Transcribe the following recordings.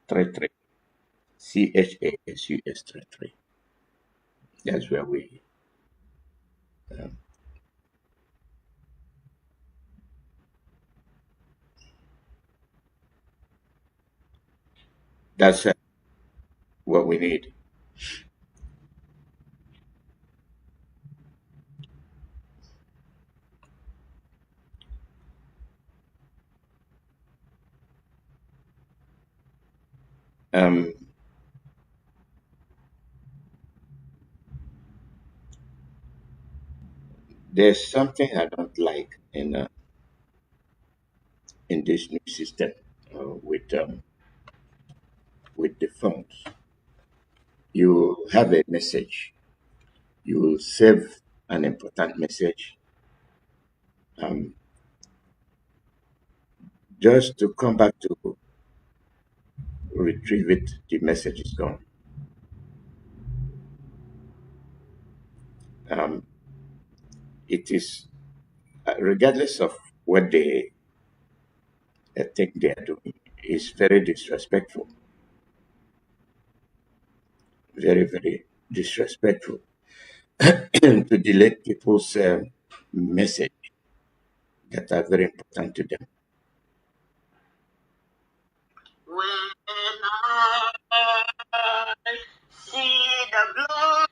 33. CHASUS 33. That's where we. Um, that's what we need. Um, there's something I don't like in this new system with the phones. You have a message. You will save an important message. Um, just to come back to retrieve it, the message is gone. Um, it is regardless of what they think they are doing, is very disrespectful. Very, very disrespectful to delete people's message that are very important to them. When I see the blood,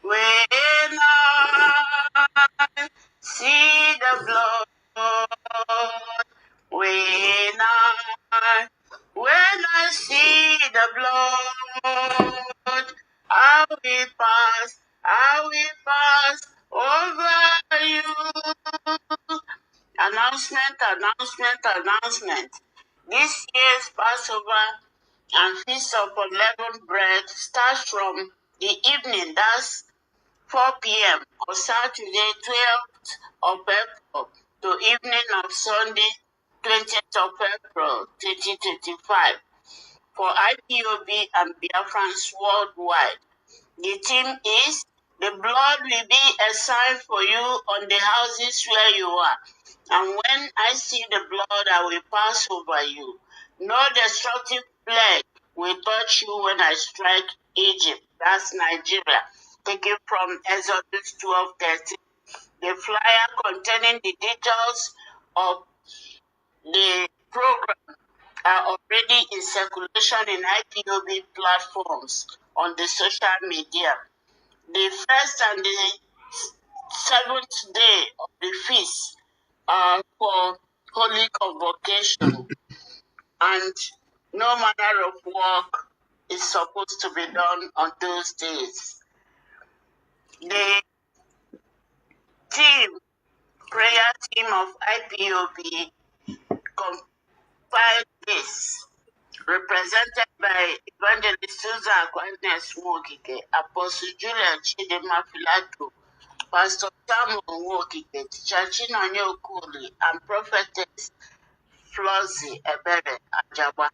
when I see the blood, when I see the blood, I will pass over you. Announcement. This year's Passover and Feast of Unleavened Bread starts from the evening, that's 4 p.m. on Saturday, 12th of April, to evening of Sunday, 20th of April, 2025, for IPOB and Biafrans worldwide. The theme is, the blood will be a sign for you on the houses where you are. And when I see the blood, I will pass over you. No destructive plague will touch you when I strike Egypt. That's Nigeria. Taken from Exodus 12:13. The flyer containing the details of the program are already in circulation in IPOB platforms on the social media. The first and the seventh day of the feast are for holy convocation, and no manner of work is supposed to be done on those days. The prayer team of IPOB compiled this, represented by Evangelist Susan Aquinas Nwokike, Apostle Julian Chidema Filato, Pastor Samuel Nwokike, Teacher Chinonye Okoli, and Prophetess Flozi Ebere Ajagba.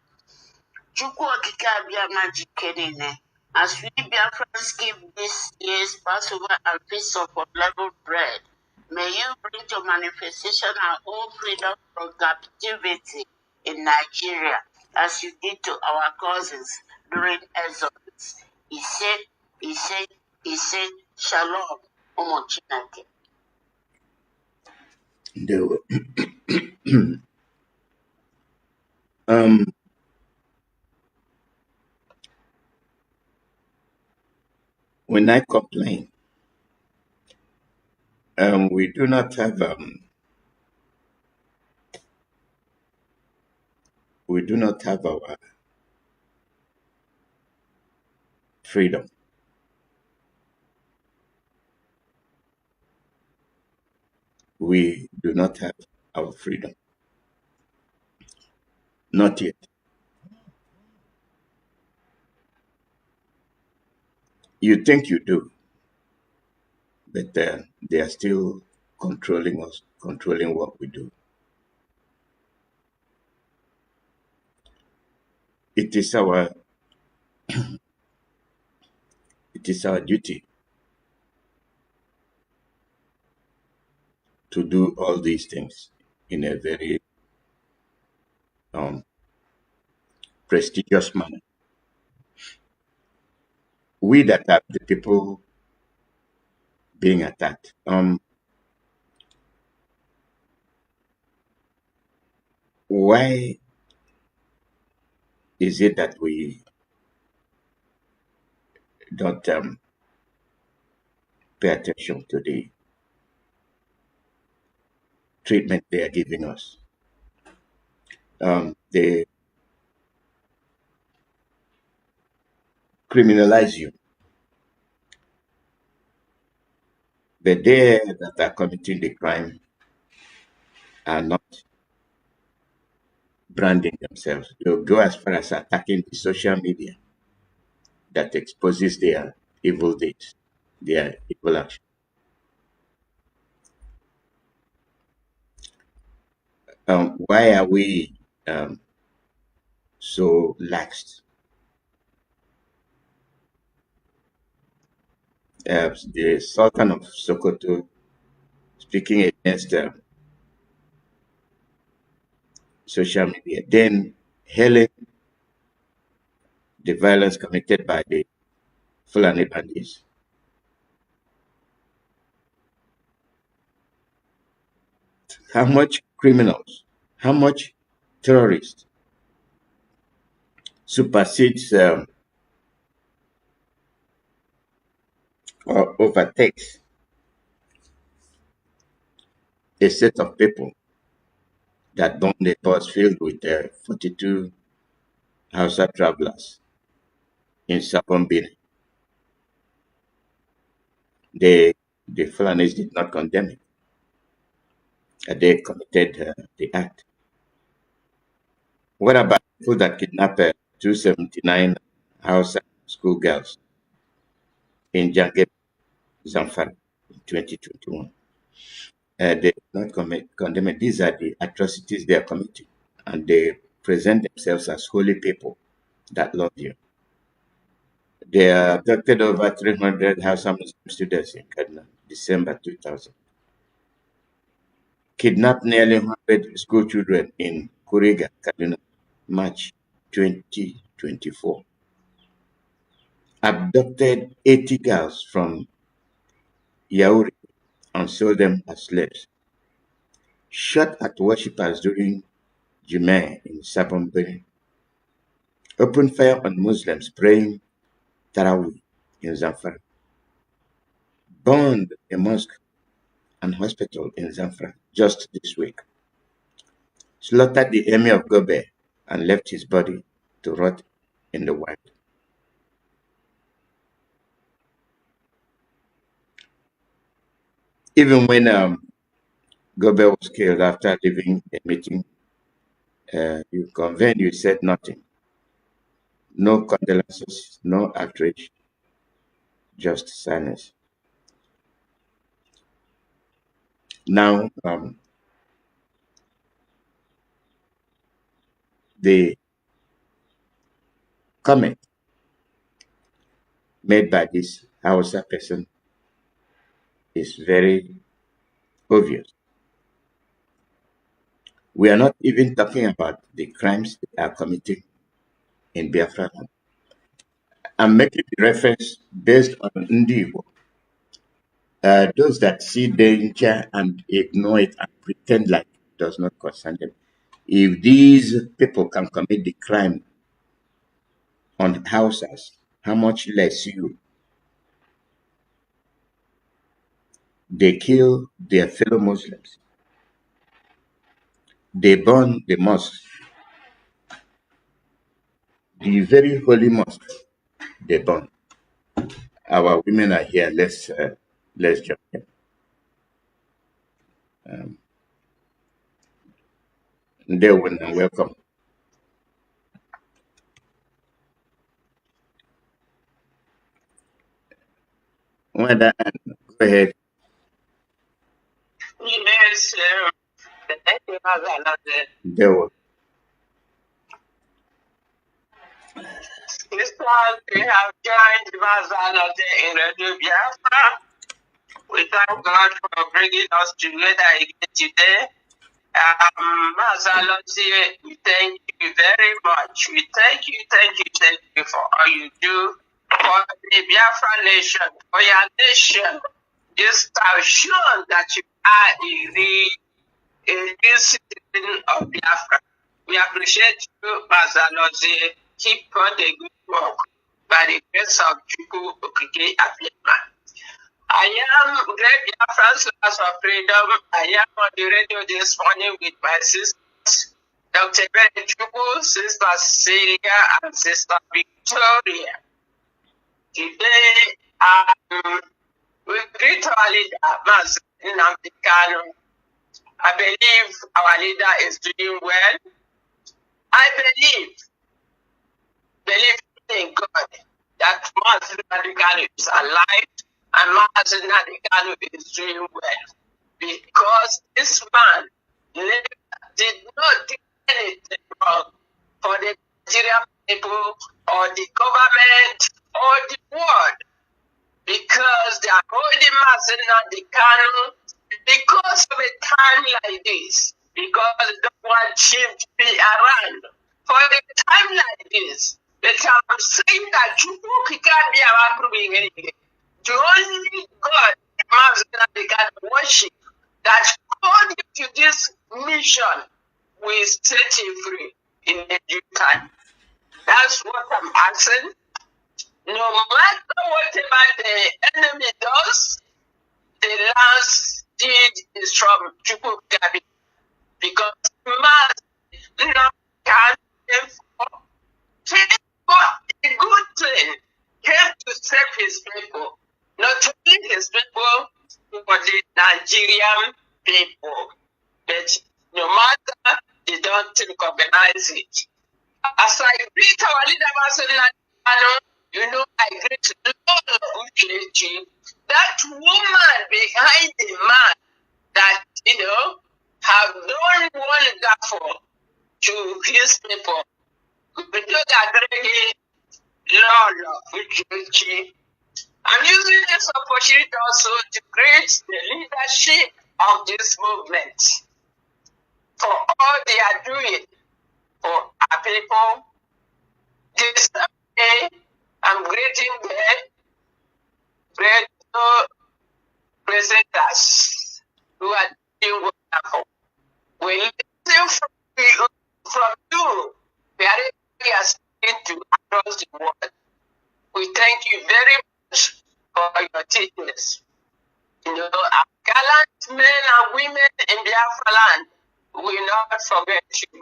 Chukwu Okike Abiyama Jikenine, as we Biafrans keep this year's Passover and Feast of Unleavened Bread, may you bring to manifestation our own freedom from captivity in Nigeria, as you did to our cousins during Exodus. He said, Shalom, Umu Chineke. When I complain, we do not have our freedom. We do not have our freedom. Not yet. You think you do, but they are still controlling us, controlling what we do. It is our duty to do all these things in a very prestigious manner. We that are the people being attacked. Why is it that we don't pay attention to the treatment they are giving us? They criminalize you. But they that are committing the crime are not branding themselves. They'll go as far as attacking the social media that exposes their evil deeds, their evil actions. Why are we so lax? The Sultan of Sokoto speaking against social media, then hailing the violence committed by the Fulani bandits. How much criminals, how much terrorists supersedes or overtakes a set of people that bombed a bus filled with 42 Hausa travelers in Sabombini. The Fulanis did not condemn it. They committed the act. What about people that kidnapped 279 Hausa schoolgirls in Jange, Zamfara in 2021? They did not condemn it. These are the atrocities they are committing. And they present themselves as holy people that love you. They abducted over 300 Hausa Muslim students in Kaduna, December 2000. Kidnapped nearly 100 school children in Kuriga, Kaduna, March 2024. Abducted 80 girls from Yauri and sold them as slaves. Shot at worshippers during Jummeh in Sabomberi. Opened fire on Muslims praying Tarawih in Zamfara. Burned a mosque and hospital in Zamfara just this week. Slaughtered the emir of Gobe and left his body to rot in the wild. Even when Gobe was killed after leaving a meeting, you convened, you said nothing. No condolences, no outrage, just silence. Now, the comment made by this Hausa person is very obvious. We are not even talking about the crimes they are committing in Biafra land. I'm making the reference based on Ndigo. Those that see danger and ignore it and pretend like it does not concern them. If these people can commit the crime on houses, how much less you? They kill their fellow Muslims. They burn the mosques, the very holy mosque. They burn. Our women are here. Let's jump in. They will and welcome. Wanda, go ahead. Yes, thank you, Mazi Alozie. They will. Listeners, we have joined Mazi Alozie in Radio Biafra. We thank God for bringing us together again today. Mazi Alozie, we thank you very much. We thank you for all you do for the Biafra nation, for your nation. This have shown that you are a real citizen of Biafra. We appreciate you, Mazi Alozie. Keep on the good work by the grace of Chukwu Okike Abiyama. I am Great Biafran Soldiers of Freedom. I am on the radio this morning with my sisters, Dr. Benny Chukwu, Sister Celia, and Sister Victoria. Today, we greet our leader, Mazi Alozie. I believe our leader is doing well. I believe in God that Mazi Alozie is alive and Mazi Alozie is doing well. Because this man did not do anything wrong for the Nigerian people or the government or the world. Because they are holding Mazi Alozie because of a time like this, because they don't want him to be around for a time like this. But I'm saying that you can't be around anything. The only God Mazi Alozie worship that called you to this mission will set him free in a due time. That's what I'm asking. No matter whatever the enemy does, the last deed is from Chukwu Gabi. Because Mazi came for a good thing, came to save his people. Not only his people, but the Nigerian people. But no matter, they don't recognize it. As I greet our leader, Mazi Alozie, you know, I greet Lord Uchechi, that woman behind the man that, you know, have done wonderful to his people. I'm using this opportunity also to greet the leadership of this movement for all they are doing for our people. This day, I'm greeting them, great presenters who are doing wonderful. We listen from you, wherever you are speaking to across the world. We thank you very much for your teachings. You know, our gallant men and women in Biafra land will not forget you.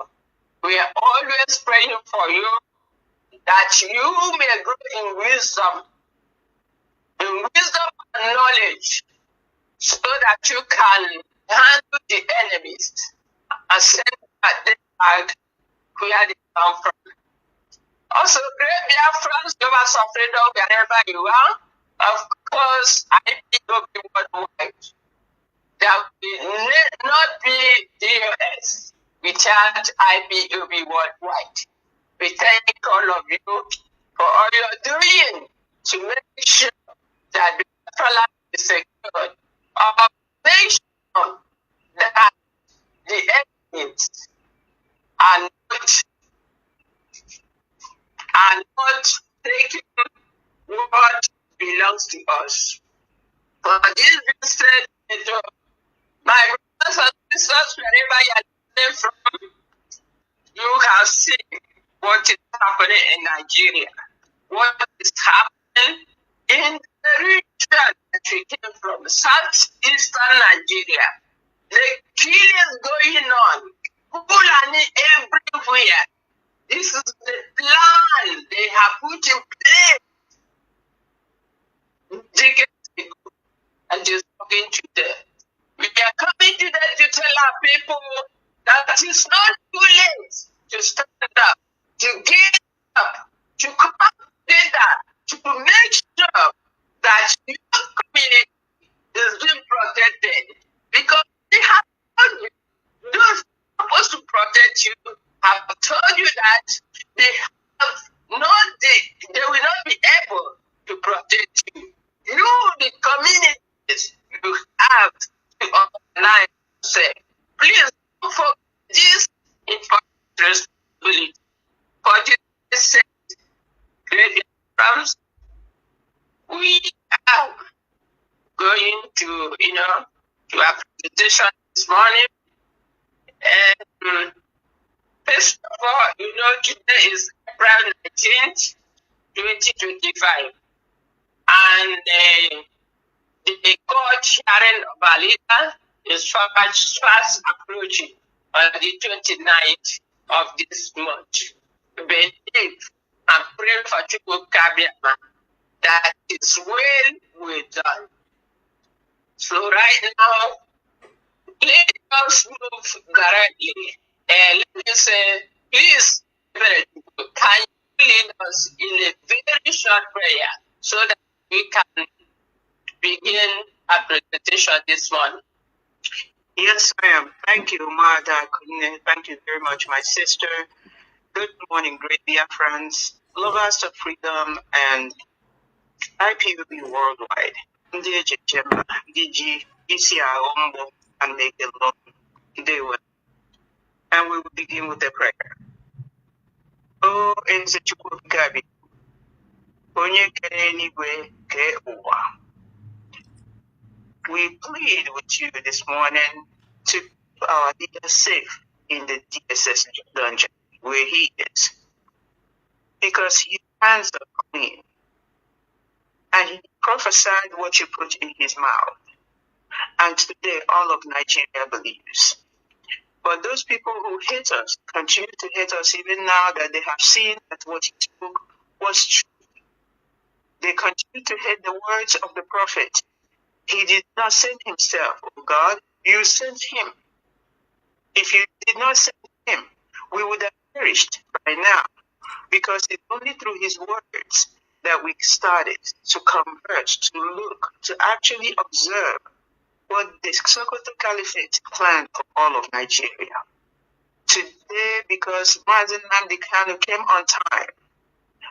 We are always praying for you that you may grow in wisdom and knowledge, so that you can handle the enemies and send them back where they come from. Also, great Biafrans, lovers of freedom, wherever you are, of course, IPOB worldwide. There will not be DOS without IPOB worldwide. We thank all of you for all you're doing to make sure that Biafra land is secured. Make sure that the enemies are not taking what belongs to us. For this being said, my brothers and sisters, wherever you are listening from, you have seen what is happening in Nigeria, what is happening in the region that we came from, southeastern Nigeria. The killings going on, Fulani everywhere. This is the plan they have put in place decades ago, and just talking to them. We are coming to them to tell our people that it's not too late to stand up, to get up, to come together, to make sure that your community is being protected. Because they have told you, those supposed to protect you have told you that they will not be able to protect you. You, the communities, you have to organize yourself. Please don't forget this important responsibility. in to, to our presentation this morning. And first of all, today is April 19th, 2025. And the court hearing of our leader is fast approaching on the 29th of this month. We believe and pray for Chukwu Kabiama that is well with us. So right now, let us move directly. Let me say, please, can you lead us in a very short prayer so that we can begin our presentation this morning? Yes, ma'am. Thank you, Mada. Thank you very much, my sister. Good morning, great Biafrans, lovers of freedom, and IPUB worldwide. Ndị ejechema, ndị ji isi ahụ mbụ and make a long day well. And we will begin with a prayer. Oh, Eze Chukwu Gabi, onye kere eluigwe kee ụwa. We plead with you this morning to keep our leader safe in the DSS dungeon where he is, because his hands are clean. And he prophesied what you put in his mouth. And today, all of Nigeria believes. But those people who hate us continue to hate us even now that they have seen that what he spoke was true. They continue to hate the words of the prophet. He did not send himself, oh God, you sent him. If you did not send him, we would have perished by now, because it's only through his words that we started to convert, to look, to actually observe what the Sokoto Caliphate planned for all of Nigeria. Today, because Mazi Alozie came on time,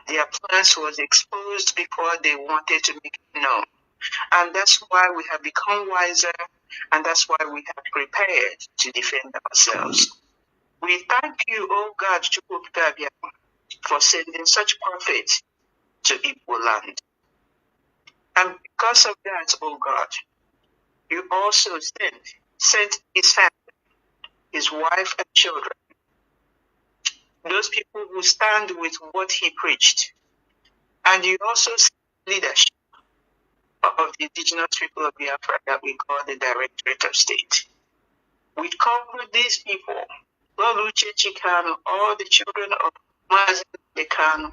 their plans was exposed before they wanted to make it known. And that's why we have become wiser, and that's why we have prepared to defend ourselves. We thank you, O God, Chukwu Kabiama, for sending such prophets to Igbo land. And because of that, O God, you also sent his family, his wife and children, those people who stand with what he preached. And you also sent leadership of the indigenous people of Biafra that we call the Directorate of State. We cover these people, Lord Uche Chikano, all the children of Mazi Alozie,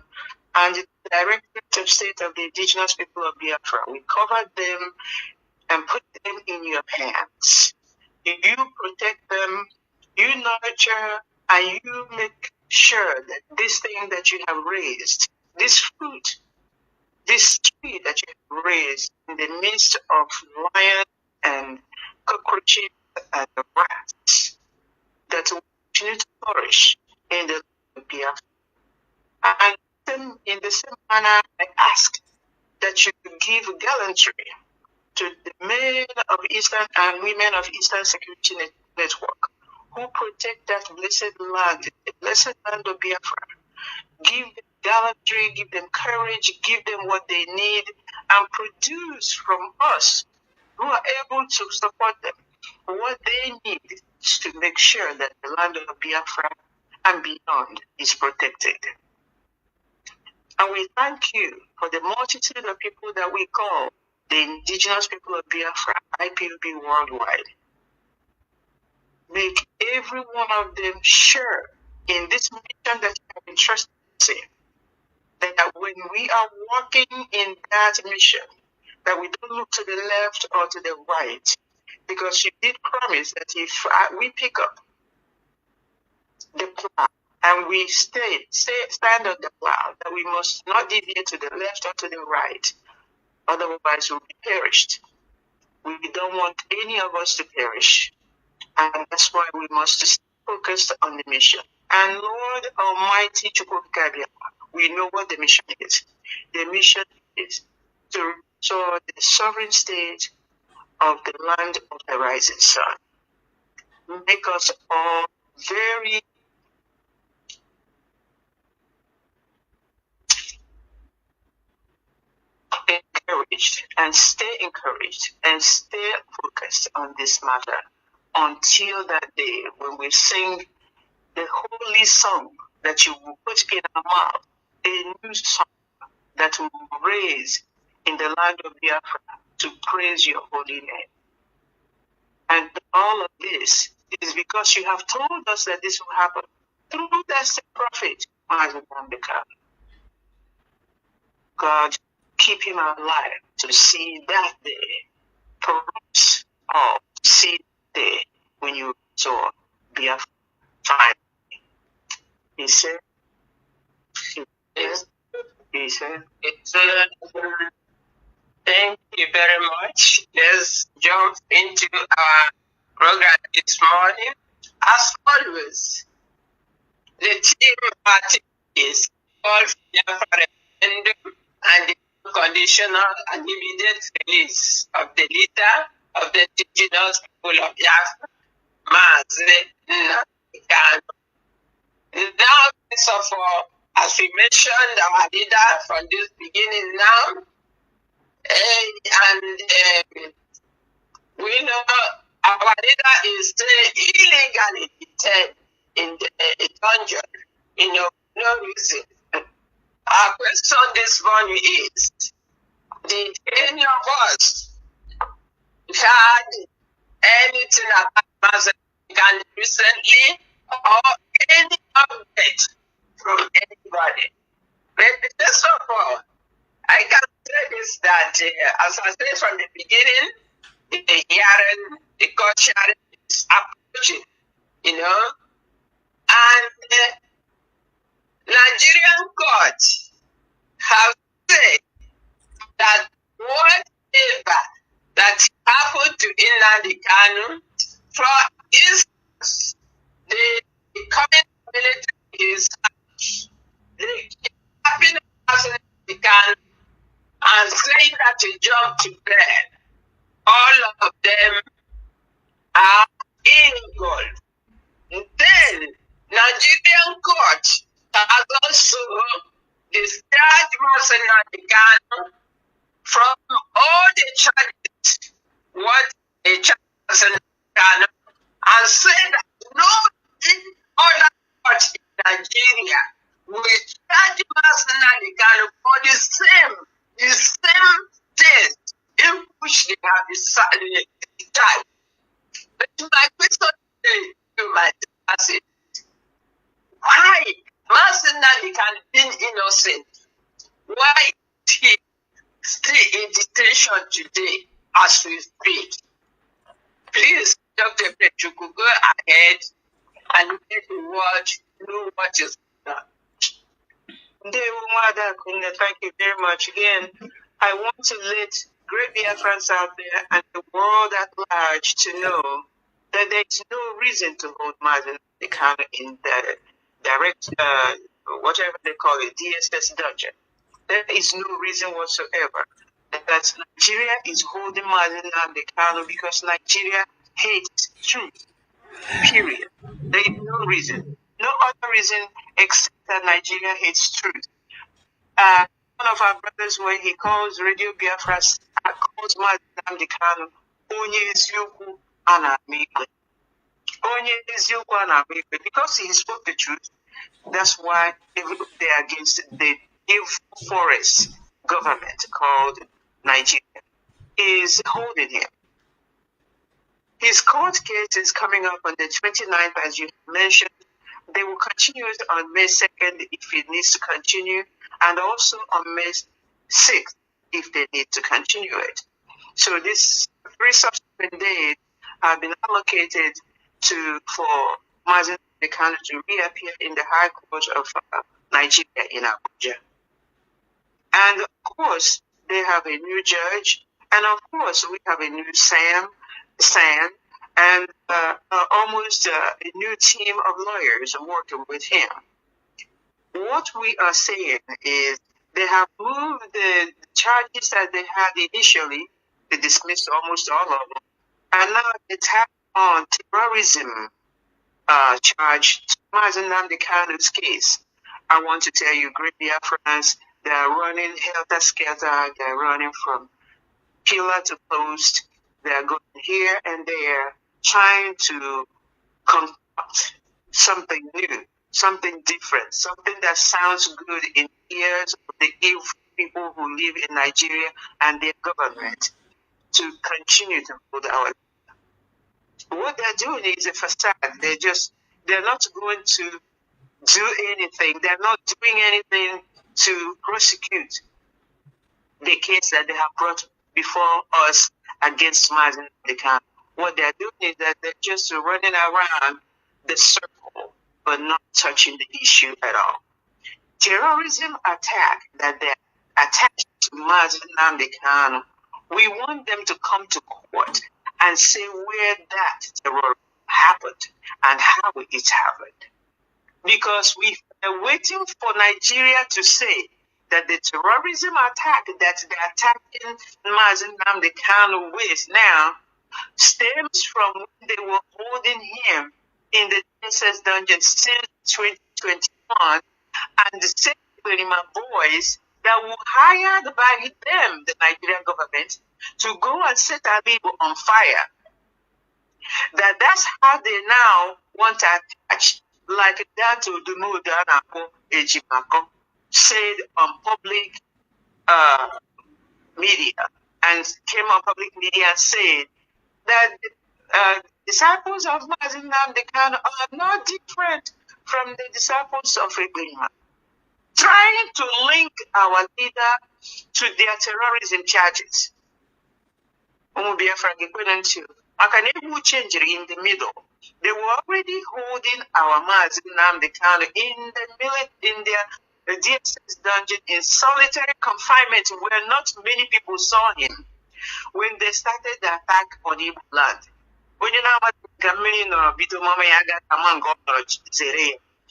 and the Directorate of State of the indigenous people of Biafra. We cover them and put them in your hands. You protect them, you nurture, and you make sure that this thing that you have raised, this fruit, this tree that you have raised in the midst of lions and cockroaches and rats, that will continue to flourish in the land of Biafra. And in the same manner, I ask that you give gallantry to the men of Eastern and women of Eastern Security Network who protect that blessed land, the blessed land of Biafra. Give them gallantry, give them courage, give them what they need, and produce from us who are able to support them what they need to make sure that the land of Biafra and beyond is protected. And we thank you for the multitude of people that we call the indigenous people of Biafra, IPUB worldwide. Make every one of them sure in this mission that you have entrusted us in, that when we are walking in that mission, that we don't look to the left or to the right, because you did promise that if we pick up the plow and we stand on the plow, that we must not deviate to the left or to the right, otherwise we'll be perished. We don't want any of us to perish, and that's why we must stay focused on the mission. And Lord Almighty Chukwu Kabiama, we know what the mission is. The mission is to restore the sovereign state of the land of the rising sun. Make us all very encouraged and stay focused on this matter until that day when we sing the holy song that you will put in our mouth, a new song that will raise in the land of Biafra to praise your holy name. And all of this is because you have told us that this will happen through that same prophet, Mazi Alozie. God, keep him alive to see that day, perhaps, or see the day when you saw Biafra finally. He said, thank you very much. Let's jump into our program this morning. As always, the theme of our is called Biafra referendum and the unconditional and immediate release of the leader of the indigenous people of Biafra, Mazi Alozie. Now, first of all, as we mentioned, our leader from this beginning now, we know our leader is still illegally detained in the dungeon, no reason. Our question this morning is, did any of us heard anything about Mazi Alozie recently or any update from anybody? But first of all, I can say this that, as I said from the beginning, the hearing, the court hearing is approaching, and Nigerian courts have said that whatever that happened to Nnamdi Kanu, for instance, the coming military is the kidnapping of Nnamdi Kanu and saying that he jumped to bed, all of them are involved. Then, Nigerian court has also discharged Mazi Alozie from all the charges what they charge Mazi Alozie and said that no other court in Nigeria will charge Mazi Alozie for the same things in which they have decided to charge. But my question to myself is, why Mazi Alozie being innocent? Why is he still in detention today as we speak? Please, Dr. Pechuku, go ahead and let the world know what is going on. Thank you very much. Again, I want to let great Biafrans out there and the world at large to know that there is no reason to hold Mazi Alozie in the direct, whatever they call it, DSS dungeon. There is no reason whatsoever that Nigeria is holding Mazi Alozie because Nigeria hates truth. Period. There is no reason. No other reason except that Nigeria hates truth. One of our brothers, when he calls Radio Biafra, calls Mazi Alozie Onye Eziokwu Ana-Amikpe. Onye Eziokwu Ana-Amikpe. Because he spoke the truth, that's why they are against the evil forest government called Nigeria is holding him. His court case is coming up on the 29th, as you mentioned. They will continue it on May 2nd if it needs to continue, and also on May 6th if they need to continue it. So these 3 subsequent days have been allocated for Mazi Alozie to reappear in the High Court of Nigeria in Abuja. And of course, they have a new judge, and of course, we have a new Sam, and almost a new team of lawyers working with him. What we are saying is they have moved the charges that they had initially, they dismissed almost all of them, and now they tap on terrorism charge to Mazi Alozie case. I want to tell you, great Biafrans, they are running helter-skelter, they are running from pillar to post. They are going here and there, trying to concoct something new, something different, something that sounds good in ears of the evil people who live in Nigeria and their government to continue to hold our. What they're doing is a facade. They're not going to do anything. They're not doing anything to prosecute the case that they have brought before us against Mazi Alozie. What they're doing is that they're just running around the circle, but not touching the issue at all. Terrorism attack that they're attached to Mazi Alozie, we want them to come to court and say where that terror happened and how it happened. Because we are waiting for Nigeria to say that the terrorism attack that they're attacking Mazi Alozie with now stems from when they were holding him in the DSS dungeon since 2021, and the same boys that were hired by them, the Nigerian government, to go and set Abibu on fire. That's how they now want to attach, like that to the Mudanako Ejimako said on public media, and came on public media and said that disciples of Mazi Alozie are not different from the disciples of Ibrahim, trying to link our leader to their terrorism charges. Biafra change in the middle. They were already holding our Mazi Alozie in their DSS dungeon in solitary confinement, where not many people saw him when they started the attack on Igbo land.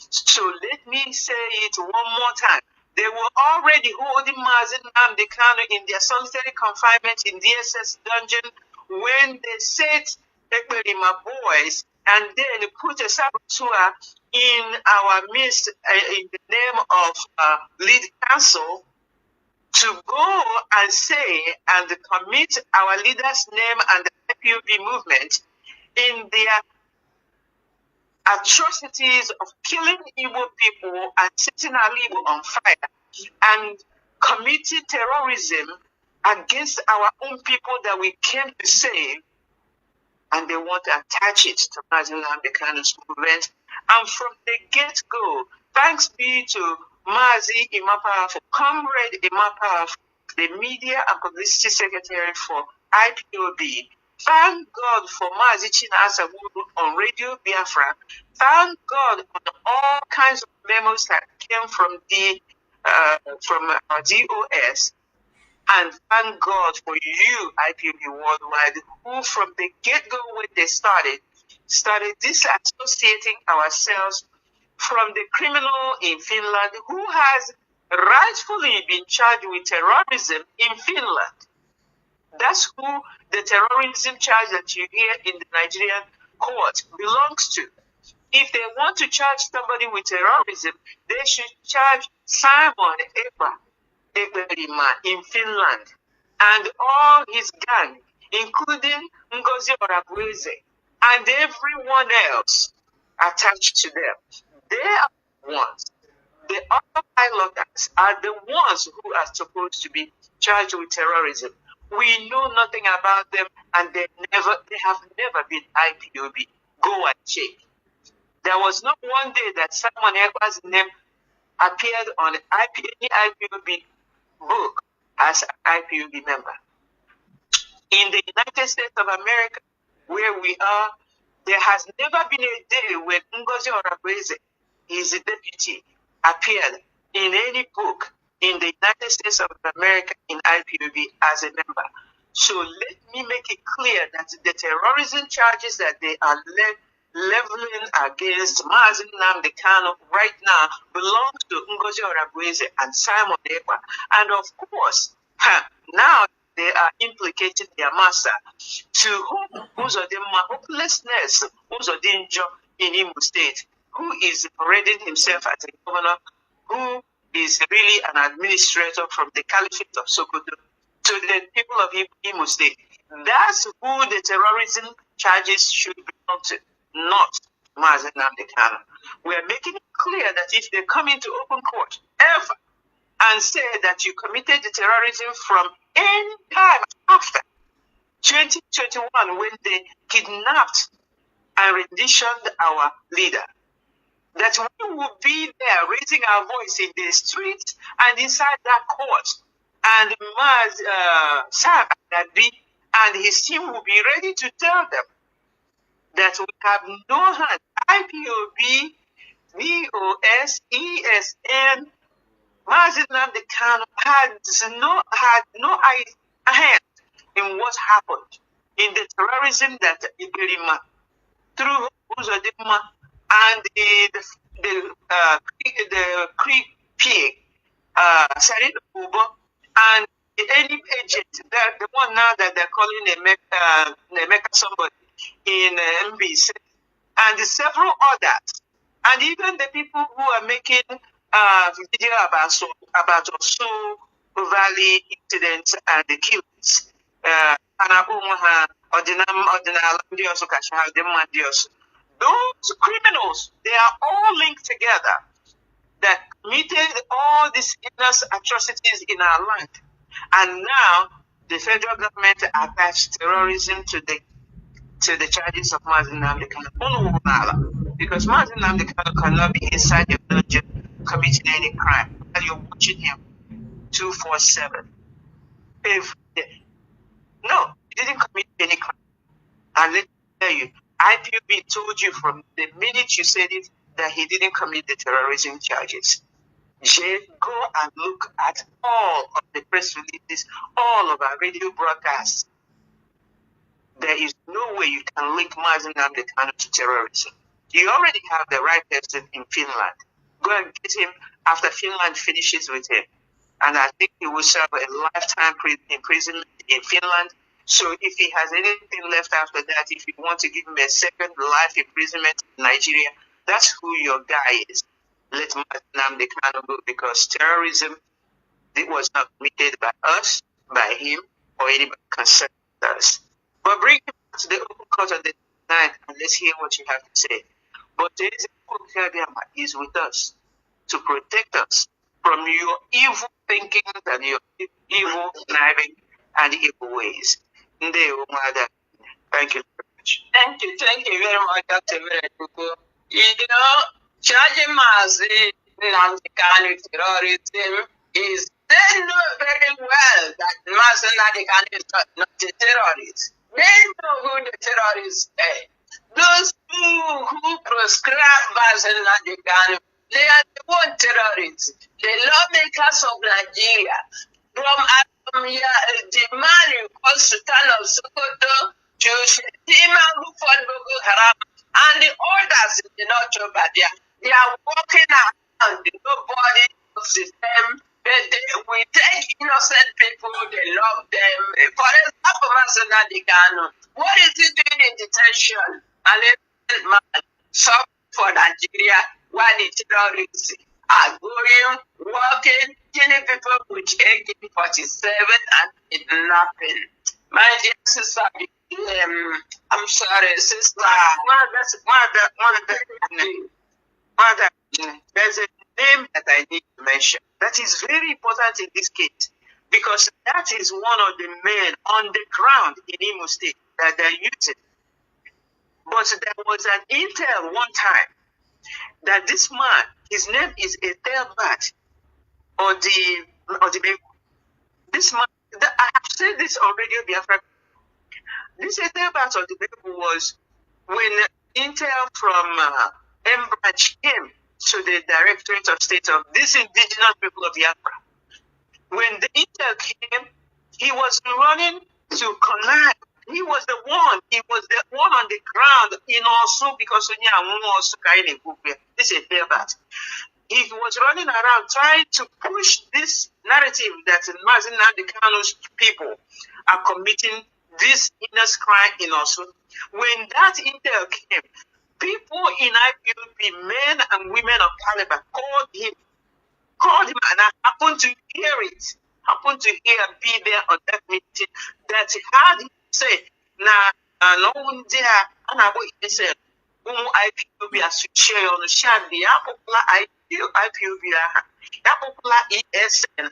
So let me say it one more time. They were already holding Mazi Alozie in their solitary confinement in DSS dungeon when they set Ekperima boys and then put a saboteur in our midst in the name of lead counsel to go and say and commit our leader's name and the IPOB movement in their atrocities of killing Igbo people and setting our Igbo on fire and committing terrorism against our own people that we came to save, and they want to attach it to Mazi Alozie movement. And from the get-go, thanks be to Mazi Imapa, Comrade Imapa, the Media and Publicity Secretary for IPOB. Thank God for Mazi Chinasa on Radio Biafra. Thank God on all kinds of memos that came from our DOS. And thank God for you, IPOB Worldwide, who from the get-go when they started disassociating ourselves from the criminal in Finland who has rightfully been charged with terrorism in Finland. That's who the terrorism charge that you hear in the Nigerian court belongs to. If they want to charge somebody with terrorism, they should charge Simon Ekperima in Finland and all his gang, including Ngozi Orabueze and everyone else attached to them. They are the ones. The other pilots are the ones who are supposed to be charged with terrorism. We know nothing about them, and they have never been IPOB. Go and check. There was not one day that Simon Ekpa's name appeared on any IPOB book as an IPOB member. In the United States of America, where we are, there has never been a day when Ngozi Orabueze, his deputy, appeared in any book in the United States of America in IPOB as a member. So let me make it clear that the terrorism charges that they are leveling against Mazi Alozie right now belongs to Ngozi Orabueze and Simon Ekpa. And of course, now they are implicating their master to hopelessness, in Imo State, who is parading himself as a governor, who is really an administrator from the Caliphate of Sokoto, to to the people of Imo State. That's who the terrorism charges should belong to, not Mazi Nnamdi Kanu. We are making it clear that if they come into open court ever and say that you committed the terrorism from any time after 2021 when they kidnapped and renditioned our leader, that we will be there raising our voice in the streets and inside that court. And Sam and his team will be ready to tell them that we have no hand. IPOB, VOS, ESN, Mazi Nnamdi Kanu had no hand in what happened in the terrorism that Iberima, through Uzodima, and the Creek Pig, Sarid Ubo, and any agent, the one now that they're calling Nemeka somebody in MBC, and several others, and even the people who are making video about Osu Valley incidents and the killings. Those criminals, they are all linked together that committed all these heinous atrocities in our land. And now the federal government attached terrorism to the charges of Mazi Nnamdi Kanu. Because Mazi Nnamdi Kanu cannot be inside your dungeon committing any crime while you're watching him 247 every day. No, he didn't commit any crime. And let me tell you, IPOB told you from the minute you said it that he didn't commit the terrorism charges. Jay, go and look at all of the press releases, all of our radio broadcasts. There is no way you can link Mazi Nnamdi Kanu to terrorism. You already have the right person in Finland. Go and get him after Finland finishes with him. And I think he will serve a lifetime imprisonment in Finland. So if he has anything left after that, if you want to give him a second life imprisonment in Nigeria, that's who your guy is. Let Mazi Nnamdi Kanu go, because terrorism, it was not committed by us, by him, or anybody concerned with us. But bring him to the open court on the 9th and let's hear what you have to say. But there is a is with us to protect us from your evil thinking and your evil conniving and evil ways. Thank you very much. Thank you very much, Dr. Veretuko. Charging Mazi Nnamdi Kanu terrorism is, they know very well that Mazi Nnamdi Kanu is not a terrorist. They know who the terrorists are. Those who proscribe Mazi Nnamdi Kanu, they are the one terrorists. The lawmakers of Nigeria, from the man who calls Sultan of Sokoto to Shetima who fought Boko Haram and the others in the North of Badia, they are walking around. Nobody knows them. We take innocent people, they love them. For example, Mazi Nnamdi Kanu, what is he doing in detention? And let man suffer for Nigeria while the terrorists are going, walking, killing people with AK-47 and kidnapping. My dear sister, I'm sorry, sister. Mother, there's a name that I need to mention that is very important in this case, because that is one of the men on the ground in Imo State that they're using. But there was an intel one time that this man, his name is Etelbat or the this man, I have said this on Radio Biafra. This Etelbat or the was when intel from M-Branch came to the Directorate of State of this indigenous people of Biafra. When the intel came, he was running to connive. He was the one on the ground in Osu, because this is Etelbat. He was running around trying to push this narrative that Mazi Nnamdi Kanu's people are committing this heinous crime in Osu. When that intel came, people in IPOB, men and women of caliber, called him, and I happened to hear it happened to be there on that meeting, that he had said, no one there, and I would say, IPOB association on the shad the popular IPOB, popular ESN,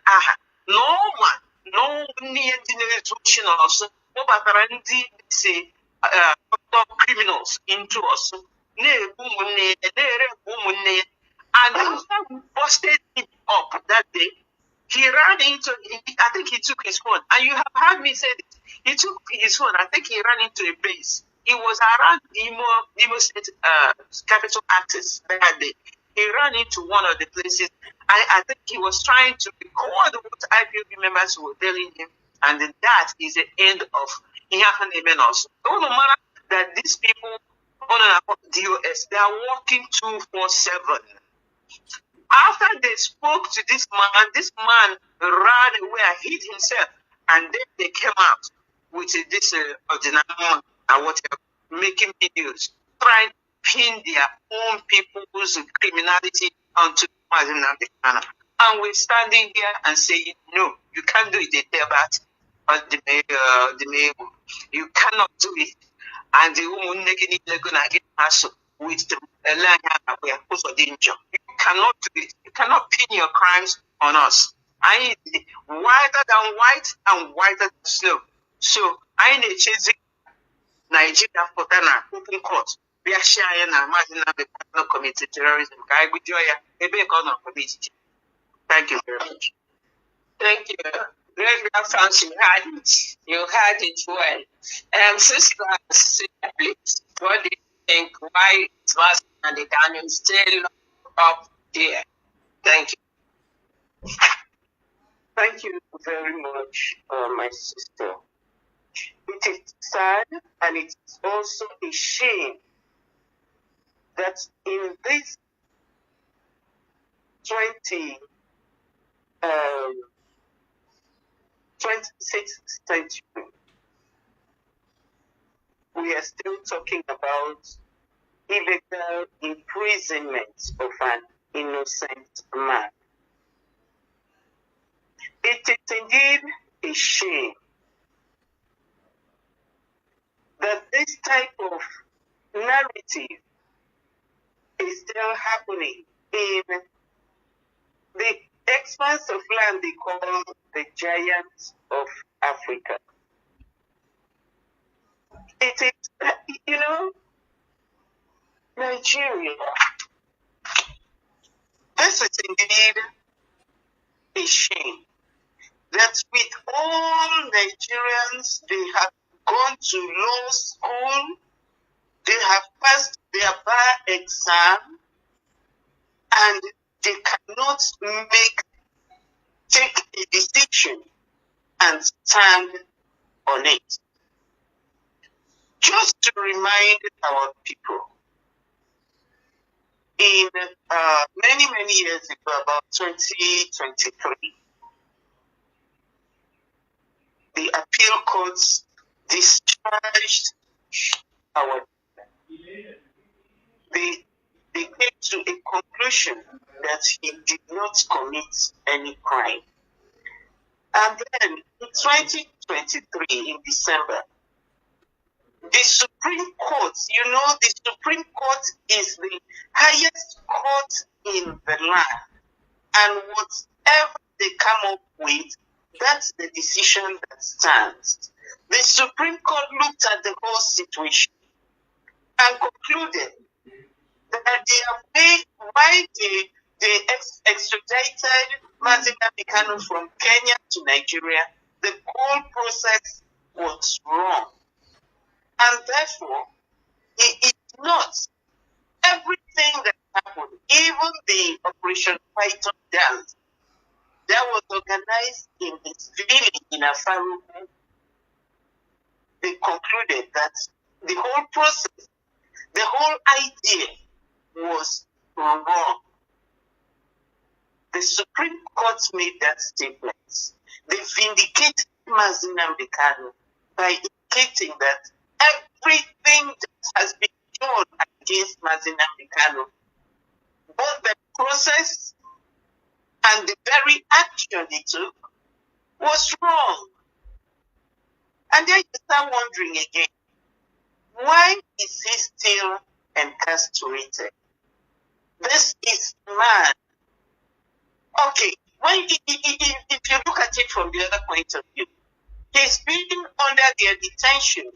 no one, no near the resolution also, Obakarandi say, criminals into us. And after we busted him up that day, he ran into, I think he took his phone. And you have heard me say this. He took his phone, I think he ran into a base. He was around Imo State capital access that day. He ran into one of the places. I think he was trying to record what IPOB members were telling him. And that is the end of Ihakan also. No matter that these people on DOS, they are working 247. After they spoke to this man ran away and hid himself, and then they came out with this ordinary and whatever, making videos, trying to pin their own people's criminality onto Mazi Alozie. And we're standing here and saying, no, you can't do it, they tell that. But you cannot do it. And the woman making it gonna get us with the line we are also danger. You cannot do it. You cannot pin your crimes on us. I need whiter than white and whiter than snow. So I need chasing Nigeria for Ghana open court. We are sharing and Mazi Alozie committed terrorism. Thank you very much. Thank you. Great reference, you had it well. Sister, please, what do you think? Why is Mazi Alozie still up there? Thank you. Thank you very much, my sister. It is sad and it is also a shame that in this 26th century, we are still talking about illegal imprisonment of an innocent man. It is indeed a shame that this type of narrative is still happening in the expanse of land they call the giants of Africa. It is, Nigeria. This is indeed a shame that with all Nigerians, they have gone to law school, they have passed their bar exam, and they cannot take a decision and stand on it. Just to remind our people, in many years ago, about 2023, the appeal courts discharged our. They came to a conclusion that he did not commit any crime. And then in 2023, in December, the Supreme Court, the Supreme Court is the highest court in the land. And whatever they come up with, that's the decision that stands. The Supreme Court looked at the whole situation and concluded that why they extradited Mazi Alozie from Kenya to Nigeria, the whole process was wrong. And therefore, it is not everything that happened, even the Operation Python dance that was organized in this village in Afaru. They concluded that the whole process, the whole idea was wrong. The Supreme Court made that statement. They vindicated Mazi Alozie by indicating that everything that has been done against Mazi Alozie, both the process and the very action he took, was wrong. And then you start wondering again, why is he still incarcerated? This is man. Okay, if you look at it from the other point of view, he's been under their detention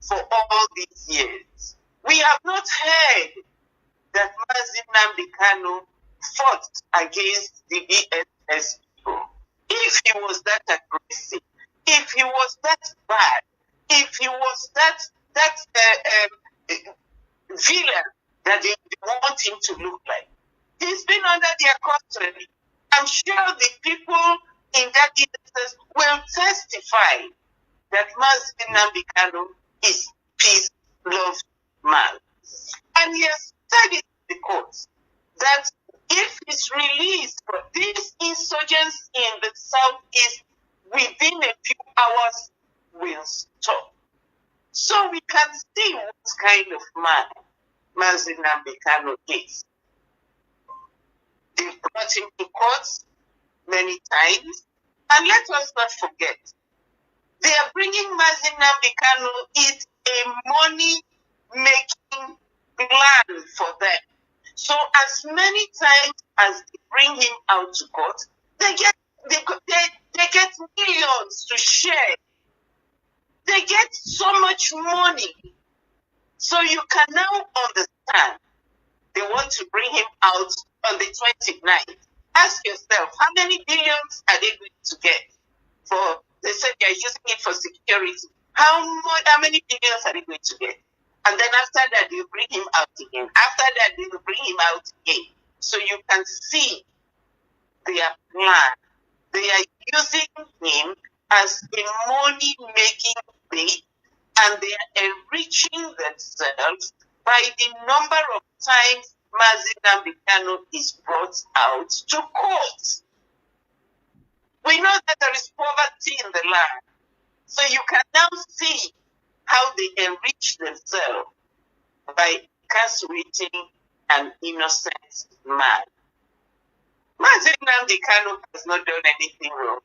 for all these years. We have not heard that Mazi Nnamdi Kanu fought against the DSS people. If he was that aggressive, if he was that bad, if he was that villain that they want him to look like, he's been under their custody. I'm sure the people in that DSS will testify that Mazi Nnamdi Kanu is peace-loved man. And he has said it in the courts that if he's released for these insurgents in the southeast, within a few hours will stop. So we can see what kind of man Mazi Nnamdi Kanu is. They've brought him to courts many times, and let us not forget, they are bringing Mazi Nnamdi Kanu is a money-making plan for them. So as many times as they bring him out to court, they get millions to share. They get so much money. So you can now understand they want to bring him out on the 29th. Ask yourself, how many billions are they going to get? They said they're using it for security. How many billions are they going to get? And then after that, they'll bring him out again. After that, they will bring him out again. So you can see their plan. They are using him as a money-making bait, and they are enriching themselves by the number of times Mazi Nnamdi Kanu is brought out to court. We know that there is poverty in the land. So you can now see how they enrich themselves by incarcerating an innocent man. Mazi Nnamdi Kanu has not done anything wrong.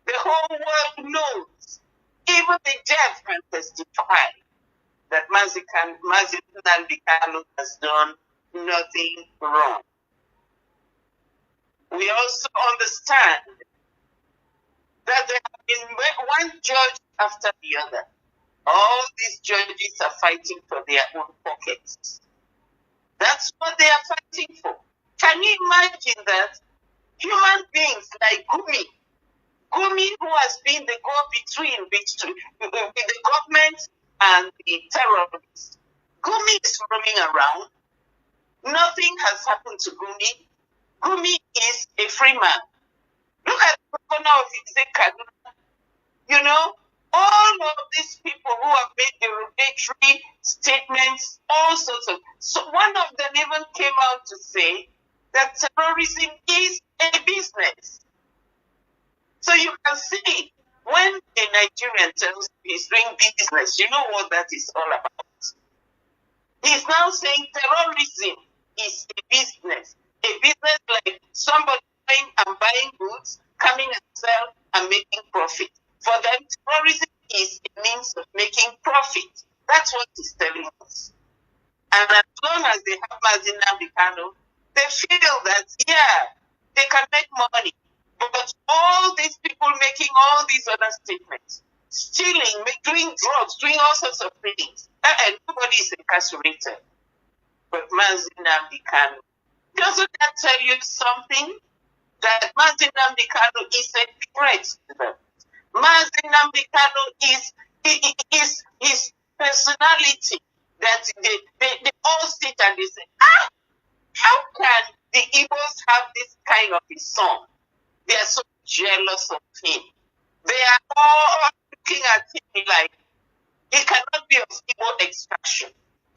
The whole world knows. Even the deaf can testify that Mazi Nnamdi Kanu has done nothing wrong. We also understand that there have been one judge after the other. All these judges are fighting for their own pockets. That's what they are fighting for. Can you imagine that human beings like Gumi, who has been the go-between between the government and the terrorists, Gumi is roaming around. Nothing has happened to Gumi. Gumi is a free man. Look at the governor of Kaduna. You know, all of these people who have made derogatory statements, all sorts of. So one of them even came out to say that terrorism is a business. So you can see when a Nigerian tells you he's doing business, you know what that is all about. He's now saying terrorism is a business. A business like somebody going and buying goods, coming and sell and making profit. For them, terrorism is a means of making profit. That's what he's telling us. And as long as they have Mazi Nnamdi Kanu, they feel that, yeah, they can make money. But all these people making all these other statements, stealing, doing drugs, doing all sorts of things, and nobody is incarcerated. But Mazi Nnamdi Kanu. Doesn't that tell you something? That Mazi Nnamdi Kanu is a threat to them. Mazi Nnamdi Kanu is his personality that they all sit and they say, how can the Igbos have this kind of a son? They are so jealous of him. They are all looking at him like he cannot be of Igbo extraction.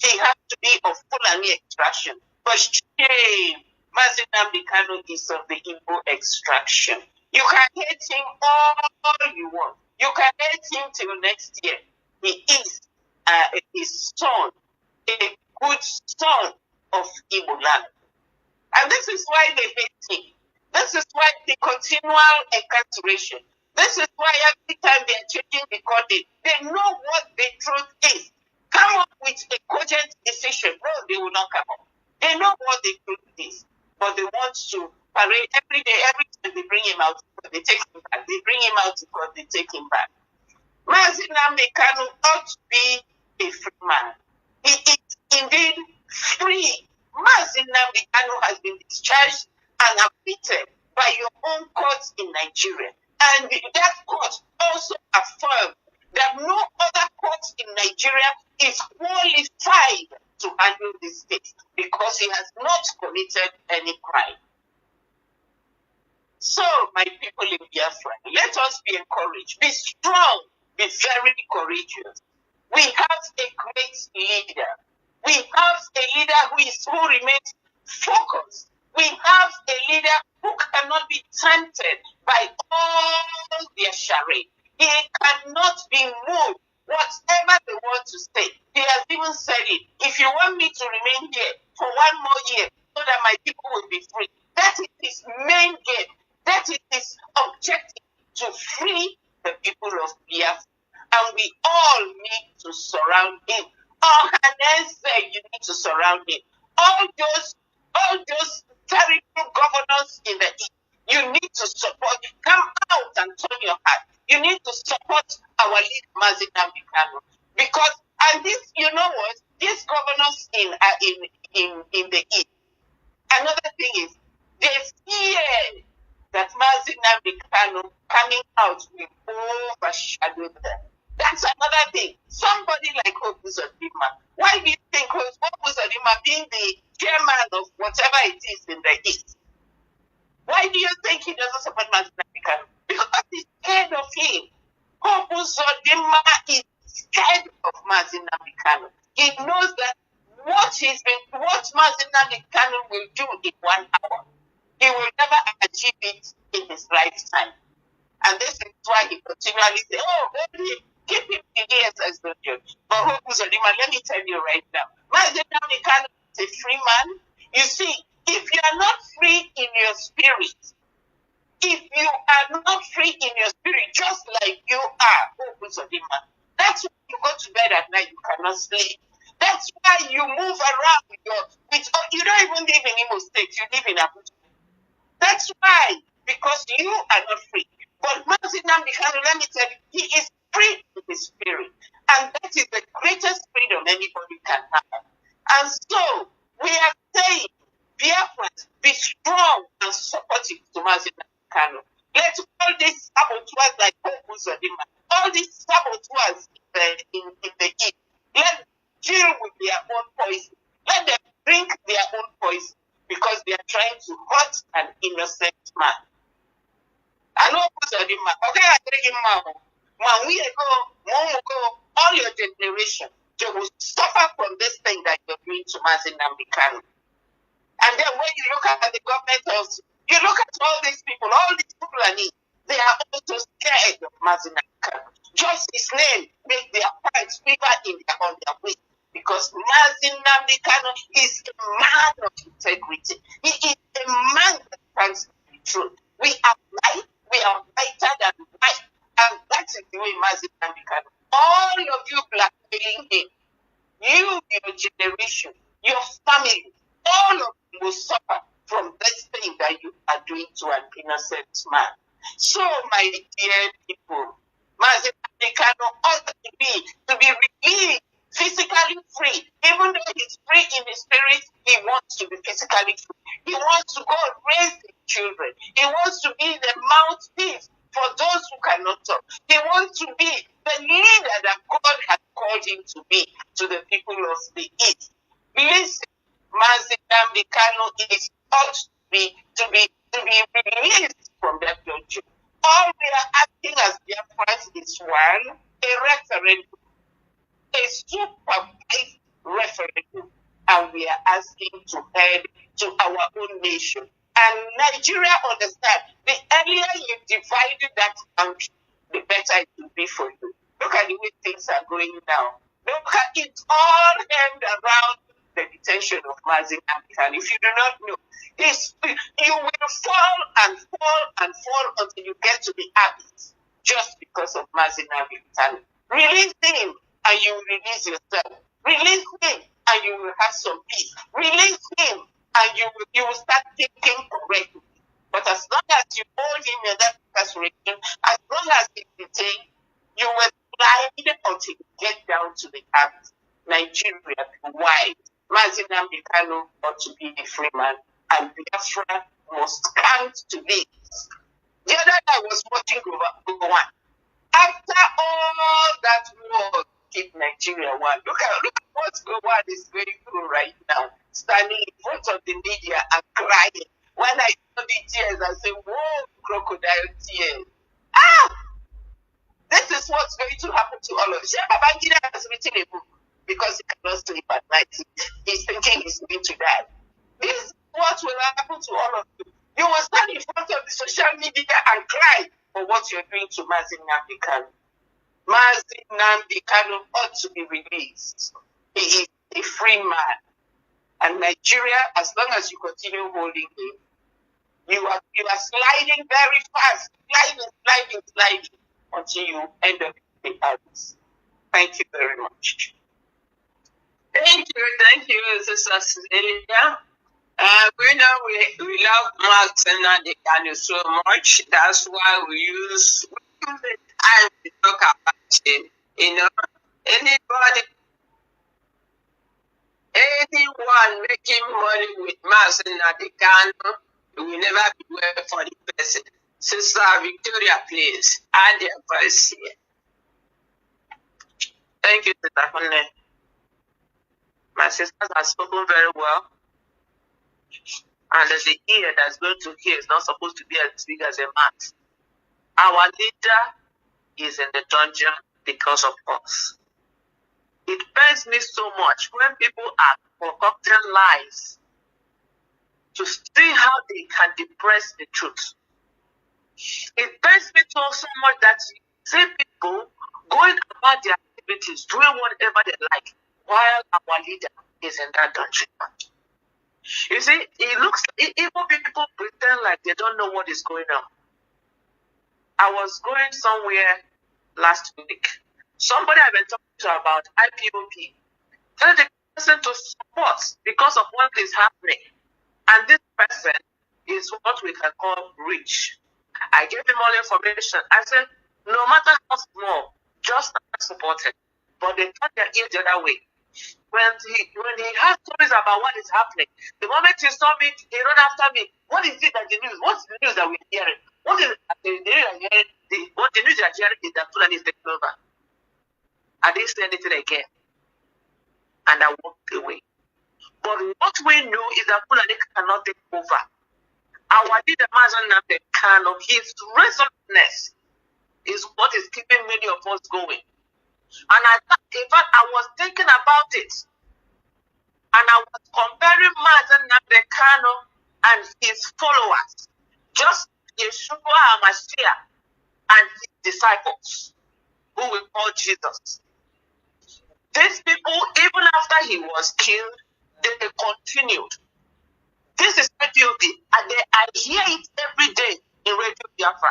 He has to be of Fulani extraction. But shame, Mazi Nnamdi Kanu is of the Igbo extraction. You can hate him all you want. You can hate him till next year. He is his son, a good son of Igbo land. And this is why they hate him. This is why the continual incarceration. This is why every time they are changing the coding, they know what the truth is. Come up with a cogent decision. No, they will not come up. They know what the truth is, but they want to parade every day. Every time they bring him out, they take him back. They bring him out to court, they take him back. Mazi Nnamdi Kanu ought to be a free man. He is indeed free. Mazi Nnamdi Kanu has been discharged and acquitted by your own courts in Nigeria. And that court also affirmed that no other court in Nigeria is qualified to handle this case because he has not committed any crime. So, my people in Biafra, let us be encouraged. Be strong. Be very courageous. We have a great leader. We have a leader who remains focused. We have a leader who cannot be tempted by all their charade. He cannot be moved. Whatever they want to say, he has even said it. If you want me to remain here for one more year so that my people will be free, that is his main game. That is his objective, to free the people of Biafra. And we all need to surround him. All Hannes said, you need to surround him. All those terrible governors in the East, you need to support. Come out and turn your heart. You need to support our leader, Mazi Nnamdi Kanu. Because, and this, you know what, these governors in the East, another thing is, they fear that Mazi Nnamdi Kanu coming out will overshadow them. That's another thing. Somebody like Hope Uzodinma. Why do you think Hope Uzodinma, being the chairman of whatever it is in the East, why do you think he doesn't support Mazi Nnamdi Kanu? Because he's scared of him. Hope Uzodinma is scared of Mazi Nnamdi Kanu. He knows that what Mazi Nnamdi Kanu will do in 1 hour, he will never achieve it in his lifetime. And this is why he continually says, oh, baby, keep him in DSS, don't you? But Hope Uzodinma, let me tell you right now, Mazi Nnamdi Kanu is a free man. You see, if you are not free in your spirit, if you are not free in your spirit, just like you are, Hope Uzodinma, that's why you go to bed at night, you cannot sleep. That's why you move around with you don't even live in Imo State, you live in Abuja. That's why, because you are not free. But Mazi Nnamdi Kanu, let me tell you, he is free in his spirit. And that is the greatest freedom anybody can have. And so, we are saying, Biafrans, be strong and supportive to Mazi Nnamdi Kanu. Let all these saboteurs like Hope Uzodinma, all these saboteurs in the East, let them deal with their own poison. Let them drink their own poison because they are trying to hurt an innocent man. I know Uzodinma, okay, I take him out. Man, we go, all your generation, they will suffer from this thing that you're doing to Mazi Nnamdi Kanu. And then when you look at the government also, you look at all these people they are also scared of Mazi Nnamdi Kanu. Just his name make their pride fever on their way. Because Mazi Nnamdi Kanu is a man of integrity. He is a man that stands for the truth. We are light, we are lighter than light. And that is the way Mazi Nnamdi Kanu. All of you blackmailing him, you, your generation, your family, all of you will suffer from this thing that you are doing to an innocent man. So, my dear people, Mazi Nnamdi Kanu ought to be released, physically free. Even though he's free in his spirit, he wants to be physically free. He wants to go and raise his children. He wants to be the mouthpiece for those who cannot talk. He wants to be the leader that God has called him to be to the people of the East. Listen, Mazi Nnamdi Kanu is ought to be released from that dungeon. All we are asking as Biafrans is one, a referendum, a supervised referendum, and we are asking to head to our own nation. And Nigeria understand, the earlier you divided that country, the better it will be for you. Look at the way things are going now. Look at it all hemmed around the detention of Mazi Alozie. If you do not know, you will fall and fall and fall until you get to the abyss just because of Mazi Alozie. Release him and you will release yourself. Release him and you will have some peace. Release him and you will start thinking correctly. But as long as you hold him in that incarceration, as long as he's detained, you will slide until you get down to the abyss. Nigeria, be wise. Mazi Alozie ought to be a free man, and Biafra must count to this. The other day I was watching Go One. After all that war, keep Nigeria one. Look at what Go One is going through right now, standing in front of the media and crying. When I saw the tears, I said, "Whoa, crocodile tears!" This is what's going to happen to all of us. Babangida has written a book because he cannot sleep at night. He's thinking he's going to die. This is what will happen to all of you. You will stand in front of the social media and cry for what you're doing to Mazi Alozie. Mazi Alozie ought to be released. He is a free man. And Nigeria, as long as you continue holding him, you are sliding very fast, sliding until you end up in the abyss. Thank you very much. Thank you, Sister Celia. We know we love Mazi Alozie so much. That's why we use the time to talk about him. You know, anyone making money with Mazi Alozie will never be well for the person. Sister Victoria, please add your voice here. Thank you, Sister Honey. My sisters have spoken very well. And there's the ear that's going to hear is not supposed to be as big as a mouth. Our leader is in the dungeon because of us. It pains me so much when people are concocting lies to see how they can depress the truth. It pains me so much that you see people going about their activities, doing whatever they like, while our leader is in that dungeon. You see, it looks even people pretend like they don't know what is going on. I was going somewhere last week. Somebody I've been talking to about IPOP. Tell the person to support because of what is happening. And this person is what we can call rich. I gave him all information. I said, no matter how small, just support it. But they turn their ear the other way. When he has stories about what is happening, the moment he saw me, he ran after me. What is it that the news? What's the news that we're hearing? What is the news that we're hearing? What the news that we're hearing is that Fulani is taking over. I didn't say anything again. And I walked away. But what we know is that Fulani cannot take over. Our leader, Mazi Alozie, his resoluteness is what is keeping many of us going. And in fact, I was thinking about it. And I was comparing Mazi Alozie and his followers, just Yeshua HaMashiach and his disciples, who we call Jesus. These people, even after he was killed, they continued. This is IPOB, and I hear it every day in Radio Biafra.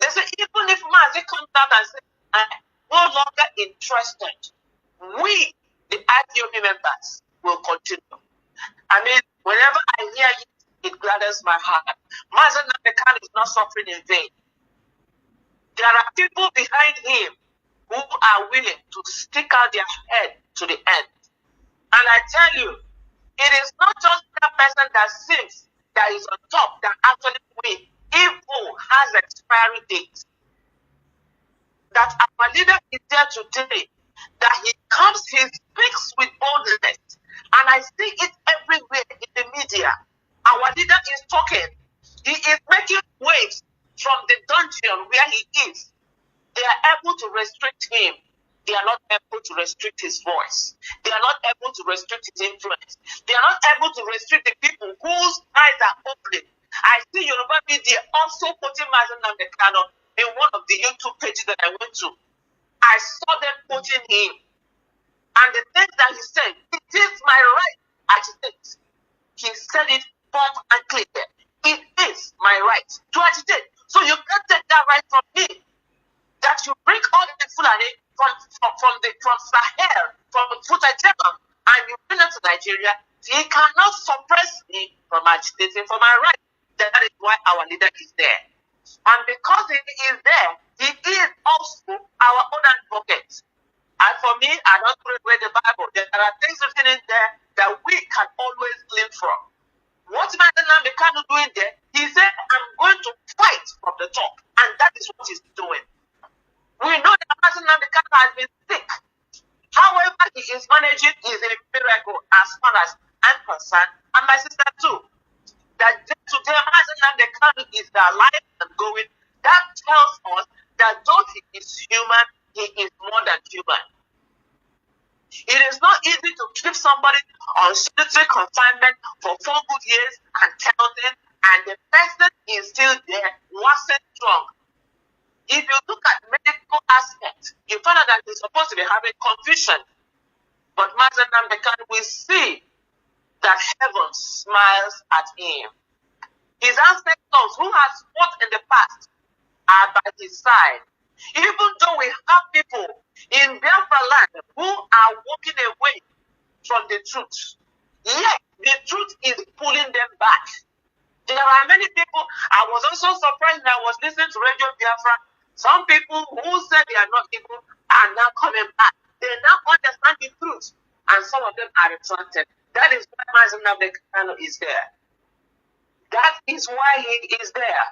They say, even if Mazi comes out and says, I'm no longer interested, we, the IPOB members, will continue. I mean, whenever I hear it, it gladdens my heart. Mazi Alozie is not suffering in vain. There are people behind him who are willing to stick out their head to the end. And I tell you, it is not just that person that seems that is on top that actually wins. Evil has expiry dates. That our leader is there today, that he comes, he speaks with boldness. And I see it everywhere in the media. Our leader is talking. He is making waves from the dungeon where he is. They are able to restrict him. They are not able to restrict his voice. They are not able to restrict his influence. They are not able to restrict the people whose eyes are opening. I see Yoruba media also putting Mazi Alozie in one of the YouTube pages that I went to. I saw them quoting him. And the things that he said, it is my right agitate. He said it forth and clear. It is my right to agitate. So you can't take that right from me. That you bring all the Fulani from Sahel, from Futajema, and you bring them to Nigeria. He cannot suppress me from agitating for my right. That is why our leader is there. And because he is there, he is also our own advocate. And for me, I don't throw away the Bible. There are things written in there that we can always glean from. What Mazi Nnamdi Kanu doing there? He said, I'm going to fight from the top. And that is what he's doing. We know that Mazi Nnamdi Kanu has been sick. However, he is managing is a miracle as far as I'm concerned, and my sister too. That today Mazi Nnamdi Kanu is alive and going. That tells us that though he is human, he is more than human. It is not easy to keep somebody on solitary confinement for 4 good years and counting, and the person is still there, wasn't strong. If you look at medical aspect, you find out that he's supposed to be having confusion. But Mazi Nnamdi Kanu, we see that heaven smiles at him. His ancestors who have fought in the past are by his side. Even though we have people in Biafra land who are walking away from the truth, yet the truth is pulling them back. There are many people. I was also surprised when I was listening to Radio Biafra. Some people who said they are not evil are now coming back. They now understand the truth, and some of them are retracted. That is why Mazi Nnamdi Kanu is there. That is why he is there.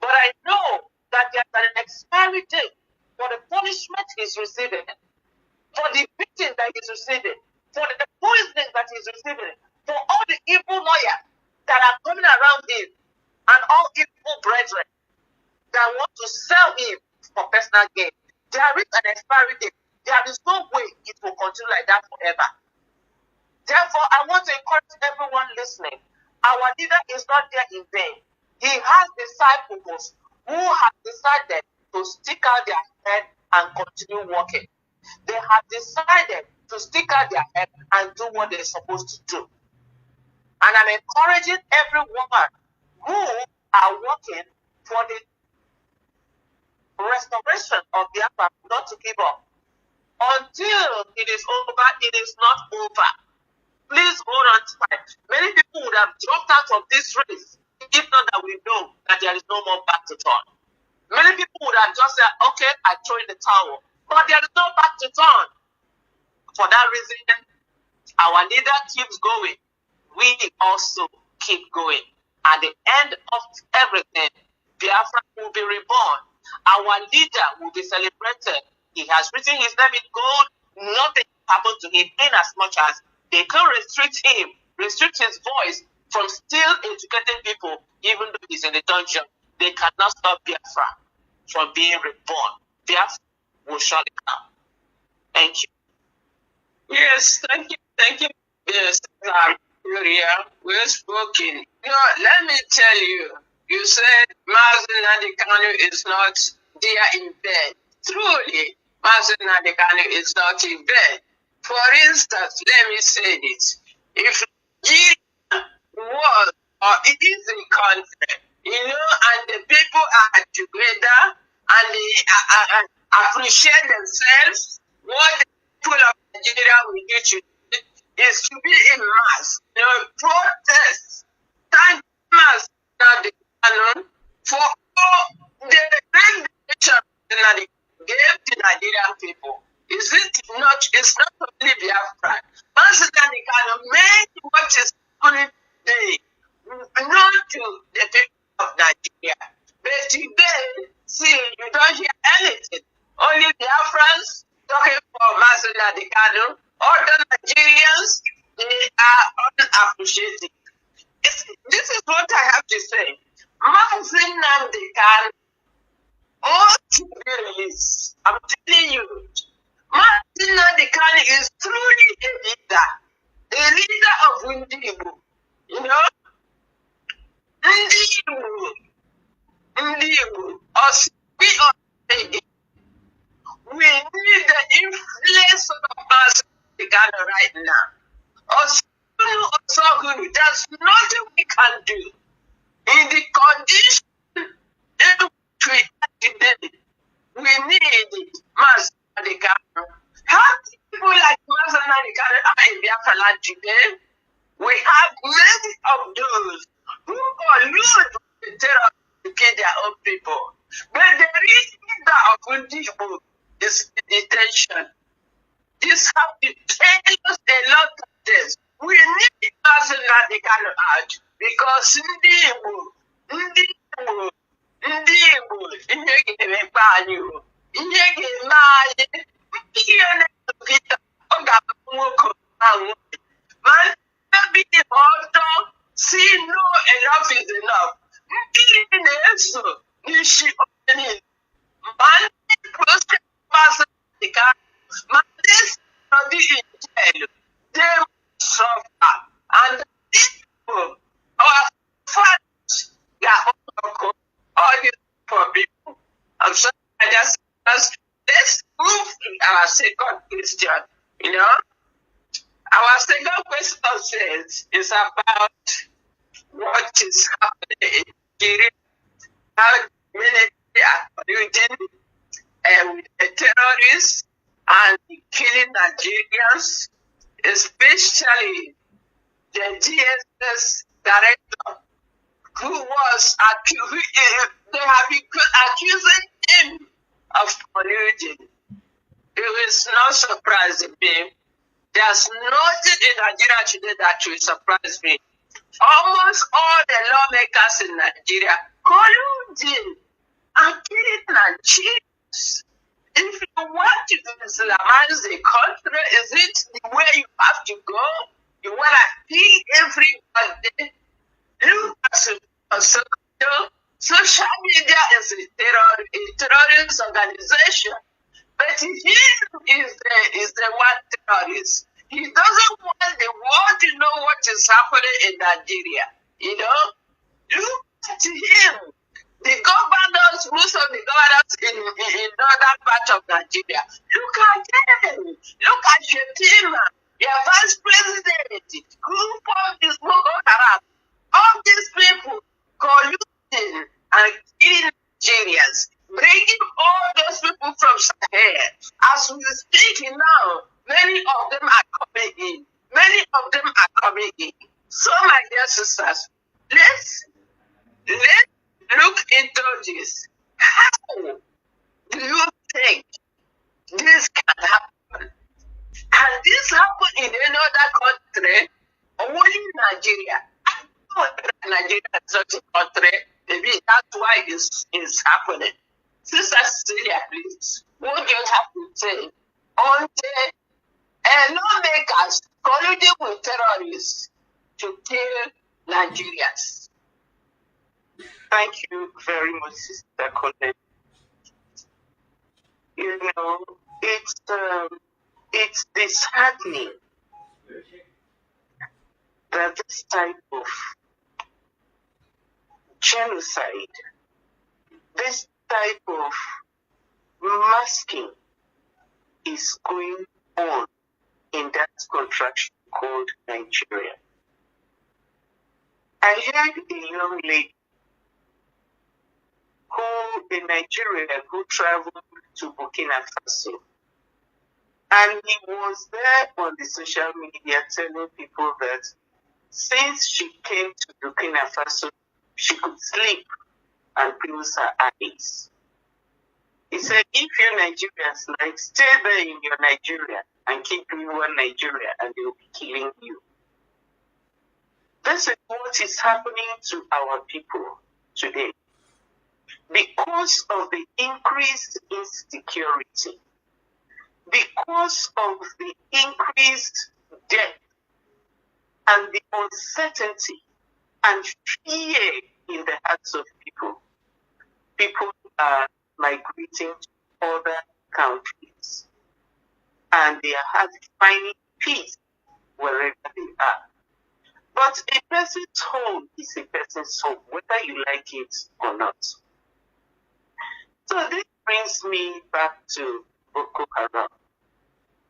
But I know that there's an expiry date for the punishment he's receiving, for the beating that he's receiving, for the poisoning that he's receiving, for all the evil lawyers that are coming around him, and all evil brethren that want to sell him for personal gain. There is an expiry date. There is no way it will continue like that forever. Therefore, I want to encourage everyone listening. Our leader is not there in vain. He has disciples who have decided to stick out their head and continue working. They have decided to stick out their head and do what they're supposed to do. And I'm encouraging everyone who are working for the restoration of Biafra not to give up. Until it is over, it is not over. Please hold on tight. Many people would have dropped out of this race if not that we know that there is no more back to turn. Many people would have just said, okay, I throw in the towel. But there is no back to turn. For that reason, our leader keeps going. We also keep going. At the end of everything, Biafra will be reborn. Our leader will be celebrated. He has written his name in gold. Nothing happened to him in as much as they can restrict him, restrict his voice from still educating people, even though he's in the dungeon. They cannot stop Biafra from being reborn. Biafra will surely come. Thank you. Yes, thank you. Yes, well spoken. Let me tell you, you said Mazi Nnamdi Kanu is not there in bed. Truly, Mazi Nnamdi Kanu is not in bed. For instance, let me say this. If Nigeria was, or it is a country, and the people are together and they appreciate themselves, what the people of Nigeria will do today is to be in mass, protest, thank mass that they canon for all the revelation that they gave to Nigerian people. It's not only Biafra. Mazi Nnamdi Kanu made what is happening today known to the people of Nigeria. But today, see, you don't hear anything. Only Biafrans talking for Mazi Nnamdi Kanu. Other Nigerians, they are unappreciative. This is what I have to say. Mazi Nnamdi Kanu ought to be released. I'm telling you. Mazi Nnamdi Kanu is truly a leader of Ndibu. Ndibu, us, we need the influence of Mazi Ghana right now. There's nothing we can do. In the condition in which we are today, we need Mazi Alozie. How people like Mazi Alozie are in Biafra land today? We have many of those who allude to the terror to kill their own people. But the leader of Undibo is in detention. This has to tell us a lot of this. We need Mazi Alozie out because ndị Igbo ihe ga-emekpa anyị o, ihe ga-eme anyị, ihe na-esogide ọ ga-abụ nwoke ahụ. Ma ndị bi ọzọ si no enough is enough. Ndị na-eso n'isi onye niile. Ma ndị protest Mazi Alozie, ma ndị si nọdụ in jail, they must suffer. And these people, our fathers, they are all these poor people. I'm sorry, let's move to our second question. You know, our second question says is about what is happening in Nigeria, how the military are colluding with the terrorists and killing Nigerians, especially the DSS director, who was they have been accusing him of colluding. It is not surprising me. There's nothing in Nigeria today that will surprise me. Almost all the lawmakers in Nigeria colluding and killing Nigerians. If you want to Islamize the country, is it the way you have to go? You want to kill everybody? Look at social media is a terrorist organization. But he is the one terrorist. He doesn't want the world to know what is happening in Nigeria. You know? Look at him. The governors, most of the governors in northern part of Nigeria, look at them. Look at Shetima, your vice president, who formed this Boko Haram. All these people colluding and killing Nigerians, bringing all those people from Sahel. As we speak now, many of them are coming in. Many of them are coming in. So, my dear sisters, let's look into this. How do you think this can happen? Can this happen in another country or only Nigeria? I know that Nigeria is not a country. Maybe that's why it's happening. Sister Cecilia, please, what do you have to say? Until lawmakers colluding with terrorists to kill Nigerians. Thank you very much, Sister Colette. You know, it's disheartening that this type of genocide, this type of masking is going on in that contraction called Nigeria. I heard a young lady in Nigeria who traveled to Burkina Faso, and he was there on the social media telling people that since she came to Burkina Faso, she could sleep and close her eyes. He said, if you Nigerians like, stay there in your Nigeria and keep doing one Nigeria and they will be killing you. This is what is happening to our people today. Because of the increased insecurity, because of the increased debt and the uncertainty and fear in the hearts of people, people are migrating to other countries and they are finding peace wherever they are. But a person's home is a person's home, whether you like it or not. So this brings me back to Boko Haram.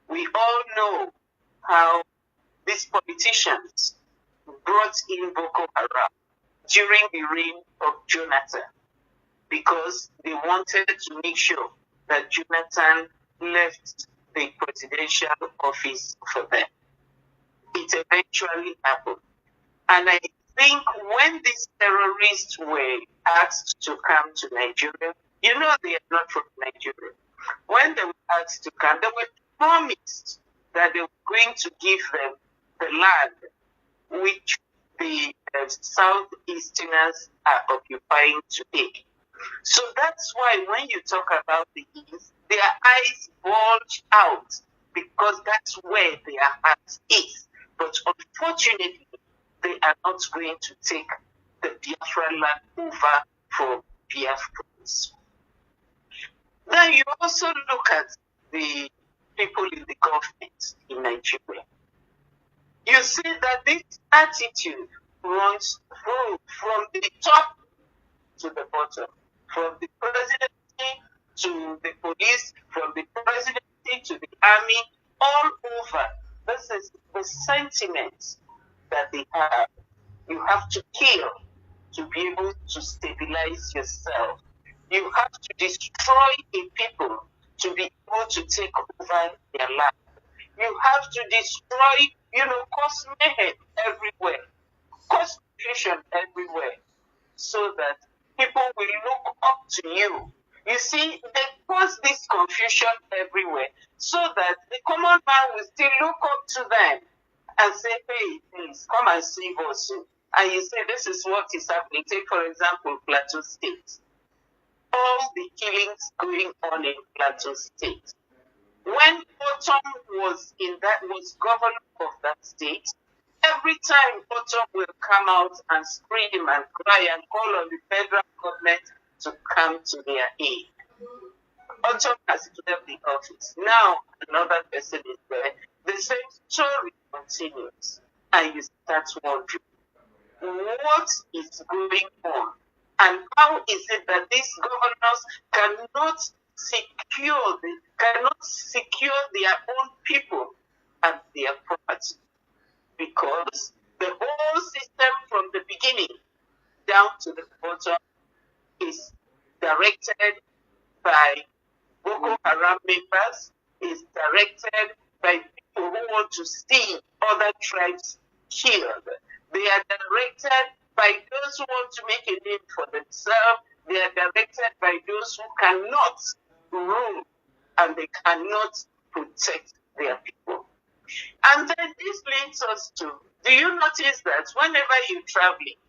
We all know how these politicians brought in Boko Haram during the reign of Jonathan because they wanted to make sure that Jonathan left the presidential office for them. It eventually happened. And I think when these terrorists were asked to come to Nigeria, you know they are not from Nigeria. When they were asked to come, they were promised that they were going to give them the land which the Southeasterners are occupying today. So that's why when you talk about the East, their eyes bulge out because that's where their heart is. But unfortunately, they are not going to take the Biafra land over for Biafrans. Then you also look at the people in the government in Nigeria. You see that this attitude runs through from the top to the bottom, from the presidency to the police, from the presidency to the army, all over. This is the sentiment that they have. You have to kill to be able to stabilize yourself. You have to destroy a people to be able to take over their land. You have to destroy, cause mayhem everywhere, cause confusion everywhere, so that people will look up to you. You see, they cause this confusion everywhere, so that the common man will still look up to them and say, hey, please, come and save us. And you say, this is what is happening. Take, for example, Plateau State. All the killings going on in Plateau State. When Otom was governor of that state, every time Otom will come out and scream and cry and call on the federal government to come to their aid. Otom has left the office. Now another person is there. The same story continues. And you start wondering, what is going on? And how is it that these governors cannot secure their own people and their property? Because the whole system from the beginning down to the bottom is directed by Boko Haram members, is directed by people who want to see other tribes killed. They are directed by those who want to make a name for themselves. They are directed by those who cannot rule and they cannot protect their people. And then this leads us to, do you notice that whenever you're traveling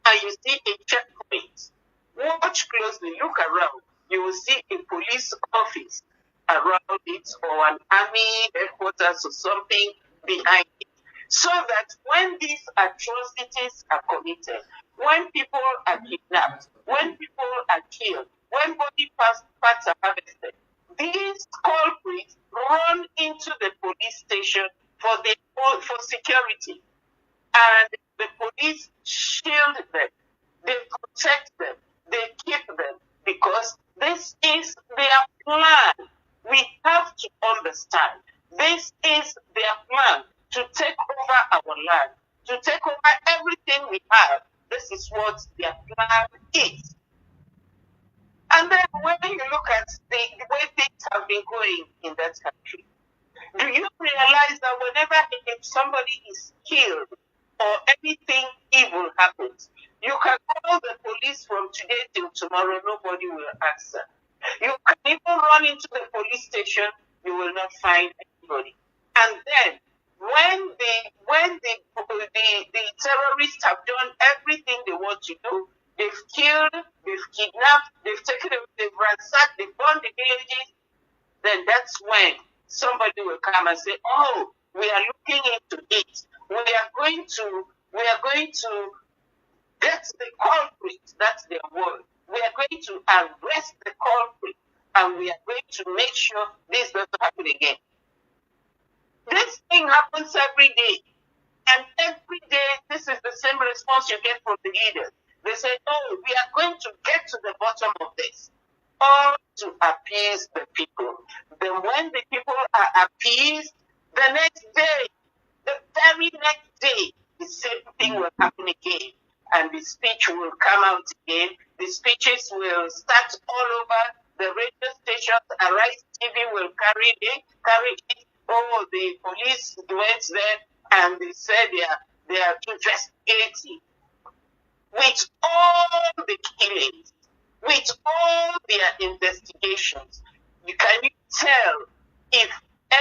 and you see a checkpoint, watch closely, look around, you will see a police office around it or an army headquarters or something behind it. So that when these atrocities are committed, when people are kidnapped, when people are killed, when body parts are harvested, these culprits run into the police station for security. And the police shield them, they protect them, they keep them, because this is their plan. We have to understand, this is their plan. To take over our land, to take over everything we have. This is what their plan is. And then when you look at the way things have been going in that country, do you realize that whenever somebody is killed or anything evil happens, you can call the police from today till tomorrow, nobody will answer. You can even run into the police station, you will not find anybody. And then when the terrorists have done everything they want to do, they've killed, they've kidnapped, they've taken them, they've ransacked, they've burned the villages, then that's when somebody will come and say, oh, we are looking into it. We are going to get the culprit, that's their word. We are going to arrest the culprit and we are going to make sure this doesn't happen again. This thing happens every day. And every day, this is the same response you get from the leaders. They say, oh, we are going to get to the bottom of this. All to appease the people. Then when the people are appeased, the next day, The very next day, the same thing will happen again. And the speech will come out again. The speeches will start all over. The radio stations, Arise TV will carry it. Oh, the police went there and they said they are investigating. With all the killings, with all their investigations, you can tell if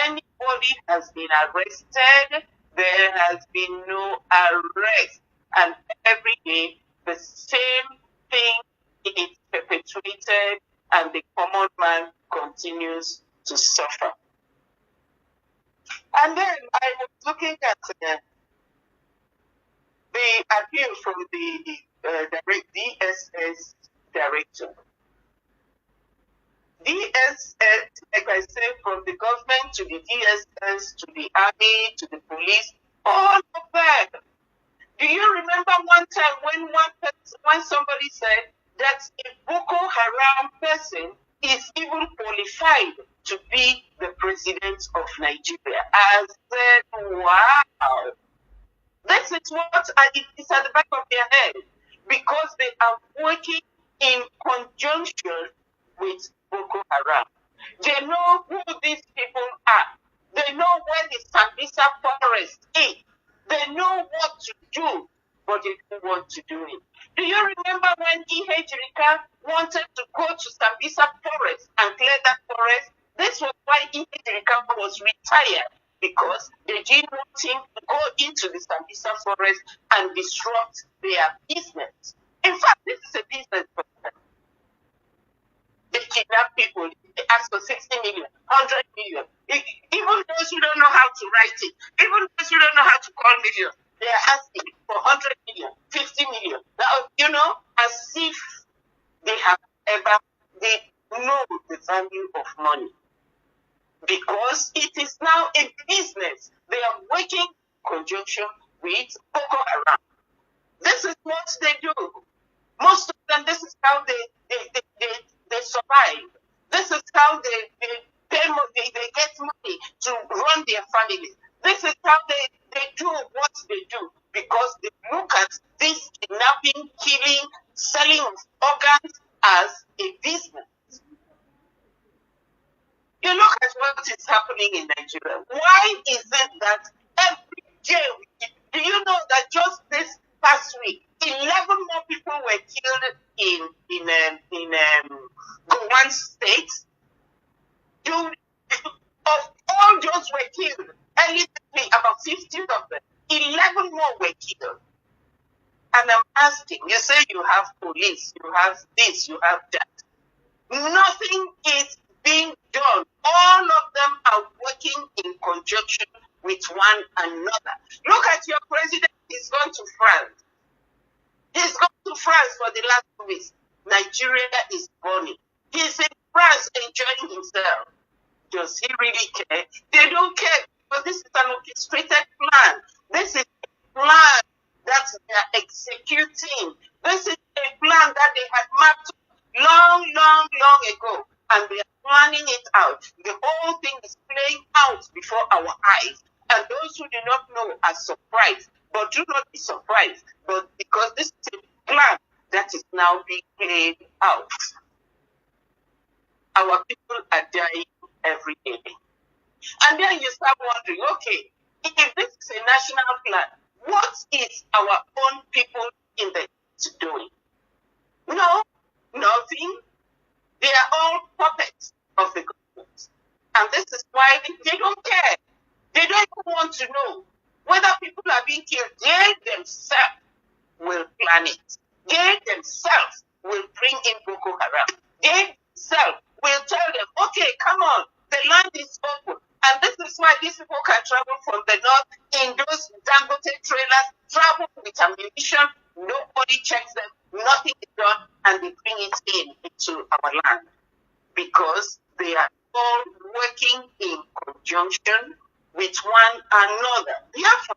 anybody has been arrested. There has been no arrest. And every day, the same thing is perpetuated, and the common man continues to suffer. And then I was looking at the appeal from the DSS director. DSS, like I said, from the government to the DSS, to the army, to the police, all of that. Do you remember one time when somebody said that a Boko Haram person is even qualified to be the president of Nigeria? I said, wow. This is what it's at the back of their head, because they are working in conjunction with Boko Haram. They know who these people are. They know where the Sambisa forest is. They know what to do, but they don't want to do it. Do you remember when E.H. Rika wanted to go to Sambisa forest and clear that forest? This was why E.H. Rika was retired, because they didn't want him to go into the Sambisa forest and disrupt their business. In fact, this is a business for them. They kidnap people, they ask for 60 million, 100 million. Even those who don't know how to write it, even those who don't know how to call million, they are asking for 100 million, 50 million. Now, you know, as if they know the value of money. Because it is now a business. They are working in conjunction with Boko Haram. This is what they do. Most of them, this is how they survive. This is how they get money to run their families. This is how they do what they do, because they look at this kidnapping, killing, selling of organs as a business. You look at what is happening in Nigeria. Why is it that every day, do you know that just this past week, 11 more people were killed in Gowan State? Of all those were killed, only about 15 of them, 11 more were killed. And I'm asking, you say you have police, you have this, you have that. Nothing is being done. All of them are working in conjunction with one another. Look at your president. He's gone to France. He's gone to France for the last 2 weeks. Nigeria is burning. He's in France enjoying himself. Does he really care? They don't care, because this is an orchestrated plan. This is a plan that they are executing. This is a plan that they had mapped long ago, and they are planning it out. The whole thing is playing out before our eyes, and those who do not know are surprised. But do not be surprised, but because this is a plan that is now being played out. Our people are dying every day. And then you start wondering, okay, if this is a national plan, what is our own people in the doing? No, nothing. They are all puppets of the government. And this is why they don't care. They don't even want to know whether people are being killed. They themselves will plan it. They themselves will bring in Boko Haram. They themselves will tell them, okay, come on, the land is open. And this is why these people can travel from the north in those Dangote trailers, travel with ammunition. Nobody checks them. Nothing is done, and they bring it into our land, because they are all working in conjunction with one another. Therefore,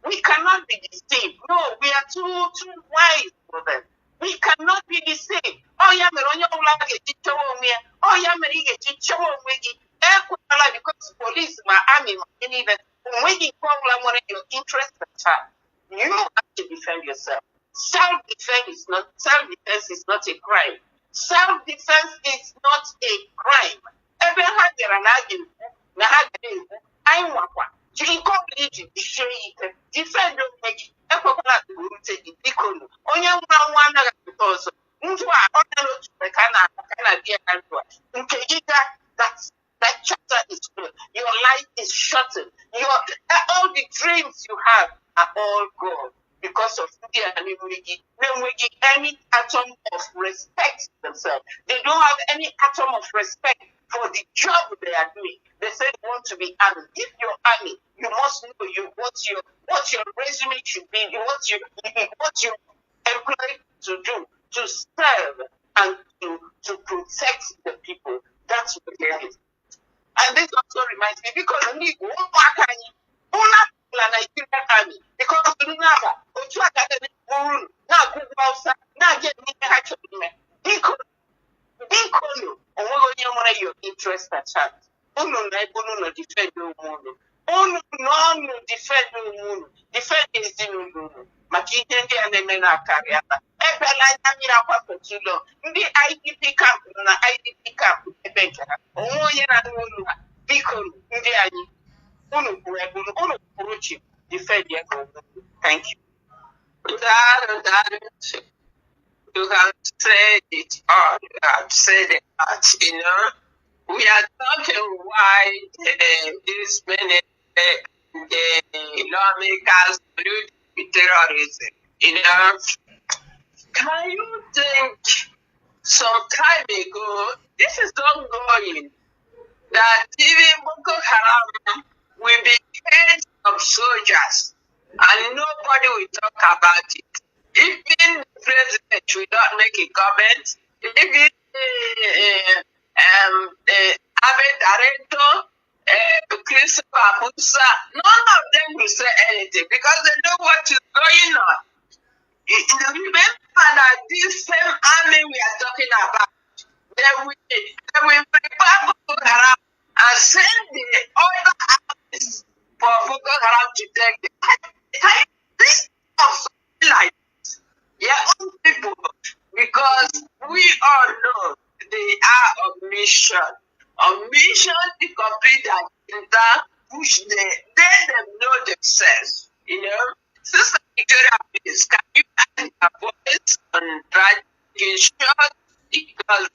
we cannot be deceived. No, we are too wise for them. We cannot be deceived. Oh, yeah, because police, my army, my even when you call your interest attack, you have to defend yourself. Self-defense is not a crime. Self-defense is not a crime. Ebe ha bịara na na ha ga-ekwu anyị nwakwa jiri nke ọbụla iji bichie ike defend onwe gị ekwekwala urute gị bikonu onye nwụrụ anwụ anaghị apụta ọzọ ndụ a ọ nọ n'otu mgbe ka na bịa na ndụ a nke gị ga that chapter is good. Your life is shortened. All the dreams you have are all gone because of any atom of respect themselves. They don't have any atom of respect for the job they are doing. They say they want to be army. If you're army, you must know what your resume should be, what you're employed to do, to serve and to protect the people. That's what it is. And this also reminds me because we Nigerian army because we never now go outside now get me actually your interest at heart. No defend defend is Makinde and the men are carrier. The IDP camp na IDP camp ebenjara. Onye na defend your. Thank you. You have said it all. You have said it all. We are talking why this many lawmakers believe in terrorism. Can you think some time ago, this is ongoing, that even Boko Haram will be heads of soldiers and nobody will talk about it. Even the president will not make a comment. Even Abe Director, Christopher Musa, none of them will say anything because they know what is going on. Remember that this same army we are talking about, they will prepare Boko Haram and send the other armies for Boko Haram to take the this of something like this. Own people, because we all know they are on mission to complete that agenda, which they them know themselves. Sister Victoria, please, can you add your voice on radio short? Because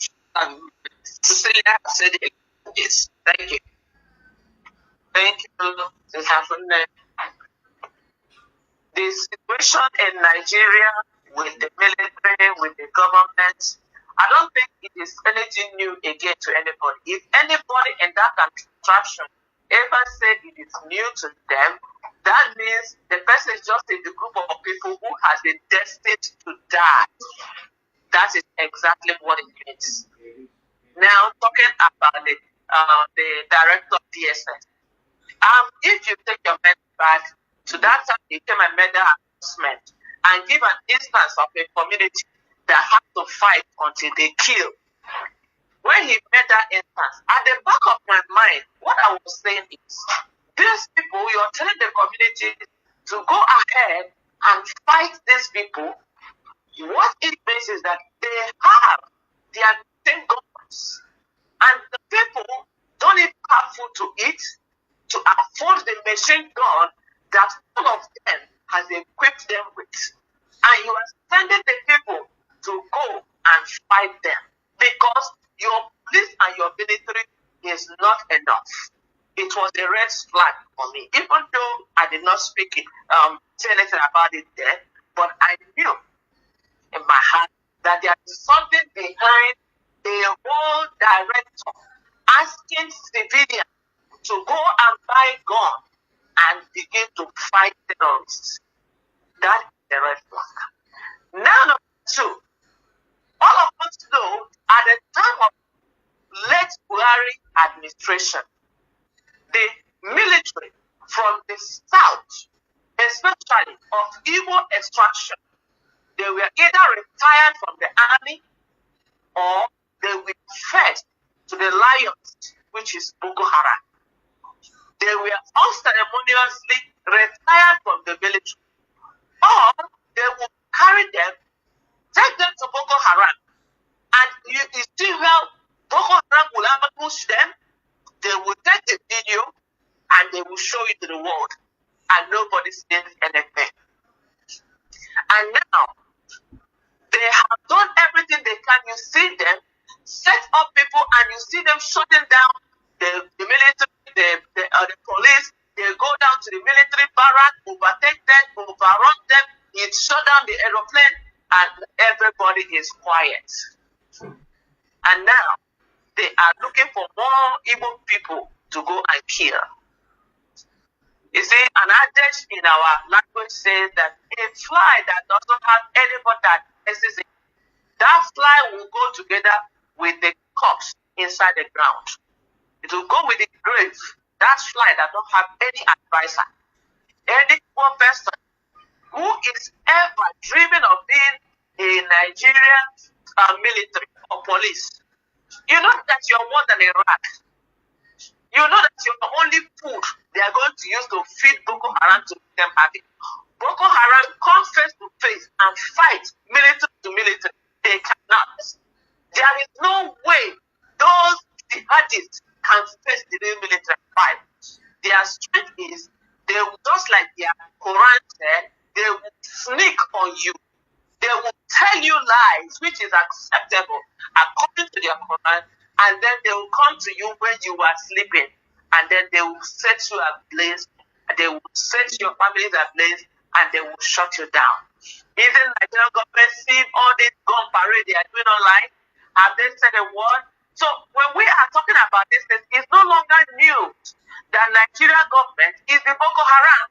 Cecilia said it. Yes, thank you. Thank you. This happened. The situation in Nigeria with the military, with the government, I don't think it is anything new again to anybody. If anybody in that contraption ever said it is new to them, that means the person is just in the group of people who has been destined to die. That is exactly what it means. Now, talking about the director of DSS. If you take your mind back to that time, he came and made the announcement and give an instance of a community that had to fight until they kill. When he made that instance, at the back of my mind, what I was saying is, these people, you're telling the community to go ahead and fight these people. What it means is that they have their same guns, and the people don't even have food to eat to afford the machine gun that all of them has equipped them with. And you are sending the people to go and fight them because your police and your military is not enough. It was a red flag for me, even though I did not say anything about it there, but I knew in my heart that there is something behind a whole director asking civilians to go and buy gun and begin to fight terrorists. That is the red flag. Now, number two, all of us know at the time of late Buhari administration, the military from the south, especially of Igbo extraction, they were either retired from the army or they were fed to the lions, which is Boko Haram. they will unceremoniously retire from the military, or they will carry them, take them to Boko Haram, and you see how Boko Haram will ambush them. They will take the video and they will show it to the world, and nobody says anything. And now they have done everything they can. You see them set up people, and you see them shutting down the military, the police. They go down to the military barrack, overtake them, overrun them. It shut down the aeroplane, and everybody is quiet. And now they are looking for more Igbo people to go and kill. You see, an adage in our language says that a fly that doesn't have anybody that messes it, that fly will go together with the corpse inside the ground. It will go with the grave. That fly that don't have any advisor. Any one person who is ever dreaming of being a Nigerian military or police, you know that you're more than a rat. You know that you're the only food they are going to use to feed Boko Haram to make them happy. Boko Haram come face to face and fight military to military. They cannot. There is no way those jihadists can face the real military fight. Their strength is, they will, just like their Quran said, they will sneak on you. They will tell you lies, which is acceptable according to their Quran, and then they will come to you when you are sleeping, and then they will set you ablaze, and they will set your families ablaze, and they will shut you down. Isn't the Nigerian government seeing all this gun parade they are doing online? Have they said a word? So when we are talking about this, it's no longer new that Nigerian government is the Boko Haram.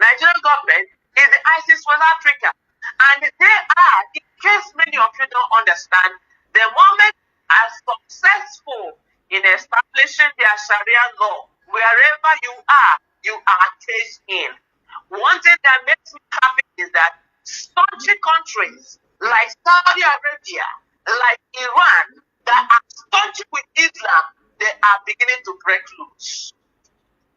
Nigerian government is the ISIS West Africa. And they are, in case many of you don't understand, the moment are successful in establishing their Sharia law, wherever you are caged in. One thing that makes me happy is that staunchy countries like Saudi Arabia, like Iran, that are staunchy with Islam, they are beginning to break loose.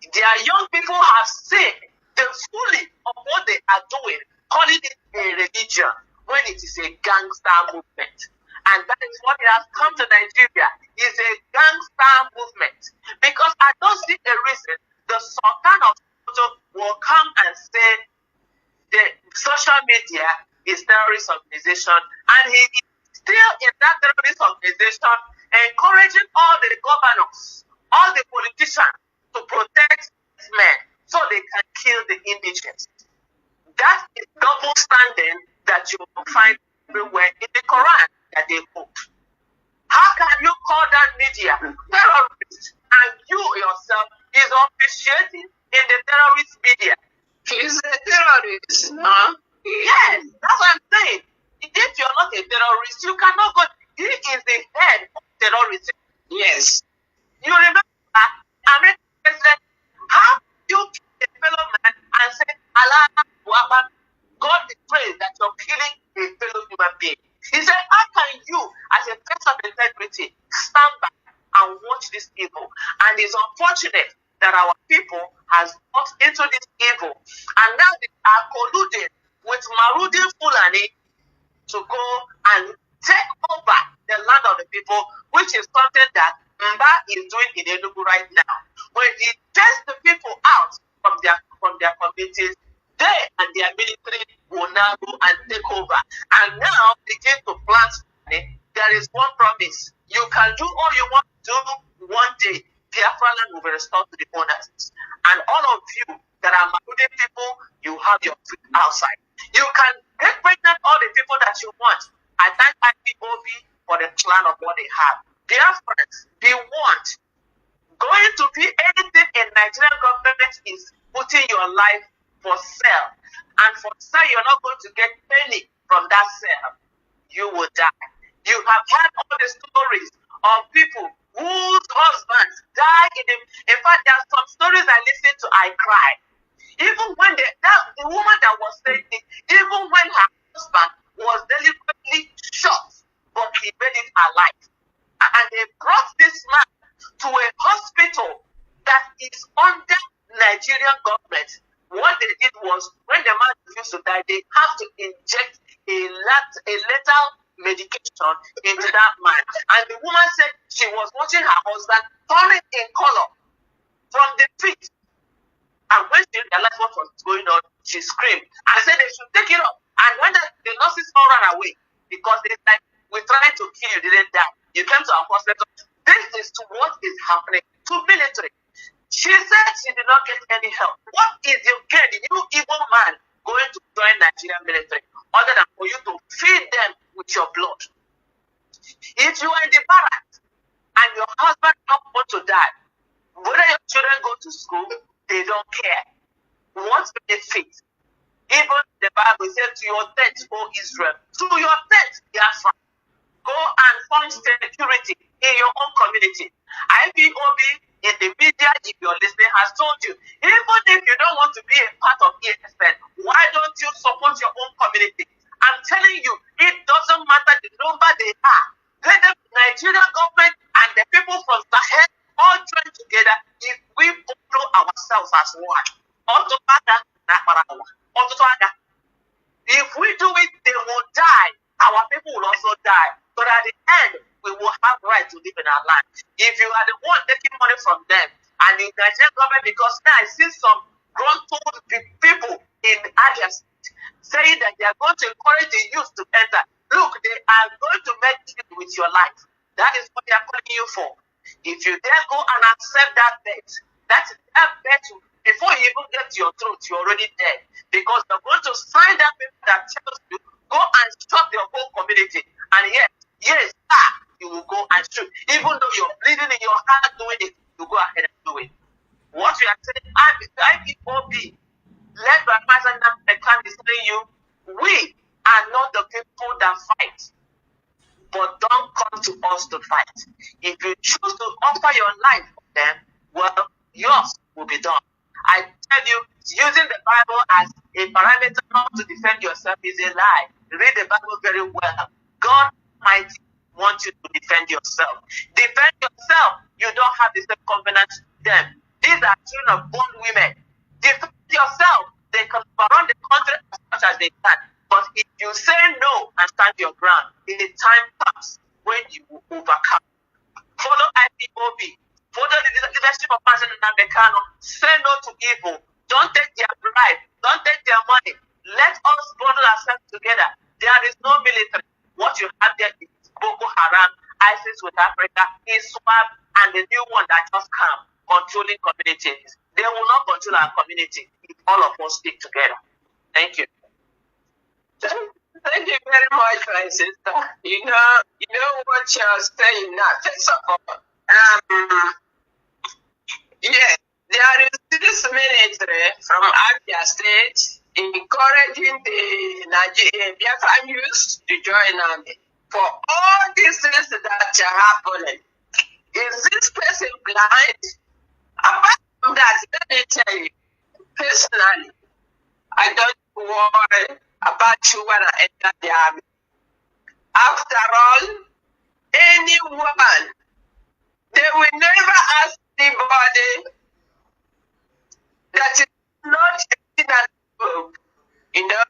Their young people have seen the folly of what they are doing, calling it a religion when it is a gangster movement. And that is what it has come to Nigeria, is a gangster movement. Because I don't see a reason the Sultan of Sokoto will come and say the social media is terrorist organization, and he is still in that terrorist organization encouraging all the governors, all the politicians to protect men so they can kill the indigents. That is double standing that you will find everywhere in the Quran that they quote. How can you call that media terrorist and you yourself is officiating in the terrorist media? He's a terrorist, no? Yes, that's what I'm saying. If you're not a terrorist, you cannot go. He is the head of terrorism. Yes. You remember American president, how you kill a fellow man and say, Allah, God is praised that you're killing a fellow human being. He said, how can you, as a person of integrity, stand back and watch this evil? And it's unfortunate that our people has got into this evil. And now they are colluding with Marudi Fulani to go and take over the land of the people, which is something that Mba is doing in Enugu right now. When he takes the people out from their communities, they and their military will now go and take over. And now begin to plant money. There is one promise. You can do all you want to do one day. Biafra land will be restored to the owners. And all of you that are Marude people, you have your feet outside. You can get pregnant all the people that you want. I thank IPOB for the plan of what they have. Biafrans, they want. Going to be anything in Nigerian government is putting your life for sale. And for sale, you're not going to get penny from that sale. You will die. You have heard all the stories of people whose husbands die in fact, there are some stories I listen to, I cry. Even when the woman that was saying it, even when her husband was deliberately shot, but he made it alive. And they brought this man to a hospital that is Nigerian government, what they did was, when the man refused to die, they have to inject a lethal medication into that man. And the woman said she was watching her husband turning in color from the feet. And when she realized what was going on, she screamed and said they should take it up. And when the nurses all ran away, because they said, we tried to kill you, didn't die. You came to our hospital. This is to what is happening to military. She said she did not get any help. What is your gain, you evil man, going to join Nigerian military, other than for you to feed them with your blood? If you are in the barracks and your husband happens to die, whether your children go to school, they don't care. What benefit? Even the Bible says, to your tent, O Israel, to your tent, Biafra, go and form security in your own community. IPOB in the media, if you're listening, has told you, even if you don't want to be a part of ESN, why don't you support your own community? I'm telling you, it doesn't matter the number they are. Let the Nigerian government and the people from Sahel all join together if we follow ourselves as one. If we do it, they will die. Our people will also die. But at the end, we will have right to live in our land. If you are the one taking money from them, and the Nigerian government, because now I see some grown-told people in areas saying that they are going to encourage the youth to enter. Look, they are going to make it with your life. That is what they are calling you for. If you dare go and accept that bet, that bet, before you even get to your throat, you're already dead. Because they're going to sign that paper that tells you, go and stop your whole community. And yes, you will go and shoot. Even though you're bleeding in your heart doing it, you go ahead and do it. What we are saying, IPOB, led by Mazi Alozie, is telling you, we are not the people that fight. But don't come to us to fight. If you choose to offer your life for them, well, yours will be done. I tell you, using the Bible as a parameter not to defend yourself is a lie. Read the Bible very well. God might want you to defend yourself. Defend yourself. You don't have the same covenant with them. These are children of born women. Defend yourself. They can surround the country as much as they can. But if you say no and stand your ground, in the time comes when you will overcome. Follow IPOB. Follow the leadership of Mazi Alozie. Say no to evil. Don't take their bribe. Don't take their money. Let us bundle ourselves together. There is no military. What you have there is Boko Haram, ISIS with Africa, ISWAP, and the new one that just came, controlling communities. They will not control our community if all of us stick together. Thank you. Thank you very much, my sister. You know what you're saying now. First of all, yes, there is this military from Abia State encouraging the Nigerian Biafran youth to join army. For all these things that are happening, is this person blind? Apart from that, let me tell you, personally, I don't worry about you when I enter the army. After all, anyone, they will never ask anybody that is not sitting above. You know,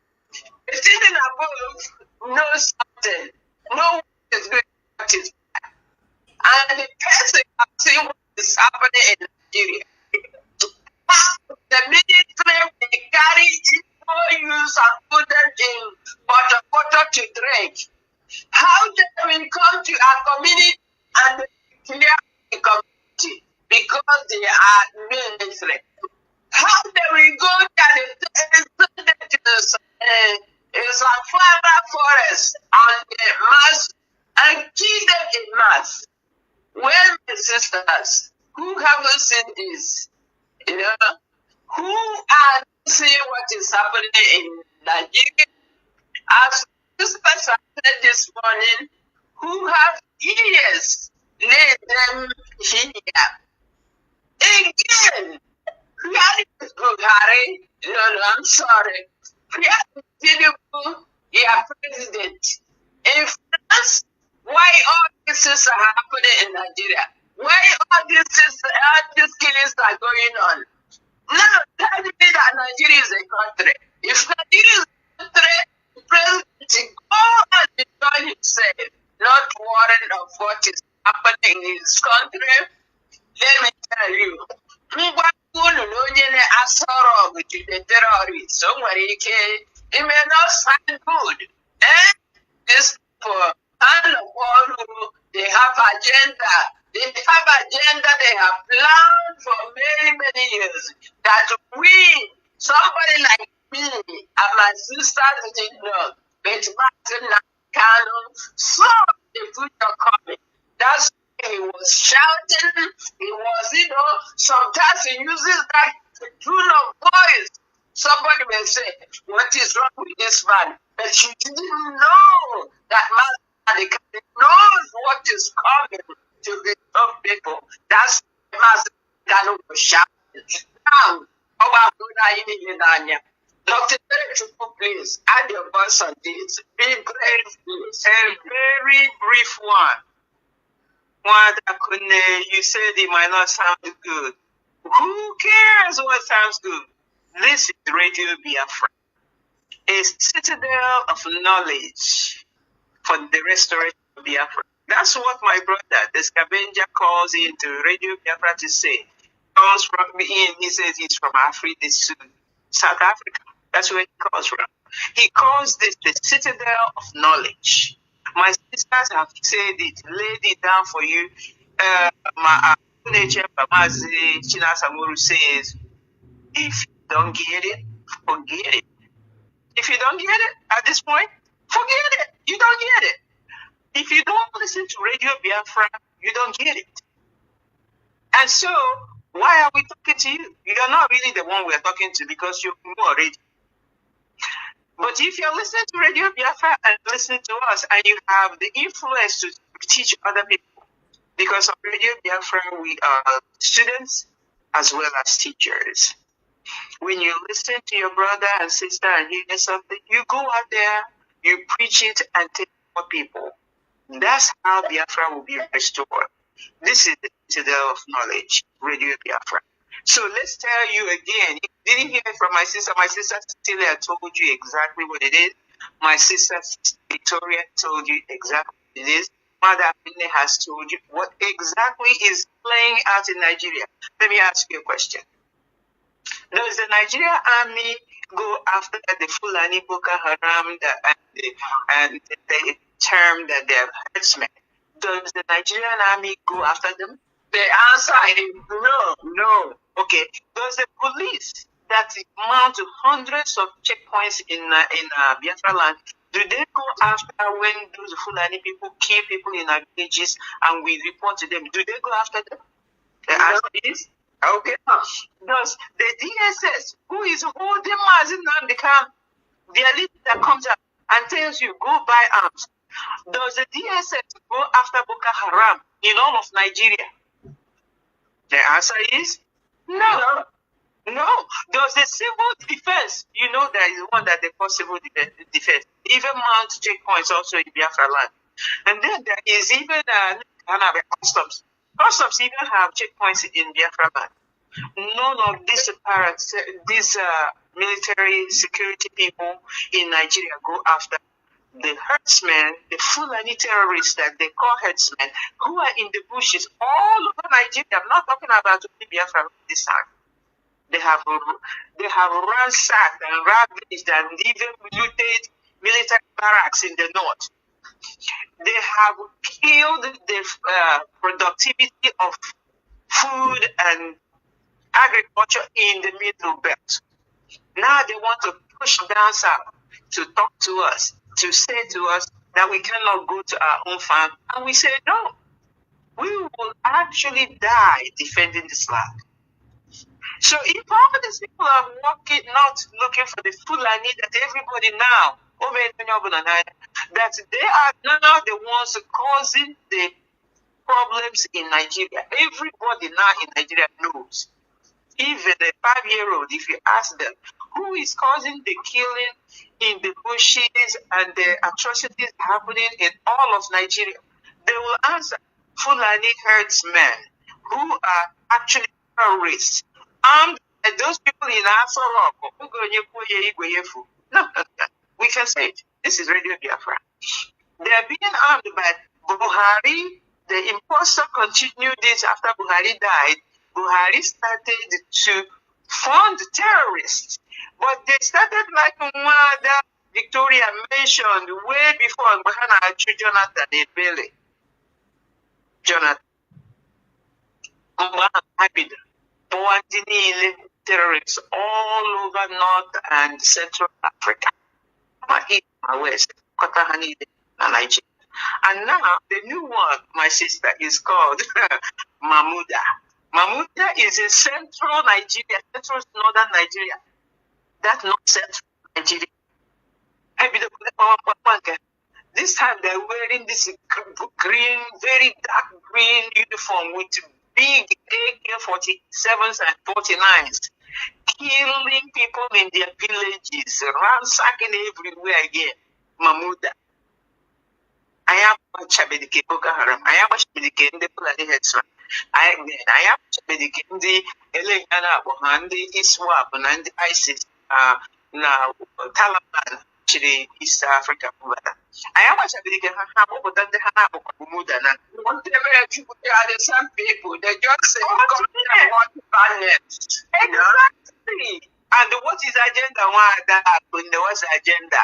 sitting above knows something. No one is going to notice that. And the person has seen what is happening in Nigeria. The military will carry evil use and put them in water to drink. How they will come to our community and clear the community because they are military. How they will go there and send them to some further forest and mass and kill them in mass. Well, my sisters, who haven't seen this, you know, who are seeing what is happening in Nigeria, as this person said this morning, who have ears, let them hear. Again, reality is good, Harry. No, I'm sorry. Tinubu, your president. In France, why all these things are happening in Nigeria? Why all these killings are going on? Now, tell me that Nigeria is a country. If Nigeria is a country, the president should go and enjoy himself, not worrying of what is happening in his country. Let me tell you, ngwa unu na onye na-asọrọ ọgụ jide terrorists, o nwere ike, it may not sound good. These people, they have agenda. They have agenda they have planned for many, many years. That we, somebody like me and my sisters did not, but Martin Nakano saw the future coming. That's why he was shouting. He was, sometimes he uses that tune of voice. Somebody may say, what is wrong with this man? But you didn't know that Mazi knows what is coming to the young people. That's why Mazi was shouting. Now, Dr. Chupu, please add your voice on this. Be brave, please. A very brief one. You said it might not sound good. Who cares what sounds good? This is Radio Biafra, a citadel of knowledge for the restoration of Biafra. That's what my brother, the scavenger, calls into Radio Biafra to say. Comes from he says he's from Africa, South Africa. That's where he comes from. He calls this the citadel of knowledge. My sisters have said it, laid it down for you. Mazi Chinasamuru says, if you don't get it, forget it. If you don't get it at this point, forget it. You don't get it. If you don't listen to Radio Biafra, you don't get it. And so, why are we talking to you? You're not really the one we're talking to because you know already. But if you're listening to Radio Biafra and listening to us, and you have the influence to teach other people, because on Radio Biafra we are students as well as teachers. When you listen to your brother and sister and hear something, you go out there, you preach it and take more people. That's how Biafra will be restored. This is the citadel of knowledge, Radio Biafra. So let's tell you again, you didn't hear it from my sister. My sister Cecilia told you exactly what it is. My sister Victoria told you exactly what it is. Mother Amine has told you what exactly is playing out in Nigeria. Let me ask you a question. Does the Nigerian army go after the Fulani Boko Haram and the term that they're herdsmen? Does the Nigerian army go after them? The answer is no. No. Okay. Does the police that mount hundreds of checkpoints in Biafra land, do they go after when those Fulani people kill people in our villages and we report to them? Do they go after them? The answer is okay. Does the DSS, who is holding Mazi Alozie, their leader that comes out and tells you go buy arms, does the DSS go after Boko Haram in all of Nigeria? The answer is no. No. Does the civil defense, there is one that they call civil defense, even mount checkpoints also in Biafra land. And then there is even customs. Customs even have checkpoints in Biafra land. None of these military security people in Nigeria go after the herdsmen, the Fulani terrorists that they call herdsmen, who are in the bushes all over Nigeria. I'm not talking about only Biafra this time. They have ransacked and ravaged and even looted military barracks in the north. They have killed the productivity of food and agriculture in the middle belt. Now they want to push down south to talk to us, to say to us that we cannot go to our own farm. And we say, no, we will actually die defending this land. So if all these people are walking, not looking for the Fulani that everybody now, that they are now the ones causing the problems in Nigeria. Everybody now in Nigeria knows. Even a 5-year-old, if you ask them, who is causing the killing in the bushes and the atrocities happening in all of Nigeria, they will answer Fulani herdsmen who are actually terrorists, armed by those people in Asorok, no, we can say it. This is Radio Biafra. They are being armed by Buhari. The imposter continued this after Buhari died. Buhari started to fund terrorists. But they started like Mada Victoria mentioned way before Jonathan Ebele. Jonathan. Terrorists all over North and Central Africa. My east, my west, Kotahani, and Nigeria. And now the new one, my sister, is called Mamuda. Mamuda is in central Nigeria, central northern Nigeria. That's not central Nigeria. This time they're wearing this green, very dark green uniform with big AK-47s and 49s, killing people in their villages, ransacking everywhere again. Mamuda. I am Chabedike Boko Haram. I am Chabedike in the Fulani Headsman. I am Chabedike in the Elena and the ISWAP and the ISIS, now Taliban, actually East Africa. I am Chabedike Hanabo than the Hanabo Muda. Some people, they just say, exactly. And what is agenda? What's the agenda?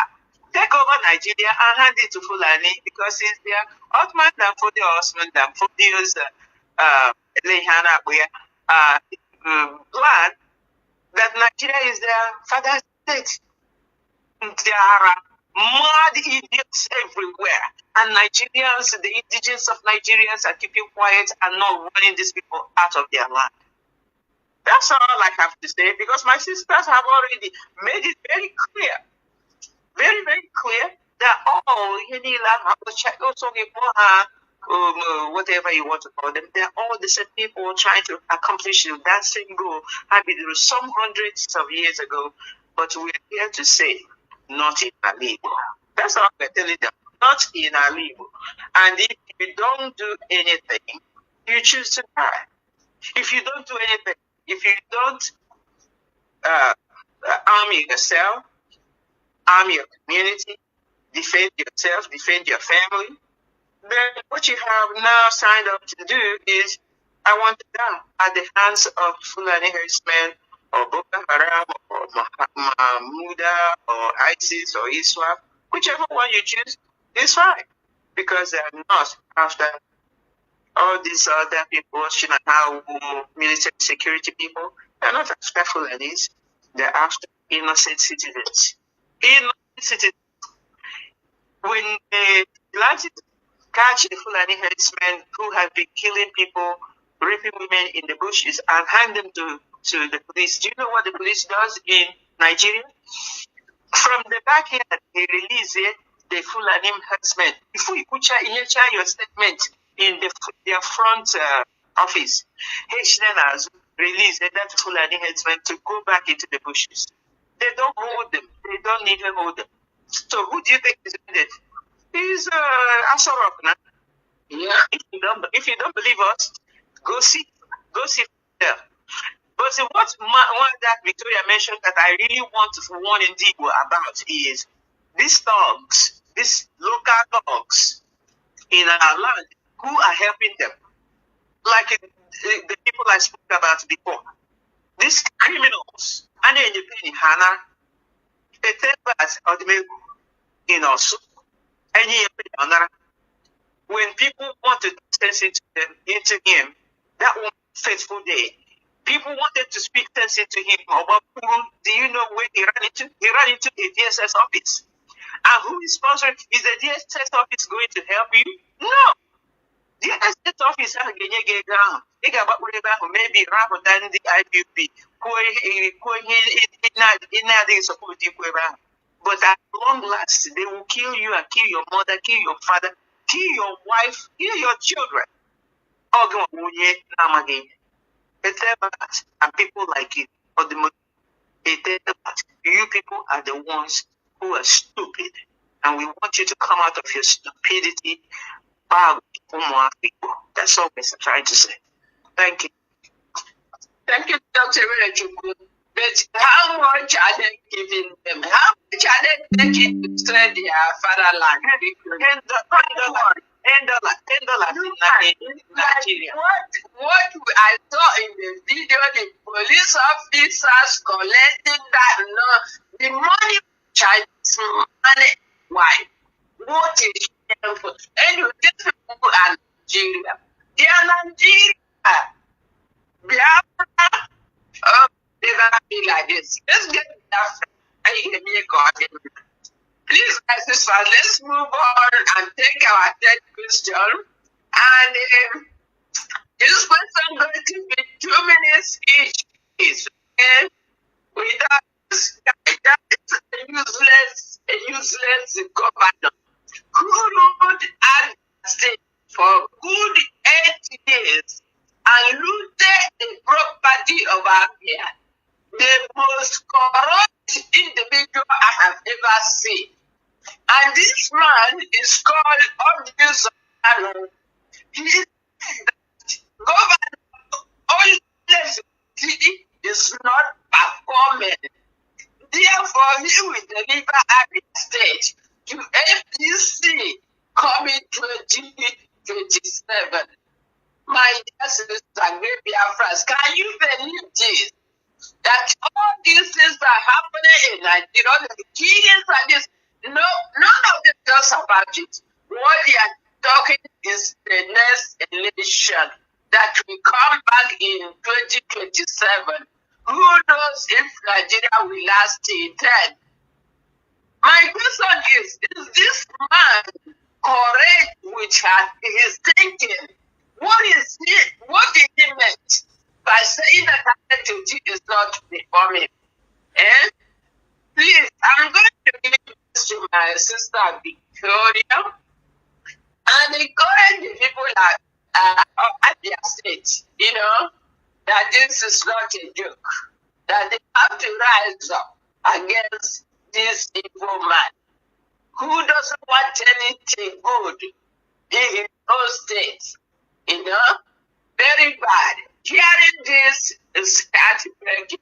Take over Nigeria and hand it to Fulani because it's their Ottoman and for the Osman and for the plan that Nigeria is their father's state. There are mad idiots everywhere. And Nigerians, the indigenous of Nigerians are keeping quiet and not running these people out of their land. That's all I have to say because my sisters have already made it very clear. Very, very clear that whatever you want to call them, they're all the same people trying to accomplish that same goal. There was some hundreds of years ago, but we're here to say, not in our label. That's all we're telling them, not in our label. And if you don't do anything, you choose to die. If you don't do anything, if you don't arm yourself, arm your community, defend yourself, defend your family, then what you have now signed up to do is, I want to die at the hands of Fulani herdsmen, or Boko Haram, or Mamuda, or ISIS, or ISWAP, whichever one you choose is fine, because they are not after all these other people, military security people. They're not after Fulanis, they're after innocent citizens. Innocent citizens. When they like to catch the Fulani herdsmen who have been killing people, raping women in the bushes, and hand them to the police, do you know what the police does in Nigeria? From the backyard, they release the Fulani herdsmen. Before you put your statement in their front office, Haitians release that Fulani herdsmen to go back into the bushes. They don't hold them. They don't even hold them. So who do you think is doing it? He's Asorok now. Yeah. If you don't believe us, go see for yourself. But what that Victoria mentioned that I really want to warn Indigo about is these thugs, these local thugs in our land who are helping them, like the people I spoke about before. These criminals, and then you pay Hana, they tell us in us, when people want to sense into him, that one fateful day, people wanted to speak sense into him. About do you know where he ran into? He ran into the DSS office. And who is sponsoring? Is the DSS office going to help you? No. The DSS office maybe rather than the IPP. But at long last, they will kill you and kill your mother, kill your father, kill your wife, kill your children. And people like you, or you people are the ones who are stupid. And we want you to come out of your stupidity. That's all we're trying to say. Thank you. Thank you, Dr. Rejuku. But how much are they giving them? How much are they taking to destroy their fatherland? $10 in Nigeria. What I saw in the video, the police officers collecting that, the money, Chinese money, why? What is shameful? Anyway, these people are Nigeria. They are Nigeria. Biafra. Oh, they're gonna be like this. Let's get Biafra. Please, my sisters, let's move on and take our third question. And this question going to be 2 minutes each. Okay? Without this guy, that is a useless governor who ruled at the state for good 8 years and looted the property of our peer. The most corrupt individual I have ever seen. And this man is called Aloziei. He is governor is not performing. Therefore, he will deliver at the state to FDC coming 2027. My dear sisters and great Biafrans, can you believe this? That all these things are happening in Nigeria, the killings and this, none of them talks about it. What they are talking is the next election that will come back in 2027. Who knows if Nigeria will last till then? My question is this man correct with his thinking? What did he mean by saying that attitude is not performing? Please, I'm going to give this to my sister Victoria. And encourage the people at their state, that this is not a joke, that they have to rise up against this evil man who doesn't want anything good in his own state. Very bad. Hearing this is heartbreaking.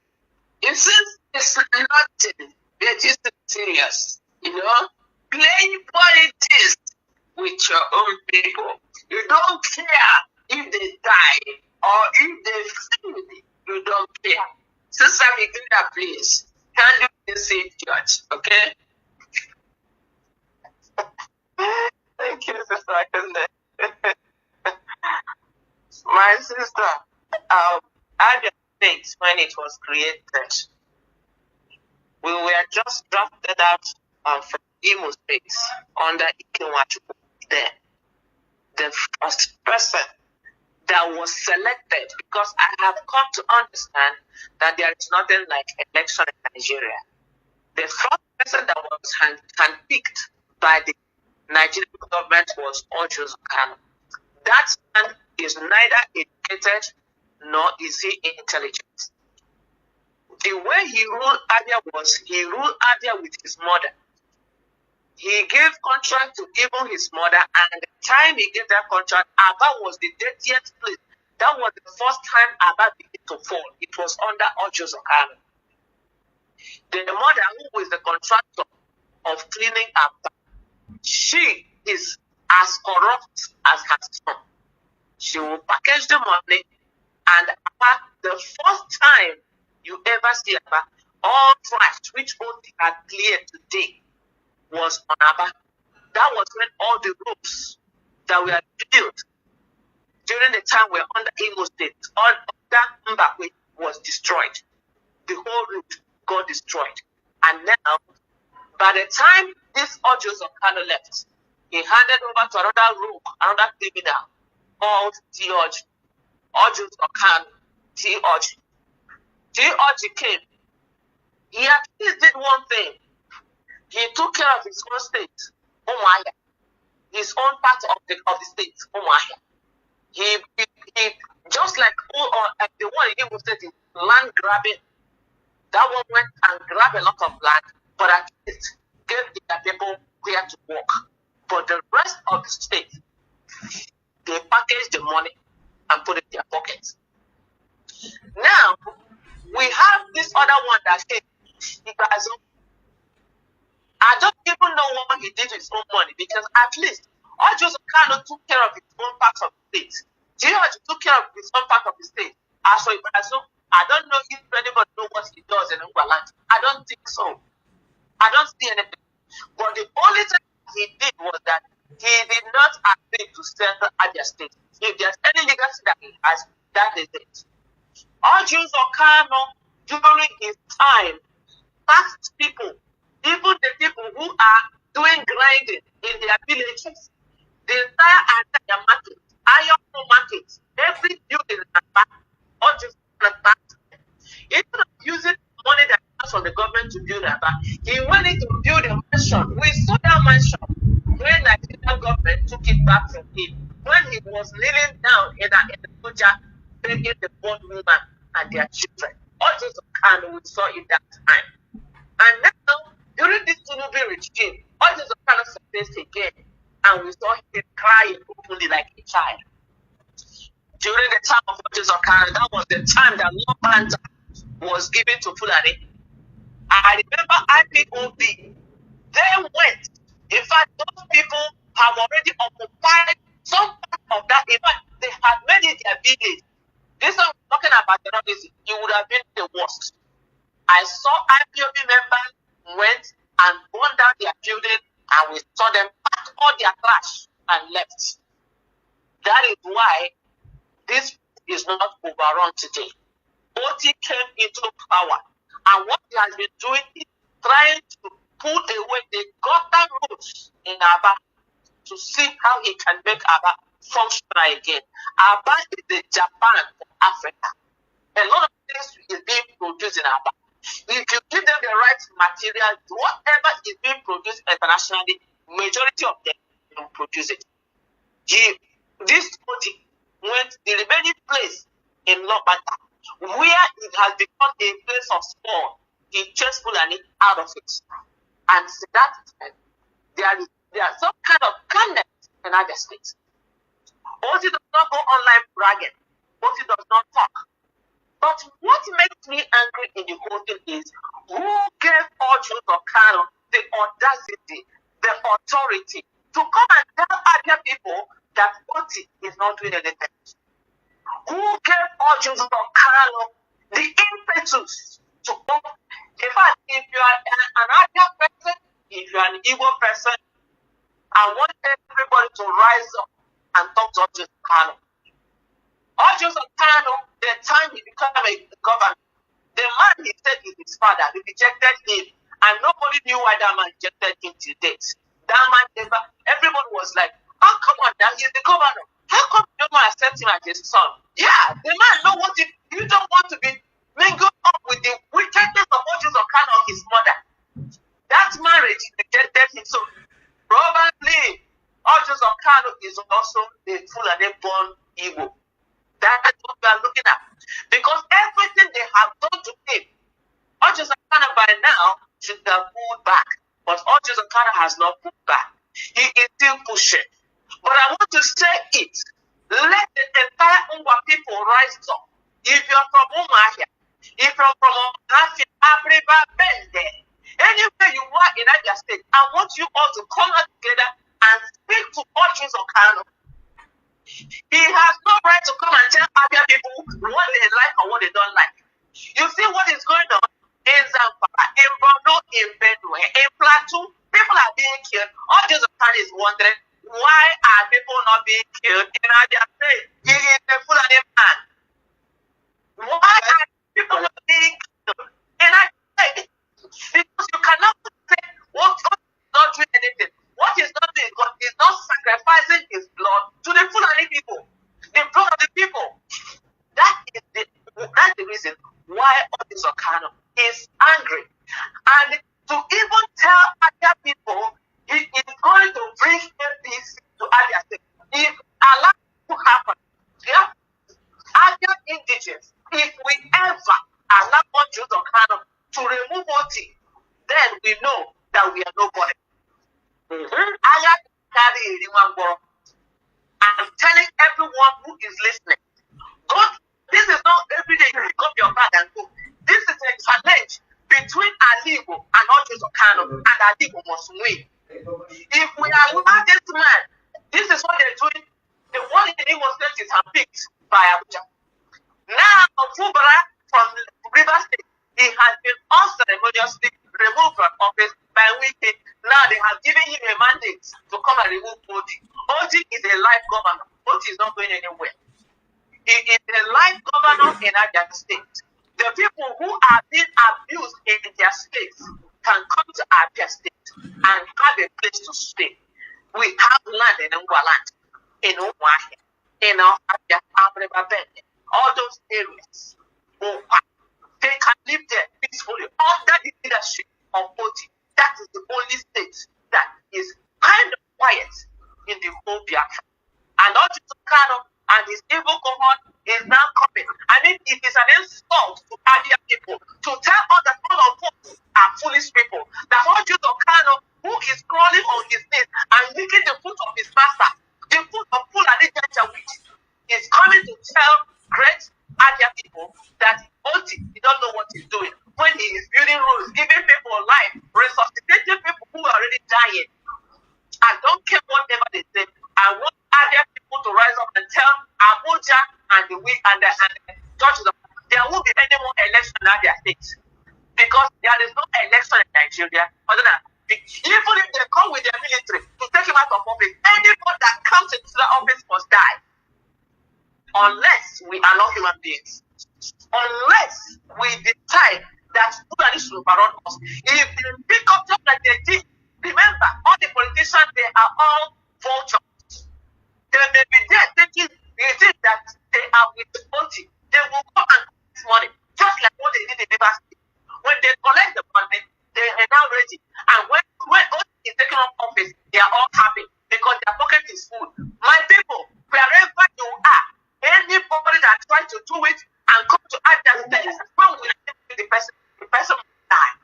It seems it's nothing, but it's serious. Playing politics with your own people. You don't care if they die or if they feed. You don't care. Sister Victoria, please, handle this judge, okay? Thank you, Sister Akande. My sister, Abia State, when it was created, we were just drafted out from Imo State under Ikenwachukwu then. The first person that was selected, because I have come to understand that there is nothing like election in Nigeria. The first person that was handpicked by the Nigerian government was Aloziei. That man is neither educated nor is he intelligent. The way he ruled Abia was, he ruled Abia with his mother. He gave contract to even his mother, and the time he gave that contract, Aba was the 30th place. That was the first time Aba began to fall. It was under Aloziei. The mother, who is the contractor of cleaning Aba, she is as corrupt as her son. She will package the money, and Aba, the first time you ever see Aba, all tracks which OT had cleared today was on Aba. That was when all the roads that were built during the time we were under Imo State, under Mbakwe, was destroyed. The whole route got destroyed. And now, by the time this Aloziei left, he handed over to another rogue, another criminal called T.Oji. Aloziei, T.Oji. T.Oji came. He at least did one thing. He took care of his own state, Umuahia. His own part of the state, Umuahia. He just like the one in Imo State is land grabbing. That one went and grabbed a lot of land, but at least gave their people where to work. But the rest of the state, they packaged the money and put it in their pockets. Now, we have this other one that came, I don't even know what he did with his own money, because at least Ojos Okano took care of his own part of the state. George took care of his own part of the state. As for Ibadan, I don't know if anybody knows what he does in Ungwaland. I don't think so. I don't see anything. But the only thing he did was that he did not agree to sell Abia State. If there's any legacy that he has, that is it. Ojos Okano, during his time, asked people, even the people who are doing grinding in their villages, the entire Aya market, iron market, every building in Aba, or just instead of using money that comes from the government to build Aba, he went in to build a mansion. We saw that mansion when the Nigerian government took it back from him, when he was kneeling down in the puja, begging the born woman and their children. All those kind we saw in that time. And now, during this Tinubu regime, all these kind of success again, and we saw him crying openly like a child. During the time of Ojos Okano, that was the time that no land was given to Fulani. I remember IPOB, they went. In fact, those people have already occupied some part of that. In fact, they had made it their village. This one talking about terrorism, it would have been the worst. I saw IPOB members went and burned down their building, and we saw them pack all their trash and left. That is why this is not overrun today. OT came into power, and what he has been doing is trying to pull away the gutter roots in Aba to see how he can make Aba functional again. Aba is the Japan of Africa. A lot of things is being produced in Aba. If you give them the right material, whatever is being produced internationally, majority of them will produce it. This OT went the remaining place in Lobata, where it has become a place of spawn. He chased Fulani out of it. And to that extent, there are some kind of kindness in other states. OT does not go online bragging. OT does not talk. But what makes me angry in the whole thing is who gave Ojos Okano the audacity, the authority to come and tell other people that OT is not doing anything? Who gave Ojos Okano the impetus to come? In fact, if you are an Abia person, if you are an Igbo person, I want everybody to rise up and talk to Ojos Okano. Ojos Okano, the time he became a governor, the man he said is his father, he rejected him, and nobody knew why that man rejected him till date. That man never, everybody was like, oh, come on now, he's the governor. How come you don't accept him as his son? Yeah, the man know what if you don't want to be mingled up with the wickedness of Ojos Okano of his mother. That marriage rejected him. So probably Ojos Okano is also a Fulani born Igbo. That's what we are looking at. Because everything they have done to him, Ojos Okano by now should have pulled back. But Ojos Okano has not pulled back. He is still pushing. But I want to say it. Let the entire Ungwa people rise up. If you're from Umahia, if you're from Nafi, Abriba, Bende, anywhere you are in Abia State, I want you all to come out together and speak to Ojos Okano. He has no right to come and tell Abia people what they like or what they don't like. You see what is going on in Zamfara, in Borno, in Benue, in Plateau. People are being killed. Ojos Okano is wondering, why are people not being killed in Abia State? He is a Fulani man. Why are people not being killed in Abia State? Because you cannot say what God is not doing anything. What is not doing, God is not sacrificing his blood to the Fulani people, the blood of the people. That's the reason why Ojos Okano is angry. And to even tell other people he is going to bring peace to Abia State. If allow to happen, yeah, Abia indigenous, if we ever allow Ojos Okano to remove OT, then we know that we are nobody. I'm telling everyone who is listening, God, this is not every day you pick up your bag and go. This is a and our people must win. If we allow this man, this is what they're doing. The one in Imo State is handpicked by Abuja. Now, Fubara from River State, he has been unceremoniously removed from office by Wiki. Now they have given him a mandate to come and remove Oti. Oti is a life governor. Oti is not going anywhere. He is a life governor in Abia State. The people who are being abused in their states can come to Abia State and have a place to stay. We have land in Ngwaland, in Umuahia, in Abia, all those areas. They can live there peacefully under the leadership of Oti. That is the only state that is kind of quiet in the whole Biafra. And Oti Tukano and his evil cohort is now coming. I mean, it is an insult to Abia people to tell us that all of us are foolish people. That Oti Tukano, who is crawling on his knees and licking the foot of his master, the foot of Fulani Janjaweed, is coming to tell great Abia people that Oti, he don't know what he's doing. When he is building roads, giving people life, resuscitating people who are already dying. I don't care whatever they say. I want Abia people to rise up and tell Abuja and the judges there won't be any more election in Abia State. Because there is no election in Nigeria other than even if they come with their military to take him out of office, anyone that comes into the office must die. Unless we are not human beings. Unless we decide that Fulani should overrun us. If they pick up just like they did, remember, all the politicians, they are all vultures. They may be there thinking they think that they are with Oti. They will go and collect money, just like what they did in River State. When they collect the money, they are now ready. And when Oti is taking up office, they are all happy because their pocket is full. My people, wherever you are, anybody that tries to do it and come to Abia State, when we the person will die.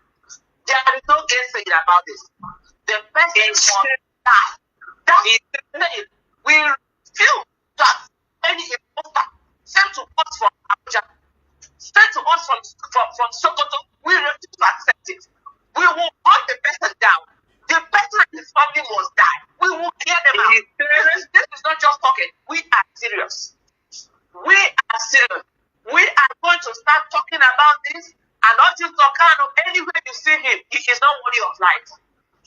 There is no gainsaying about this. The person must die. That is the thing. We feel that any imposter sent to us from Abuja, sent to us from Sokoto, we refuse to accept it. We will hunt the person down. The person and his family must die. We will clear them out. This is not just talking. We are serious. We are serious. We are going to start talking about this. And not just Tokano, anywhere you see him, he is not worthy of life.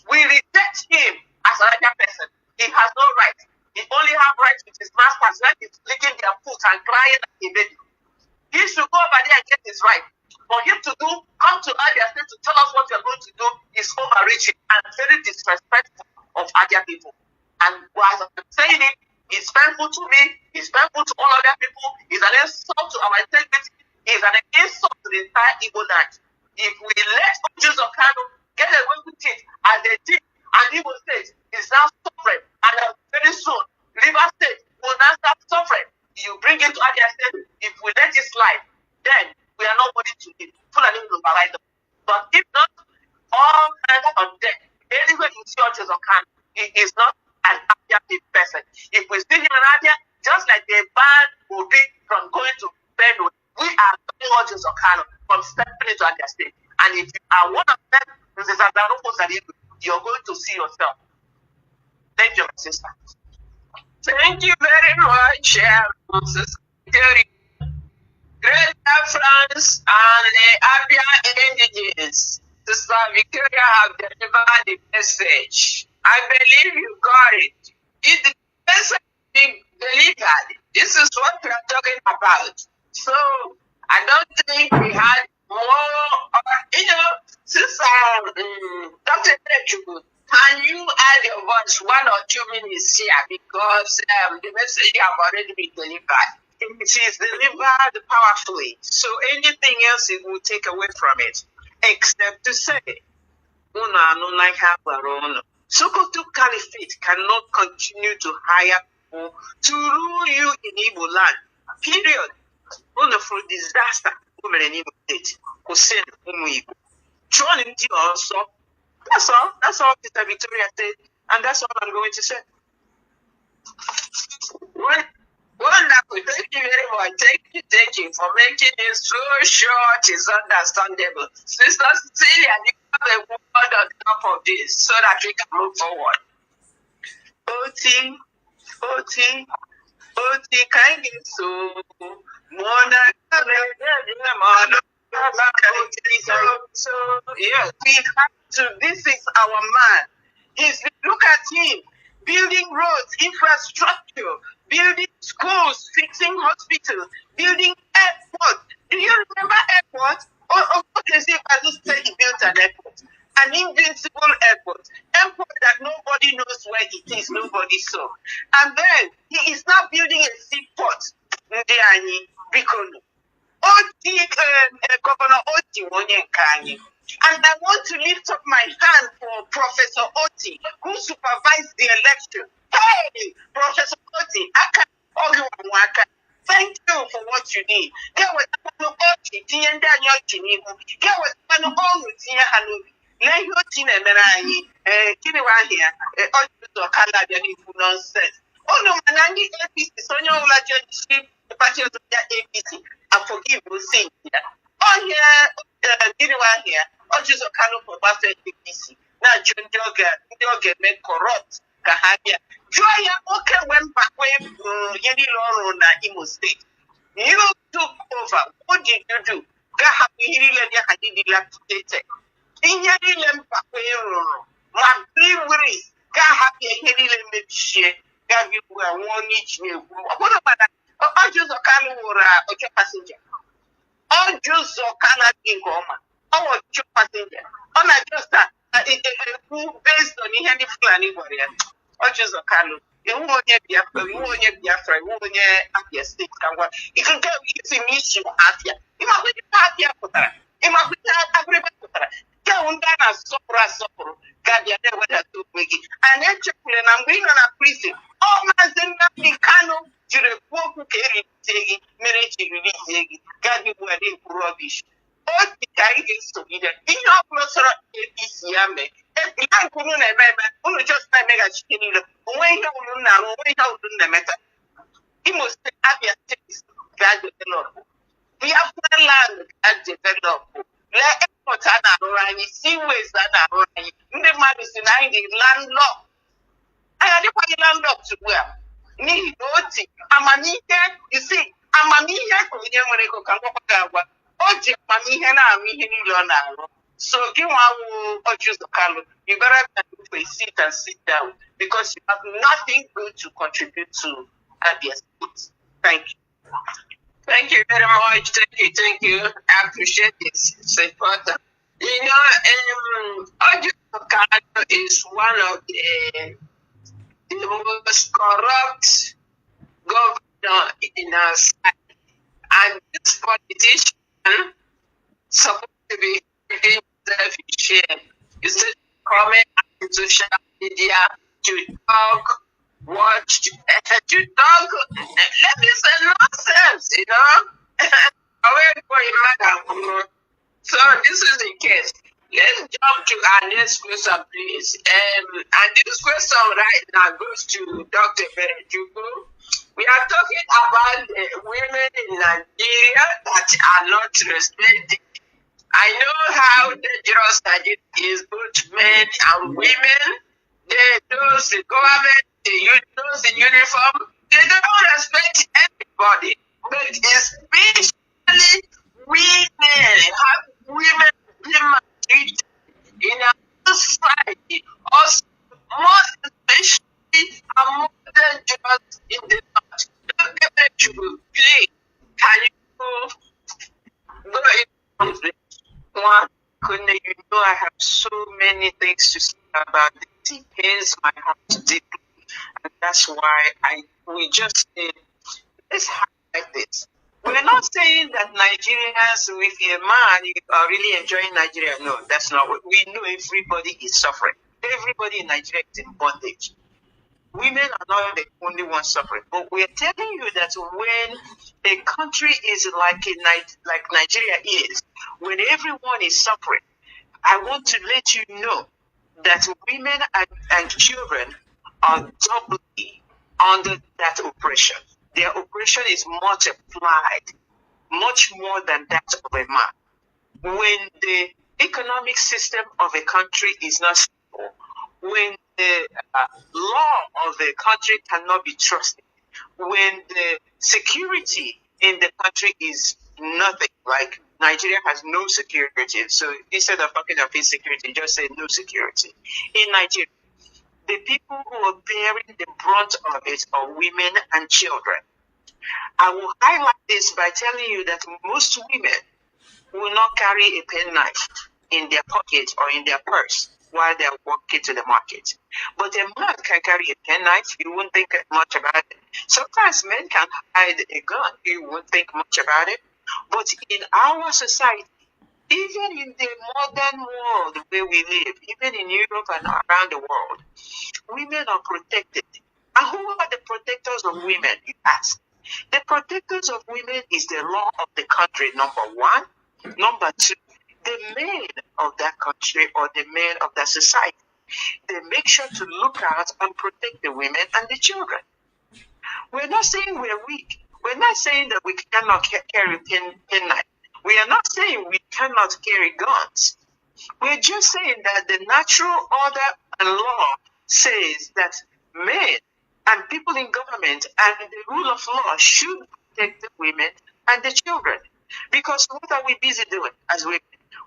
We reject him as another person. He has no right. He only has rights with his masters when he's licking their foot and crying like a baby. He should go over there and get his right. For him to come to Abia State to tell us what we are going to do is overreaching and very disrespectful of Abia people. And while I'm saying it, it's painful to me, it's painful to all other people, it's an insult to our integrity, it's an insult to the entire Igbo land. If we let Jews of Kano get away with it as they did, and Igbo State is now suffering, and very soon, River State will now start suffering. You bring it to Abia State, if we let it slide, then we are not ready to live. Fulani will override them. But if not, all hands on deck. Anywhere you see Jews of Kano, he is not an Abia person. If we see him in Abia, just like the ban will be from going to Benue, we are banning all Jews of Kano from stepping into Abia State. And if you are one of them, you're going to see yourself. Thank you, my sister. Thank you very much, Sister Victoria. Great reference and the Abia indigenous. Sister Victoria have delivered the message. I believe you got it. If the message is delivered, this is what we are talking about. So, I don't think we had more, Sister Dr. Nechugu, can you add your voice 1 or 2 minutes here because the message have already been delivered. It is delivered powerfully. So anything else it will take away from it. Except to say, Sokoto Caliphate cannot continue to hire people to rule you in Igbo land. Period. For disaster, women in Igbo State. Hussein Umuibo. John Ndi also. That's all. That's all Sister Victoria said. And that's all I'm going to say. Wonderful. Thank you very much. Thank you for making it so short. It's understandable. Sister Cecilia, you have a word on top of this so that we can move forward. OT, kind of so yes, we have to. This is our man. Look at him building roads, infrastructure, building schools, fixing hospitals, building airports. Do you remember airports? Okay, see, I just say he built an airport, an invincible airport that nobody knows where it is, nobody saw. And then he is now building a seaport. Governor Oti Wonyenkanye. And I want to lift up my hand for Professor Oti, who supervised the election. Hey, Professor Oti, thank you for what you did. There was no Oti, there was no Oti, nonsense. Oh no, Manangi APC, Sonia Ulaji, the party of the APC, I forgive you, see. Oh, here, anyone here, or just a kind of pastor APC. Now, John Dogger made corrupt. Kahania. Joya, okay, went back when Yeni Loro Imo State. You took over. What did you do? Gahapi Hilia had dilapidated. In Yeni Lempapero, my breweries, Gahapi Hilia Mepshire. You were one each new. What about that? Or just a kind of passenger. Or just a kind of ingoma. Or passenger. On a just who based on any planning warrior. Or just a kind of. You won't get Biafra, you won't get Biafra, you won't get Abia State. You can get easy mission Afia. You might be party after that. You might be everybody. Undana sopra, Gadia, whether to make it. And then I'm going on a prison. Oh, my Kano, to the poor carry taking, marriage release, Gadi were in rubbish. All the guy is to be there. In your closer APC, I couldn't remember, only just my mega chicken. When you will now, when you will the matter. He must have your taste, God develop. We have land and develop. Let Potana Rani, seaways that are running. The man is denying the landlord. I had a landlord to where? Need nothing. Amanihe, you see, Amanihe, Kuyamareko Kamakawa, Oji, Mamihena, Mihini. So give one or choose the color. You better take a seat and sit down because you have nothing good to contribute to Abia State. Thank you. Thank you very much. Thank you. I appreciate this. It's important. You know, Ojo is one of the most corrupt governor in our side. And this politician supposed to be self-shared. Instead of coming on social media to talk, watch, to talk, let me say nonsense, you know. So this is the case. Let's jump to our next question, please. And this question right now goes to Dr. Berejuku. We are talking about the women in Nigeria that are not respected. I know how dangerous Nigeria is, both men and women. Those the government, those in uniform, they don't respect everybody, but especially women. Have women been maltreated in our society, also most especially and more dangerous in the north. Don't get it to play. Can you go in? One, you know, I have so many things to say about this. It pains my heart deeply, and that's why we just say, let's highlight this. We're not saying that Nigerians with a man are really enjoying Nigeria. No, that's not what we know. Everybody is suffering. Everybody in Nigeria is in bondage. Women are not the only ones suffering, but we're telling you that when a country is like Nigeria is, when everyone is suffering, I want to let you know that women and children are doubly under that oppression. Their oppression is multiplied, much more than that of a man. When the economic system of a country is not stable, when the law of the country cannot be trusted, when the security in the country is nothing, like Nigeria has no security. So instead of talking of insecurity, just say no security. In Nigeria, the people who are bearing the brunt of it are women and children. I will highlight this by telling you that most women will not carry a penknife in their pocket or in their purse while they're walking to the market. But a man can carry a penknife, you won't think much about it. Sometimes men can hide a gun, you won't think much about it. But in our society, even in the modern world where we live, even in Europe and around the world, women are protected. And who are the protectors of women, you ask? The protectors of women is the law of the country, number one. Number two, the men of that country or the men of that society. They make sure to look out and protect the women and the children. We're not saying we're weak. We're not saying that we cannot carry penknife. We are not saying we cannot carry guns. We're just saying that the natural order and law says that men and people in government and the rule of law should protect the women and the children. Because what are we busy doing as women?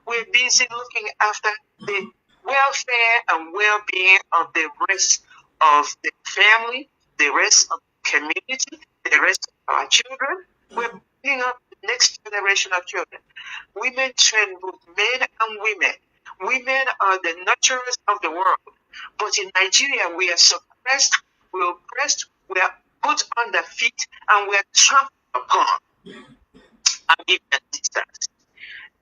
We're busy looking after the welfare and well-being of the rest of the family, the rest of the community, the rest of our children. We're bringing up the next generation of children. Women train both men and women. Women are the nurturers of the world. But in Nigeria, we are suppressed, we're oppressed, we are put on the feet, and we are trampled upon. I'll give you an instance.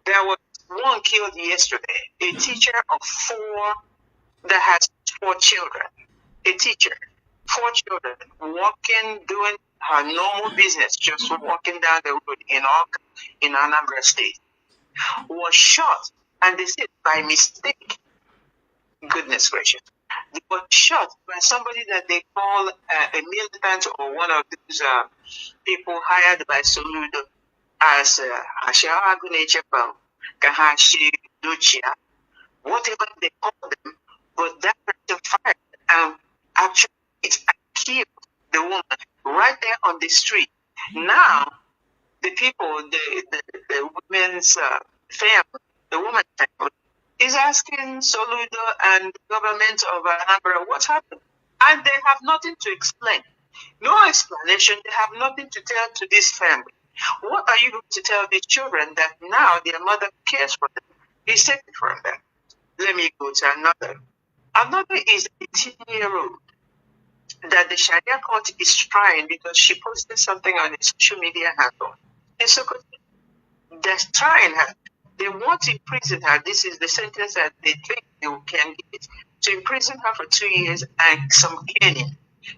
There was one killed yesterday, a teacher of 4 that has 4 children. A teacher, 4 children, walking, doing her normal business, just walking down the road in Anambra State, was shot, and they said by mistake. Goodness gracious. They were shot by somebody that they call a militant or one of those people hired by Soludo as whatever they call them, but that person fired and actually killed the woman right there on the street. Now, the people, the women's family, the woman's family, is asking Soludo and the government of Anambra what happened. And they have nothing to explain. No explanation. They have nothing to tell to this family. What are you going to tell the children that now their mother cares for them, is taken from them? Let me go to another. Another is a 18-year-old that the Sharia court is trying because she posted something on a social media handle. And so they're trying her. They want to imprison her. This is the sentence that they think they can get. To imprison her for 2 years and some caning.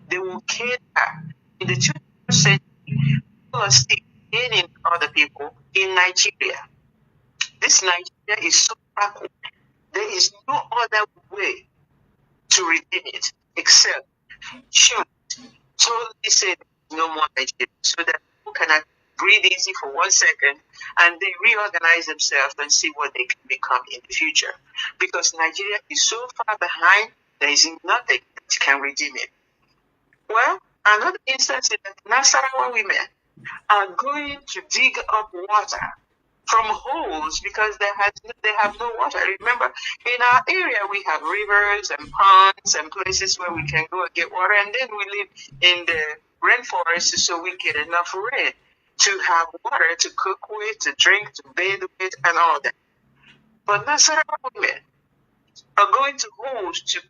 They will cane her. In the 21st century, people are still caning other people in Nigeria. This Nigeria is so backward. There is no other way to redeem it except shoot. Totally say no more Nigeria so that people cannot breathe easy for 1 second and they reorganize themselves and see what they can become in the future. Because Nigeria is so far behind, there is nothing that can redeem it. Well, another instance is that Nasarawa women are going to dig up water from holes because they have no water. Remember, in our area we have rivers and ponds and places where we can go and get water, and then we live in the rainforest so we get enough rain to have water to cook with, to drink, to bathe with, and all that. But Nasarawa women are going to holes to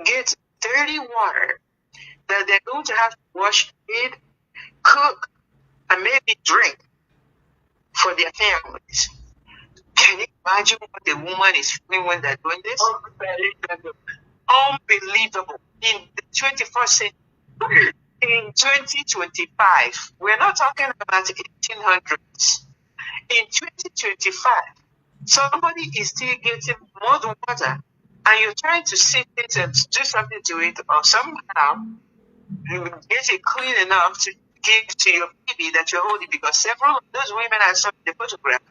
get dirty water that they're going to have to wash, bathe, cook, and maybe drink for their families. Can you imagine what the woman is feeling when they're doing this? Unbelievable. In the 21st century, in 2025, we're not talking about 1800s. In 2025, somebody is still getting mud water, and you're trying to sip it and do something to it, or somehow you get it clean enough to give to your baby that you're holding, because several of those women I saw in the photograph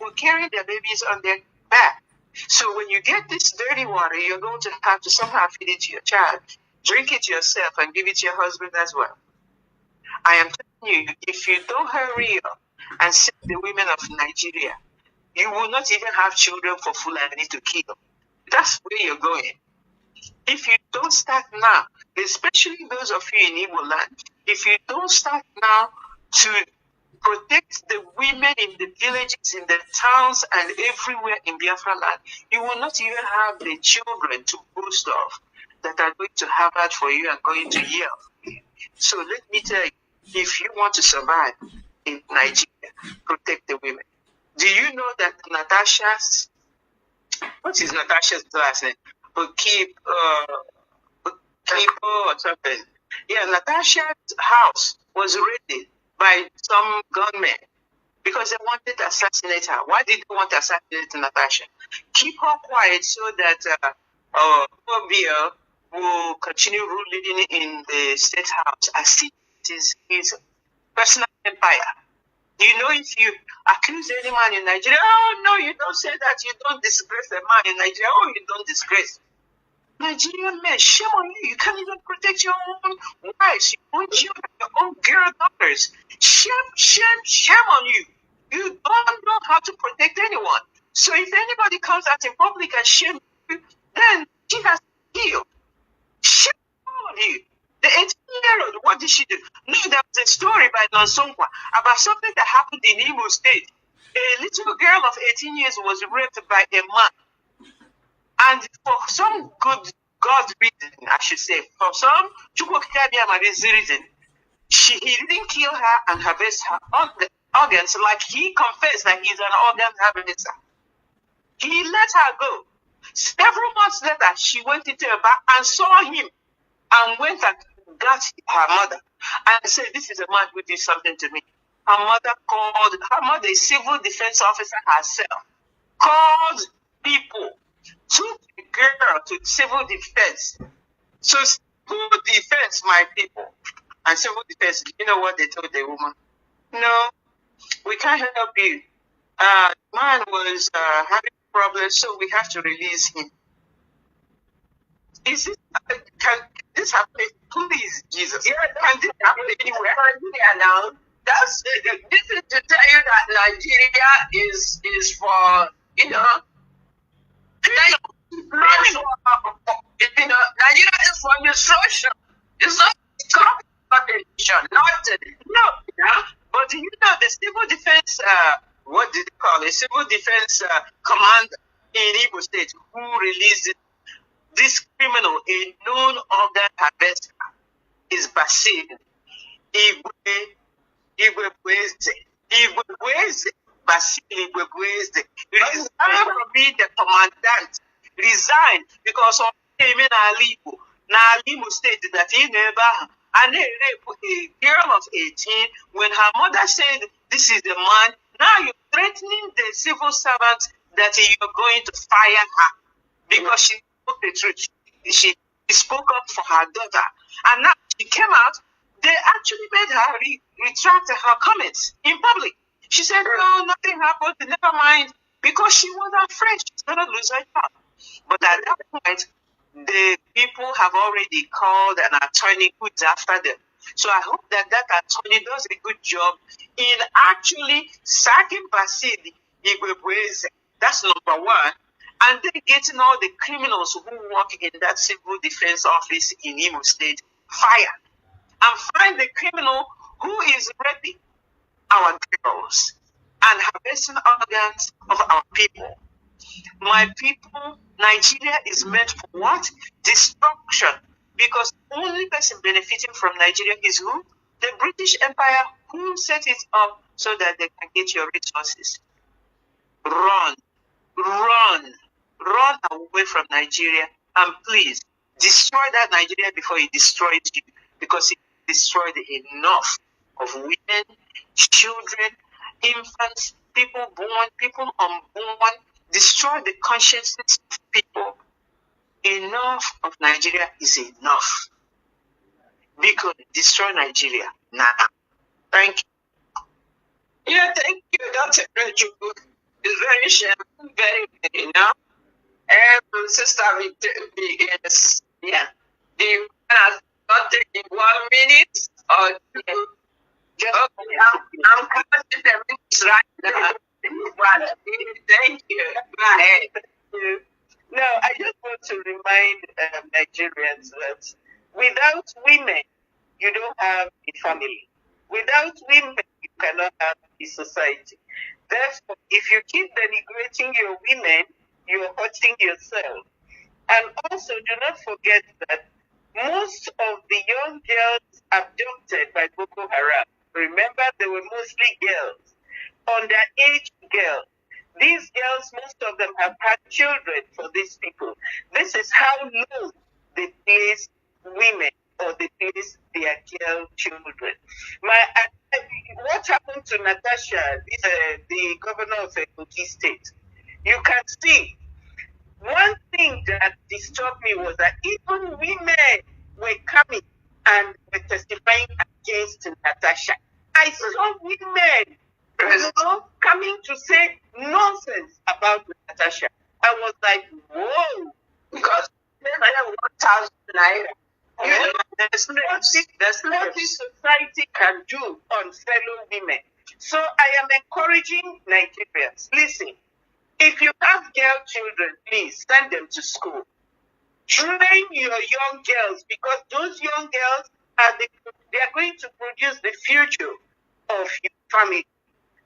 will carry their babies on their back So when you get this dirty water, you're going to have to somehow feed it to your child, drink it yourself, and give it to your husband as well. I am telling you, if you don't hurry up and save the women of Nigeria, you will not even have children for Fulani to kill. That's where you're going. If you don't start now, especially those of you in Igbo land, if you don't start now to protect the women in the villages, in the towns, and everywhere in Biafra land, you will not even have the children to boast of that are going to have that for you and going to yell. So let me tell you, if you want to survive in Nigeria, protect the women. Do you know that Natasha's, what is Natasha's last name? Or something. Yeah, Natasha's house was raided by some gunmen because they wanted to assassinate her. Why did they want to assassinate Natasha? Keep her quiet so that Obia will continue ruling in the state house as it is his personal empire. You know, if you accuse any man in Nigeria, oh no, you don't say that, you don't disgrace a man in Nigeria, oh, you don't disgrace. Nigerian men, shame on you. You can't even protect your own wives, your own children, your own girl daughters. Shame, shame, shame on you. You don't know how to protect anyone. So if anybody comes out in public and shame you, then she has to heal. Shame on you. The 18-year-old, what did she do? No, there was a story by Nonsonkwa about something that happened in Imo State. A little girl of 18 years was raped by a man. And for some good God reason, I should say, for some reason, he didn't kill her and harvest her organs like he confessed that he's an organ harvester. He let her go. Several months later, she went into a bar and saw him and went and got her mother and said, this is a man who did something to me. Her mother, a civil defense officer herself, called people, took the girl to civil defense. So civil defense, my people, and civil defense, you know what they told the woman? No, we can't help you. The man was having problems, so we have to release him. Is this, can this happen? Please, Jesus. Yeah, can this happen anywhere? Now, this is to tell you that Nigeria is for, criminals. Nigeria is for destruction. It's not competition, no. But the civil defense, what did they call it? Civil defense command in Igbo State who released this criminal, a known organ harvester, is Basil Igwebweze. Basil Igwebweze resigned from being the commandant. Resigned because of Imo State that he never and a girl of 18 when her mother said this is the man. Now you're threatening the civil servant that you're going to fire her because she spoke the truth. She spoke up for her daughter, and now she came out. They actually made her retract her comments in public. She said, "No, nothing happened. Never mind," because she was afraid she's going to lose her job. But at that point, the people have already called an attorney who's after them. So I hope that attorney does a good job in actually sacking Basil Igwebweze. That's number one. And then getting all the criminals who work in that civil defense office in Imo State fired. And find the criminal who is raping our girls and harvesting organs of our people. My people, Nigeria is meant for what? Destruction. Because the only person benefiting from Nigeria is who? The British Empire, who set it up so that they can get your resources. Run away from Nigeria, and please destroy that Nigeria before it destroys you, because it destroyed enough of women, children, infants, people born, people unborn, destroy the consciousness of people. Enough of Nigeria is enough. Because destroy Nigeria now. Thank you. Yeah, thank you, Dr. Rachel. It's very shameful, very, Sister, yes, yeah. The has not taken 1 minute or 2. Okay, I'm counting the minutes right now. Thank you. Go ahead. No, I just want to remind Nigerians that without women, you don't have a family. Without women, you cannot have a society. Therefore, if you keep denigrating your women, you're hurting yourself. And also, do not forget that most of the young girls abducted by Boko Haram, remember, they were mostly girls, underage girls. These girls, most of them have had children for these people. This is how low they place women or they place their girl children. What happened to Natasha, the governor of Kogi State? You can see, one thing that disturbed me was that even women were coming and were testifying against Natasha. I saw women, coming to say nonsense about Natasha. I was like, whoa, because then I have 1,000 naira. You know, there's what this society can do on fellow women. So I am encouraging Nigerians. Listen, if you have girl children, please send them to school. Train your young girls, because those young girls they are going to produce the future of your family.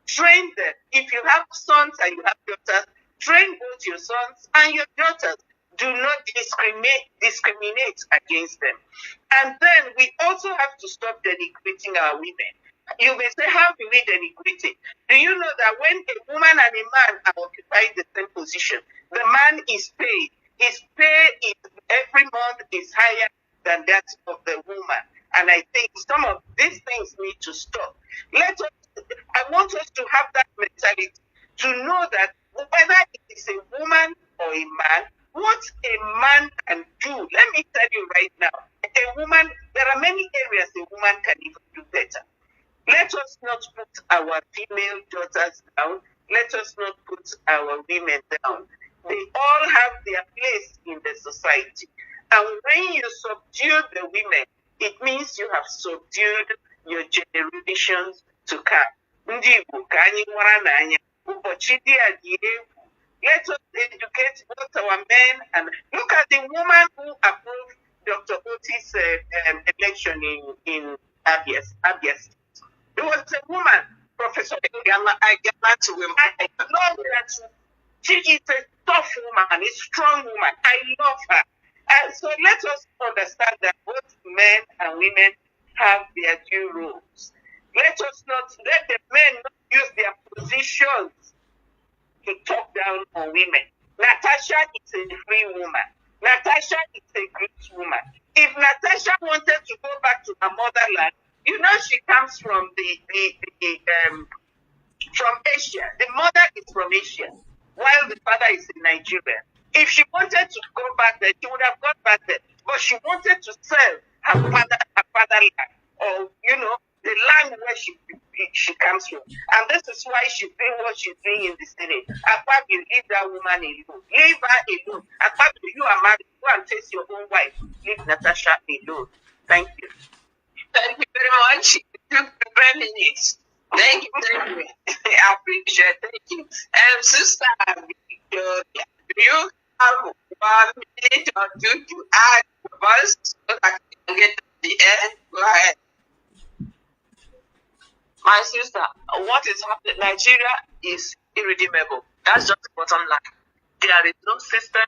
Train them. If you have sons and you have daughters, train both your sons and your daughters. Do not discriminate against them. And then we also have to stop denigrating our women. You may say, how do we denigrate it? Do you know that when a woman and a man are occupying the same position, the man is paid. His pay every month is higher than that of the woman. And I think some of these things need to stop. I want us to have that mentality, to know that whether it is a woman or a man, what a man can do, let me tell you right now, a woman, there are many areas a woman can even do better. Let us not put our female daughters down. Let us not put our women down. They all have their place in the society. And when you subdue the women, it means you have subdued your generations to come. Let us educate both our men and look at the woman who approved Dr. Oti's election in Abia State. There was a woman, Professor Gala. I love that. She is a tough woman, a strong woman. I love her. And so let us understand that both men and women have their due roles. Let the men not use their positions to talk down on women. Natasha is a free woman. Natasha is a great woman. If Natasha wanted to go back to her motherland, you know she comes from from Asia. The mother is from Asia, while the father is in Nigeria. If she wanted to go back there, she would have gone back there. But she wanted to sell her fatherland, or the land where she comes from. And this is why she's doing what she's doing in the city. Apart, you leave that woman alone. Leave her alone. Apart, you are married, go and face your own wife. Leave Natasha alone. Thank you. Thank you very much. You took 3 minutes. Thank you. I appreciate it. Thank you. Sister Victoria, do you have 1 minute or 2 to add first so that we can get to the end? Go ahead. My sister, what is happening? Nigeria is irredeemable. That's just the bottom line. There is no system,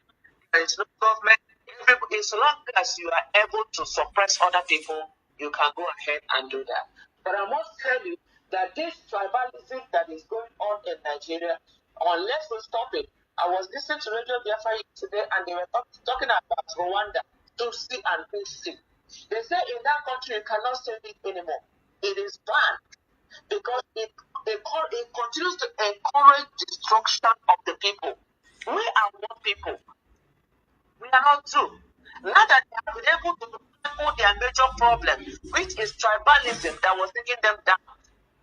there is no government. As long as you are able to suppress other people, you can go ahead and do that. But I must tell you that this tribalism that is going on in Nigeria, unless we stop it, I was listening to Radio Biafra today and they were talking about Rwanda, Tutsi and Hutu. They say in that country you cannot say it anymore. It is banned because it continues to encourage destruction of the people. We are one people. We are not two. Now that they have been able to tackle their major problem, which is tribalism that was taking them down.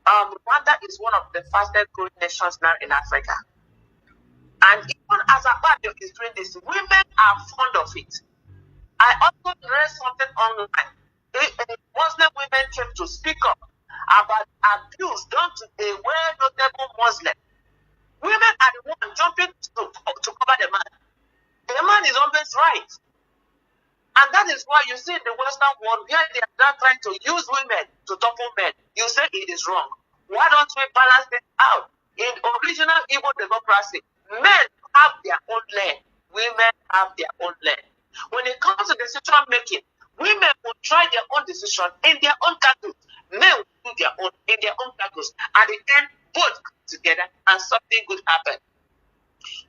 Rwanda is one of the fastest growing nations now in Africa. And even as Akpabio is doing this, women are fond of it. I also read something online. Muslim women came to speak up about abuse done to a well-notable Muslim. Women are the ones jumping to cover the man. The man is always right. And that is why you see in the Western world where they are now trying to use women to topple men. You say it is wrong. Why don't we balance it out? In original Igbo democracy, men have their own land. Women have their own land. When it comes to decision making, women will try their own decision in their own circles. Men will do their own in their own circles. At the end, both come together and something good happens.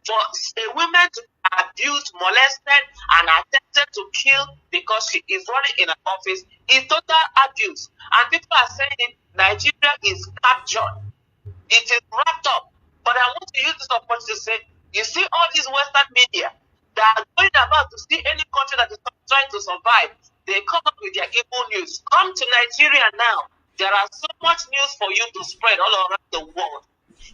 For a woman to be abused, molested, and attempted to kill because she is running in an office is total abuse. And people are saying Nigeria is captured. It is wrapped up. But I want to use this opportunity to say, you see all these Western media that are going about to see any country that is trying to survive, they come up with their evil news. Come to Nigeria now. There are so much news for you to spread all around the world.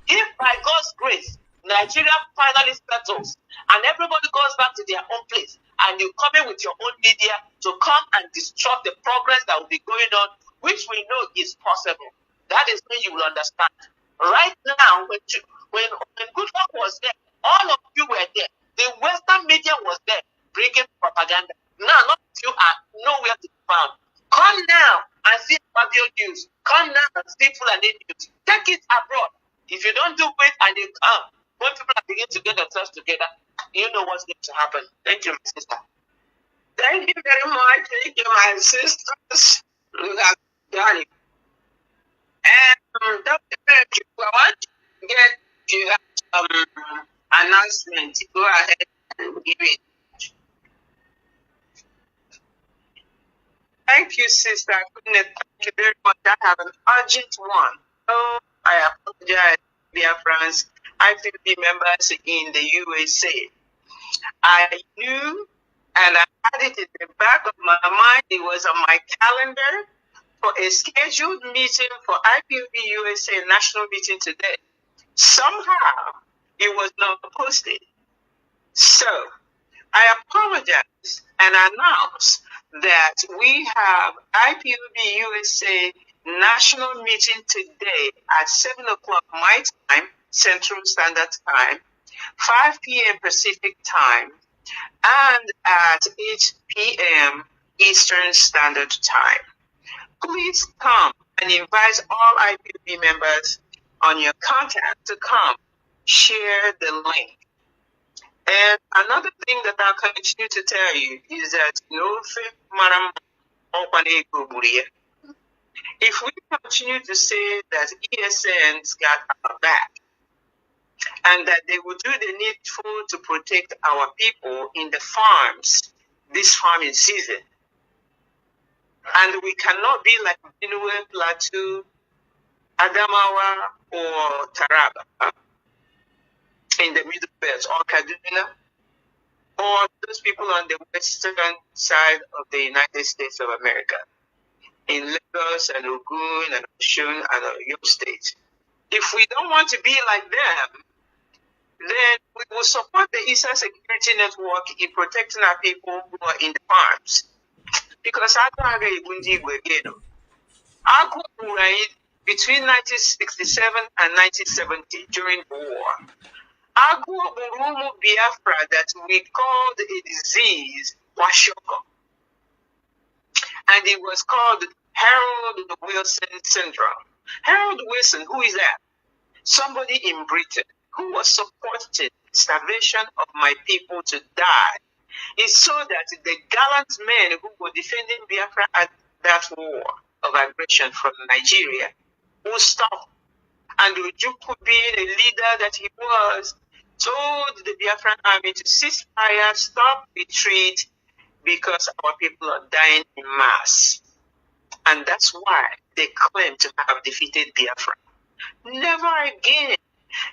If by God's grace, Nigeria finally settles and everybody goes back to their own place and you come in with your own media to come and disrupt the progress that will be going on, which we know is possible, that is when you will understand. Right now, when Goodluck was there, all of you were there. The Western media was there bringing propaganda. Now, not you are nowhere to be found. Come now and see Fabio News. Come now and see Fulani News. Take it abroad. If you don't do it and they come, when people are beginning to get themselves together, you know what's going to happen. Thank you, my sister. Thank you very much. Thank you, my sisters. You have done it. And Dr. Benji, I want to get you have some announcement. Go ahead and give it. Thank you, sister. Thank you very much. I have an urgent one. Oh, I apologize, dear friends. IPP members in the USA. I knew and I had it in the back of my mind. It was on my calendar for a scheduled meeting for IPP USA national meeting today. Somehow it was not posted. So I apologize and announce that we have IPP USA national meeting today at 7 o'clock my time, Central Standard Time, 5 p.m. Pacific Time, and at 8 p.m. Eastern Standard Time. Please come and invite all IPP members on your contact to come. Share the link. And another thing that I'll continue to tell you is that if we continue to say that ESN's got our back and that they will do the needful to protect our people in the farms this farming season, and we cannot be like Benue, Plateau, Adamawa, or Taraba in the Middle Belt, or Kaduna, or those people on the western side of the United States of America, in Lagos and Ogun and Osun and Oyo State. If we don't want to be like them, then we will support the Eastern Security Network in protecting our people who are in the farms. Because between 1967 and 1970, during the war, Biafra that we called a disease Washoko. And it was called Harold Wilson syndrome. Harold Wilson, who is that? Somebody in Britain who was supporting starvation of my people to die. It so that the gallant men who were defending Biafra at that war of aggression from Nigeria will stop. And Ojukwu, being a leader that he was, told the Biafran army to cease fire, stop, retreat, because our people are dying in mass. And that's why they claim to have defeated Biafra. Never again,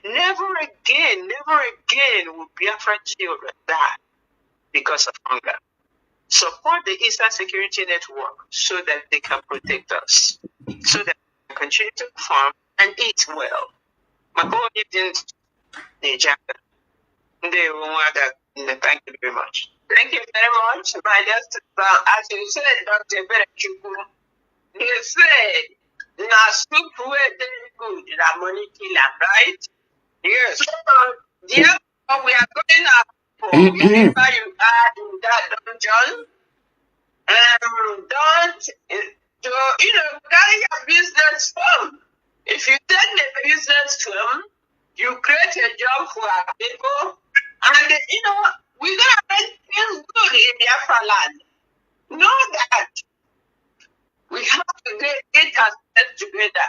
never again, never again will Biafran children die because of hunger. Support the Eastern Security Network so that they can protect us, so that we can continue to farm and eat well. Thank you very much. Thank you very much, my dear sister. As you said, Dr. Berechuku, they said, na soup way very good, na money killer, right? Yes. So, therefore, we are going up for wherever you are in that dungeon. Don't, carry your business firm. If you take the business firm, you create a job for our people, and we're gonna make things good in Biafra land. Know that we have to get ourselves together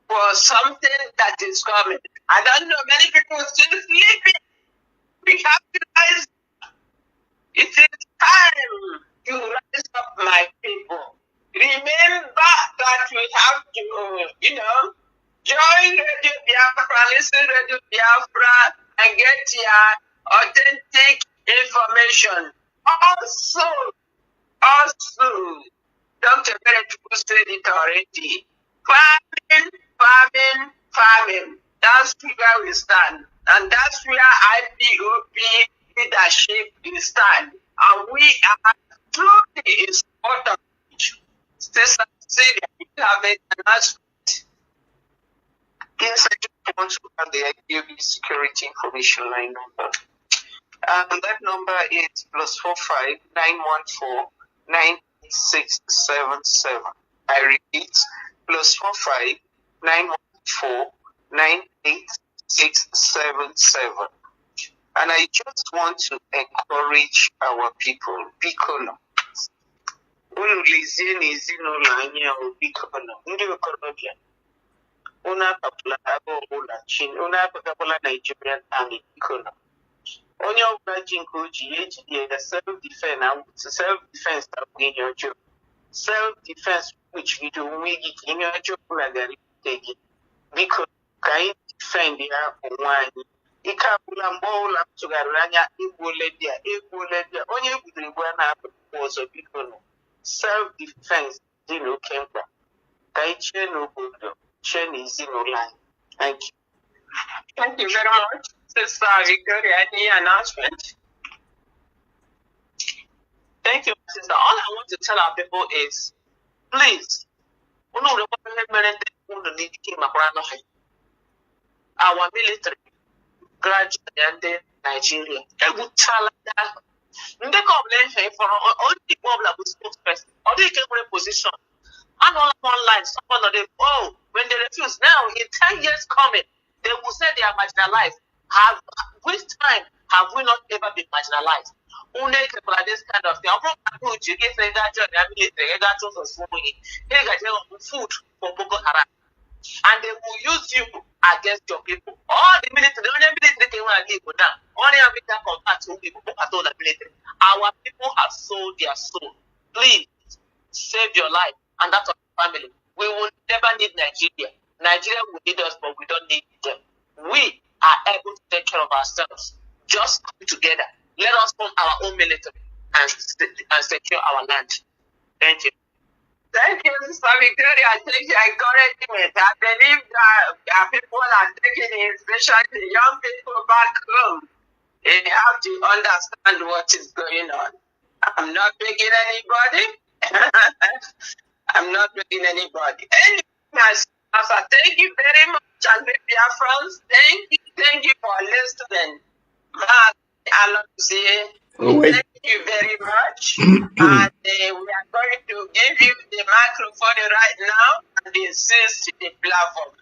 for something that is coming. I don't know, many people still sleeping. We have to rise. It is time to rise up, my people. Remember that we have to, join Radio Biafra, listen to Radio Biafra, and get your authentic information. Also, Dr. Berechuku said it already. Farming. That's where we stand. And that's where IPOP leadership will stand. And we are truly in support of it. Sister Celia, you have an announcement. Yes, I just want to add the IPOP security information line number. That number is +45 914 9677. I repeat, +45 914 9677. And I just want to encourage our people, Bikono. Nigerian Army, Bikono. Onye ọbụla ji nke o ji ejide self-defense in your job. Self-defense which we do onwe gị ka ihe ọjọọ ọbụla gara ite gị. Biko ka anyị defend ya onwe anyị. Ike abụla mgbe ọbụla m tụgharịrị anya egbuole dị a. Onye egbudoro egbu a na-apụ ọzọ, biko nọ. Self-defense dị n'oke mkpa. Ka anyị chee n'obodo, chee n'ezinụlọ anyị. Thank you. Thank you very much, Sister Victoria. Any announcement? Thank you, sister. All I want to tell our people is, please, our military gradually and Nigeria. I would tell that the combination for all the problem with spokesperson, or they can position. And all online, someone of them, when they refuse now, in 10 years coming, they will say they are marginalized. Which time have we not ever been marginalized? Only people are this kind of thing. I'm from you get a military, food for Boko Haram. And they will use you against your people. All the military, the only military they want to live with them. Only African contact with people who are told the military. Our people have sold their soul. Please save your life and that of your family. We will never need Nigeria. Nigeria will need us, but we don't need them. We are able to take care of ourselves. Just come together. Let us form our own military and secure our land. Thank you. Thank you, Sister Victoria. Thank you. Encouragement. I believe that people are taking it, especially the young people back home. They have to understand what is going on. I'm not begging anybody. I'm not begging anybody. Thank you very much, and dear friends. Thank you for listening. Mazi Alozie, thank you very much. And we are going to give you the microphone right now and insist the platform.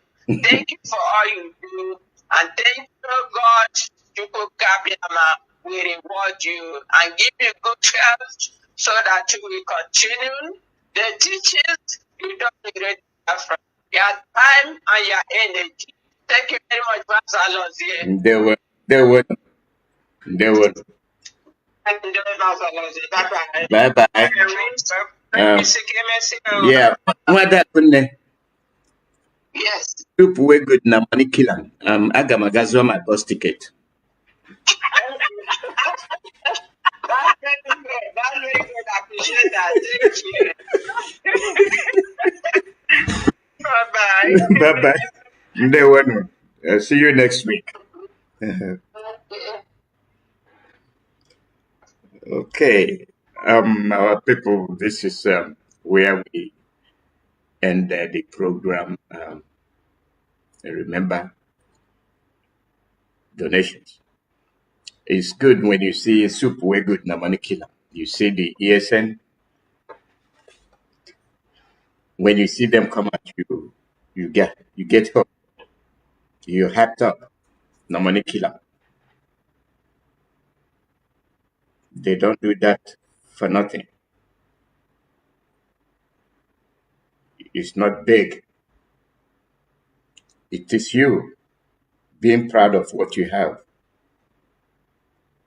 Thank you for all you do, and thank you, God, Chukwukabiyama will reward you and give you good health so that you will continue the teachings you don't regret from your time and your energy. Thank you very much, Mazi Alozie. They were. Bye bye. Yeah, what happened? Yes. People were good na money killer. Agamagazwa my bus ticket. That's very good. I appreciate that. Thank you. Bye bye. They were. See you next week. Thank you. Okay, our people, this is where we end the program. Remember, donations. It's good when you see soup, we're good, na money killer. You see the ESN, when you see them come at you, you get hooked. You're hyped up, na money killer. They don't do that for nothing. It's not big. It is you being proud of what you have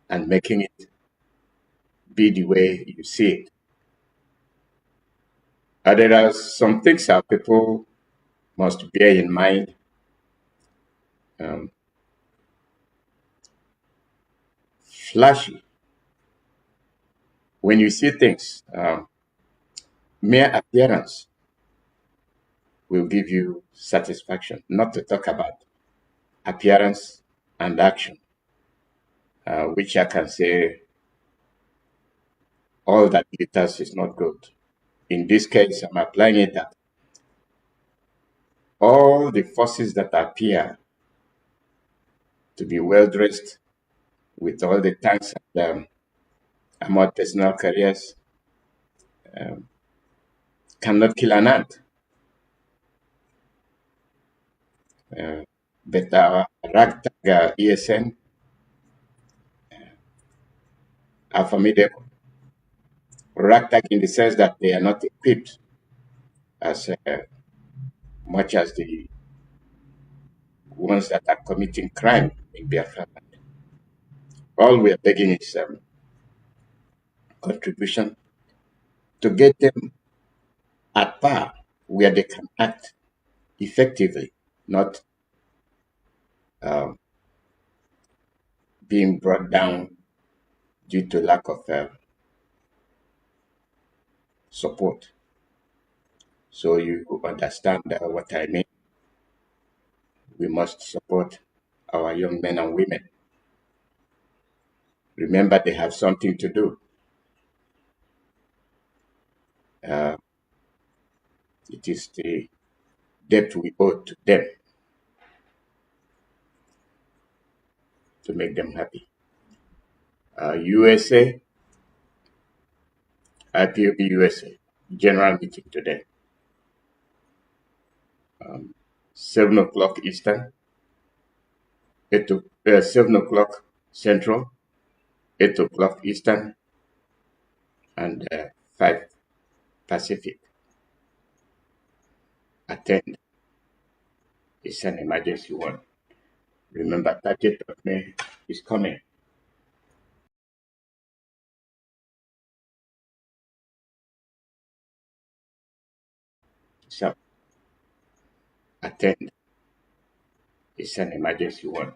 and making it be the way you see it. There are some things that people must bear in mind. Um, Flashy. When you see things, mere appearance will give you satisfaction, not to talk about appearance and action, which I can say all that glitters is not good. In this case, I'm applying it that all the forces that appear to be well dressed with all the tanks and armored personal carriers cannot kill an ant. But our ragtag ESN are formidable. Ragtag in the sense that they are not equipped as much as the ones that are committing crime in Biafra land. All we are begging is contribution to get them at par where they can act effectively, not being brought down due to lack of support. So you understand what I mean. We must support our young men and women. Remember, they have something to do. It is the debt we owe to them to make them happy. USA, IPOB USA, general meeting today. 7 o'clock Eastern, 7 o'clock Central, 8 o'clock Eastern, and 5 Pacific. Attend. It's an emergency one. Remember, 30th of May is coming. So, attend. It's an emergency one.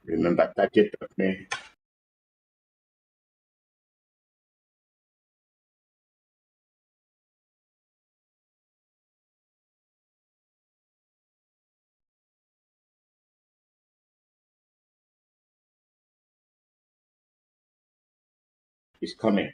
Remember, 30th of May is coming.